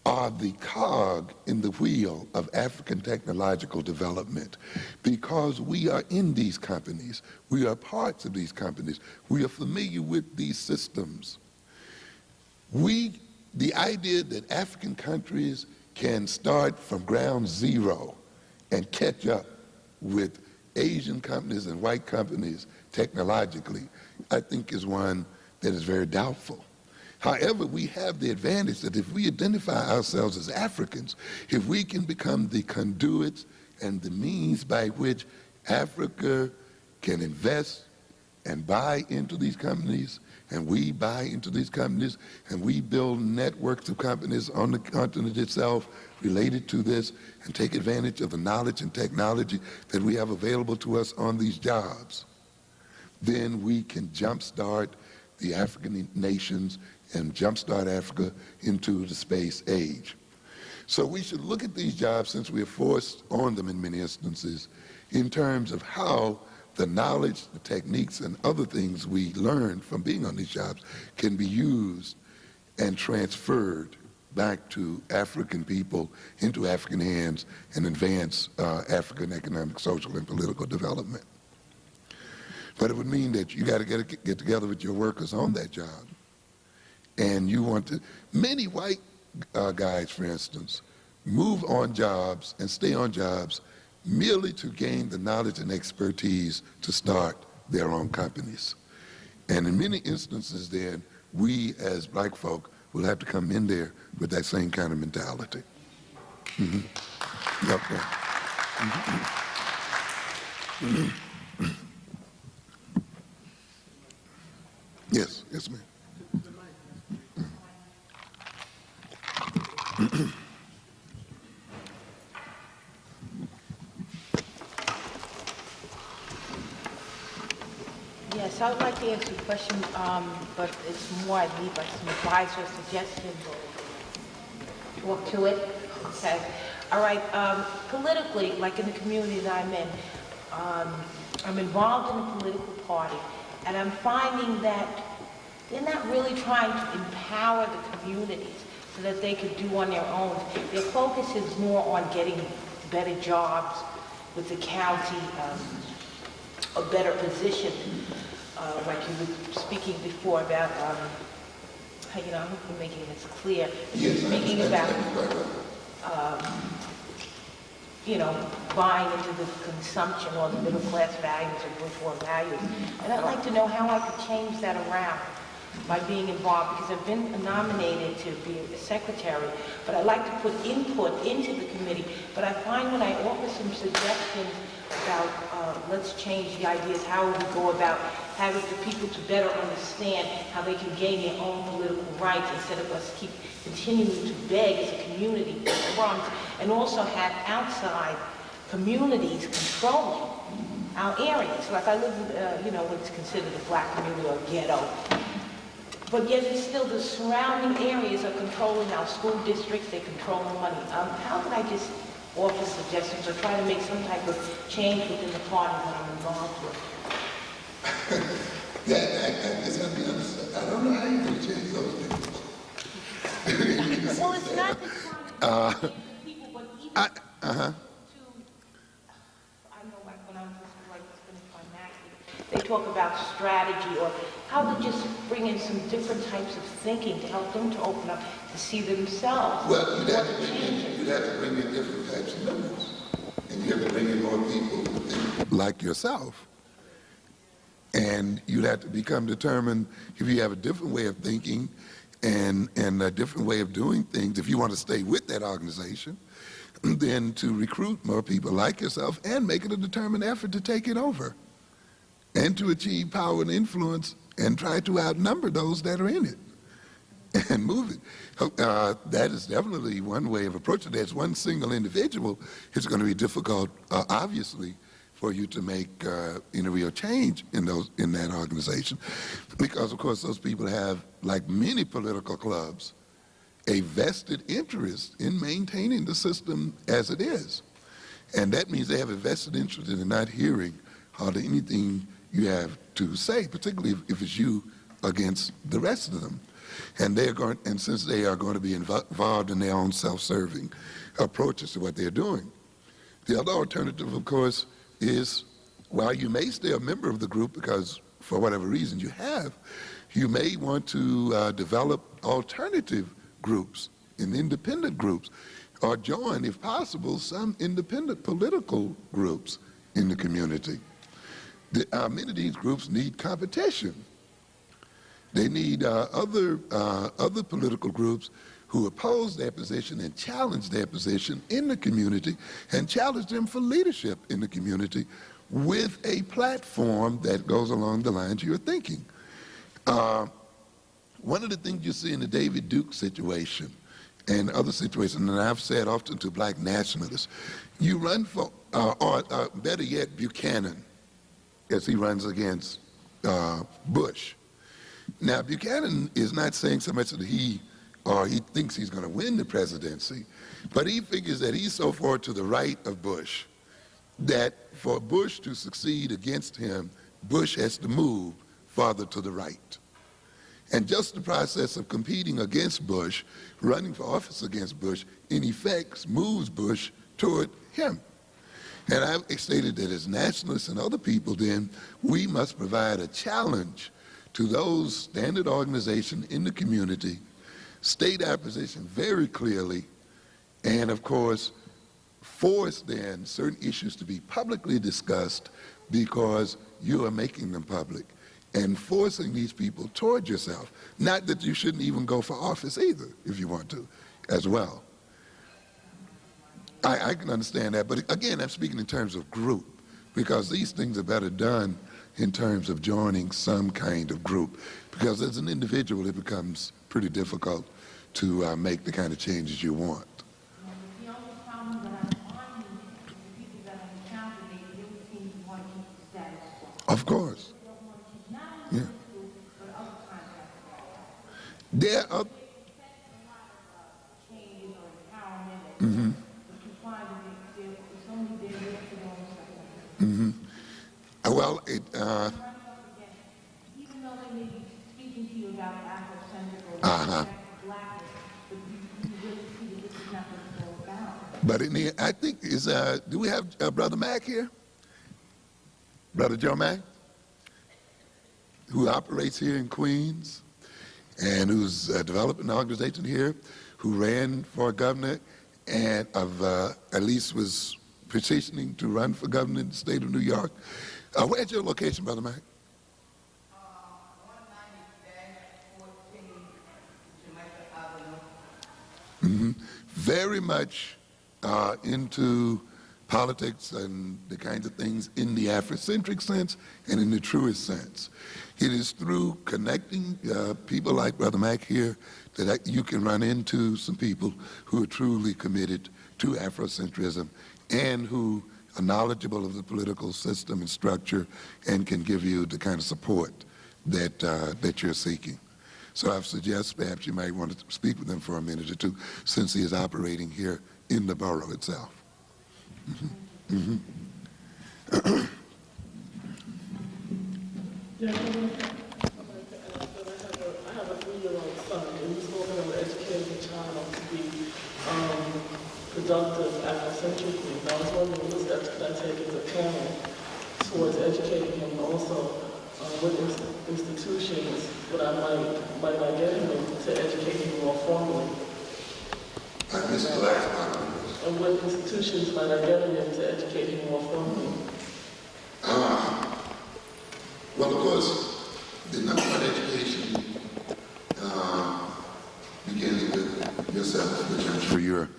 Speaker 2: are the cog in the wheel of African technological development, because we are in these companies. We are parts of these companies. We are familiar with these systems. The idea that African countries can start from ground zero and catch up with Asian companies and white companies technologically, I think is one that is very doubtful. However, we have the advantage that if we identify ourselves as Africans, if we can become the conduits and the means by which Africa can invest and buy into these companies, and we buy into these companies, and we build networks of companies on the continent itself related to this, and take advantage of the knowledge and technology that we have available to us on these jobs, then we can jumpstart the African nations and jumpstart Africa into the space age. So we should look at these jobs, since we are forced on them in many instances, in terms of how the knowledge, the techniques, and other things we learn from being on these jobs can be used and transferred back to African people, into African hands, and advance African economic, social, and political development. But it would mean that you got to get together with your workers on that job. And you want to, many white guys, for instance, move on jobs and stay on jobs merely to gain the knowledge and expertise to start their own companies. And in many instances then, we as black folk will have to come in there with that same kind of mentality. Mm-hmm. Yep, yep. Mm-hmm. Yes, yes, ma'am.
Speaker 5: Yes, I would like to ask you a question, but it's more, I need like some advice or suggestions or talk to it. Okay. All right. Politically, like in the community that I'm in, I'm involved in a political party, and I'm finding that they're not really trying to empower the communities so that they could do on their own. Their focus is more on getting better jobs with the county, a better position. Like you were speaking before about, how, you know, I hope I'm making this clear.
Speaker 2: Yes,
Speaker 5: Speaking about, you know, buying into the consumption or the middle class values or bourgeois values. And I'd like to know how I could change that around by being involved, because I've been nominated to be a secretary, but I'd like to put input into the committee. But I find when I offer some suggestions about let's change the ideas, how we go about having the people to better understand how they can gain their own political rights instead of us keep continuing to beg as a community for crumbs, and also have outside communities controlling our areas. Like I live in, you know, what's considered a black community or ghetto. But yet it's still the surrounding areas are controlling our school districts, they control the money. How can I just offer suggestions or try to make some type of change within the party that I'm involved with?
Speaker 2: I guess I'll be honest, I don't know how you're going to change those things.
Speaker 5: Well, it's not the trying to people, but even to, I know like when I was like finished my master's, they talk about strategy or how to just bring in some different types of thinking to help them to open up to see themselves.
Speaker 2: Well, you'd have to bring in different types of members, and you have to bring in more people like yourself. And you'd have to become determined if you have a different way of thinking and a different way of doing things, if you want to stay with that organization, then to recruit more people like yourself and make it a determined effort to take it over and to achieve power and influence and try to outnumber those that are in it. and move it. That is definitely one way of approaching it. As one single individual, it's going to be difficult, obviously, for you to make any real change in that organization, because of course those people have, like many political clubs, a vested interest in maintaining the system as it is, and that means they have a vested interest in not hearing hardly anything you have to say, particularly if it's you against the rest of them. And since they are going to be involved in their own self-serving approaches to what they're doing. The other alternative, of course, is while you may stay a member of the group because for whatever reason you may want to develop alternative groups and independent groups, or join, if possible, some independent political groups in the community. Many of these groups need competition. They need other political groups who oppose their position and challenge their position in the community and challenge them for leadership in the community with a platform that goes along the lines you're thinking. One of the things you see in the David Duke situation and other situations, and I've said often to black nationalists, you run for, or better yet, Buchanan, as he runs against Bush. Now, Buchanan is not saying so much that he thinks he's going to win the presidency, but he figures that he's so far to the right of Bush that for Bush to succeed against him, Bush has to move farther to the right. And just the process of competing against Bush, running for office against Bush, in effect moves Bush toward him. And I've stated that as nationalists and other people, then, we must provide a challenge to those standard organizations in the community, state our position very clearly, and of course, force then certain issues to be publicly discussed because you are making them public, and forcing these people toward yourself. Not that you shouldn't even go for office either, if you want to, as well. I can understand that, but again, I'm speaking in terms of group, because these things are better done in terms of joining some kind of group, because as an individual, it becomes pretty difficult to make the kind of changes you want.
Speaker 5: The only problem that I'm finding is the people that I'm encountering, they really seem to want to keep the status quo.
Speaker 2: Of course.
Speaker 5: They don't want to keep not only
Speaker 2: Yeah.
Speaker 5: this group, but other contracts.
Speaker 2: There are,
Speaker 5: Changes or empowerment. But you find that it's only there for those.
Speaker 2: well,
Speaker 5: Even though they may be speaking to you about Afrocentric or
Speaker 2: Uh-huh.
Speaker 5: blackness, but you really see that this is not what it's all about.
Speaker 2: but I think do we have Brother Mack here? Brother Joe Mack, who operates here in Queens and who's developing an organization here, who ran for governor and at least was petitioning to run for governor in the state of New York. Where's your location, Brother Mack?
Speaker 6: 190-14 Jamaica Avenue.
Speaker 2: Very much into politics and the kinds of things in the Afrocentric sense and in the truest sense. It is through connecting people like Brother Mack here that you can run into some people who are truly committed to Afrocentrism and who are knowledgeable of the political system and structure and can give you the kind of support that you're seeking. So I suggest perhaps you might want to speak with him for a minute or two, since he is operating here in the borough itself.
Speaker 7: Yeah, I have a 3-year-old son, and he's working on educating a child to be productive Afrocentrically. And I was wondering, what steps could I take into account towards educating him also? What institutions would I might I get him to educate him more formally?
Speaker 2: I missed the last part.
Speaker 7: And what institutions might I get him to educate him more formally?
Speaker 2: Well, of course, the number one education begins with yourself, which I'm sure you're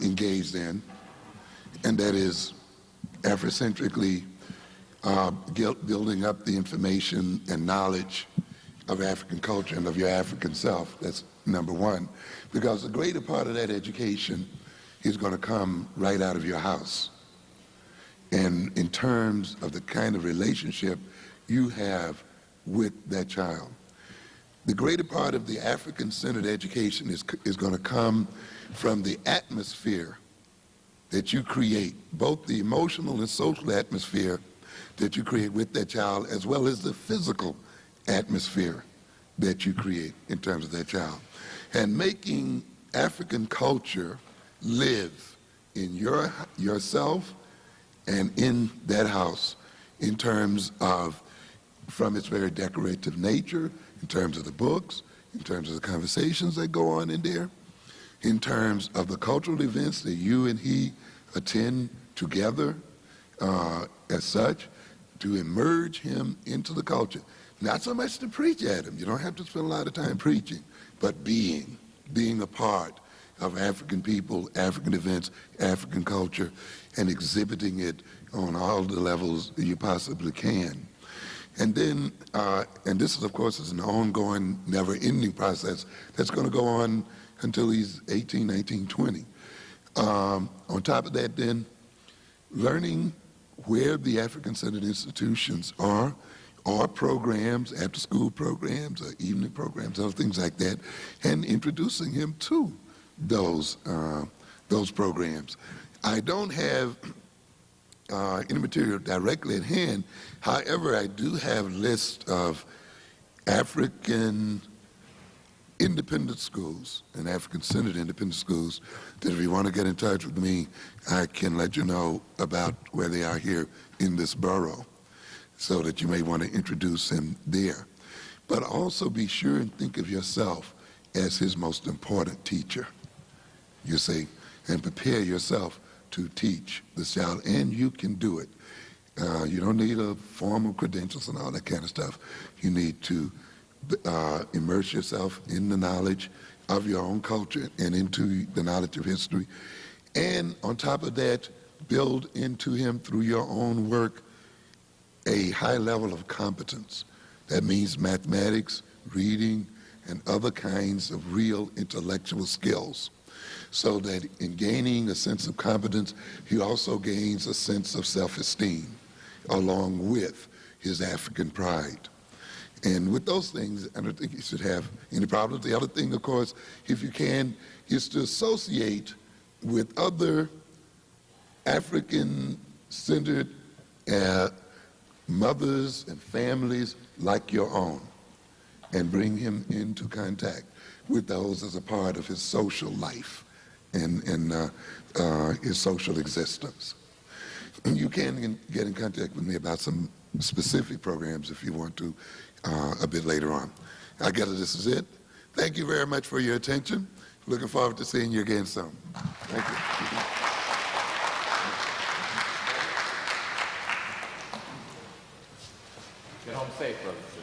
Speaker 2: engaged in, and that is Afrocentrically building up the information and knowledge of African culture and of your African self. That's number one. Because the greater part of that education is going to come right out of your house. And in terms of the kind of relationship you have with that child. The greater part of the African-centered education is going to come from the atmosphere that you create, both the emotional and social atmosphere that you create with that child, as well as the physical atmosphere that you create in terms of that child. And making African culture live in yourself and in that house in terms of, from its very decorative nature, in terms of the books, in terms of the conversations that go on in there, in terms of the cultural events that you and he attend together as such, to immerse him into the culture. Not so much to preach at him. You don't have to spend a lot of time preaching, but being a part of African people, African events, African culture, and exhibiting it on all the levels you possibly can. And then, and this is, of course, is an ongoing, never-ending process that's going to go on until he's 18, 19, 20. On top of that, then, learning where the African-centered institutions are, or programs, after-school programs, or evening programs, other things like that, and introducing him to those programs. I don't have any material directly at hand. However, I do have lists of African independent schools and African-centered independent schools that if you want to get in touch with me, I can let you know about where they are here in this borough so that you may want to introduce him there. But also be sure and think of yourself as his most important teacher, you see, and prepare yourself to teach this child, and you can do it. You don't need a formal credentials and all that kind of stuff. You need to immerse yourself in the knowledge of your own culture and into the knowledge of history. And on top of that, build into him through your own work a high level of competence. That means mathematics, reading, and other kinds of real intellectual skills. So that in gaining a sense of competence, he also gains a sense of self-esteem along with his African pride. And with those things, I don't think you should have any problems. The other thing, of course, if you can, is to associate with other African-centered mothers and families like your own, and bring him into contact with those as a part of his social life and his social existence. You can get in contact with me about some specific programs if you want to a bit later on. I guess this is it. Thank you very much for your attention. Looking forward to seeing you again soon. Thank you.
Speaker 1: Get home safe, brothers and sisters.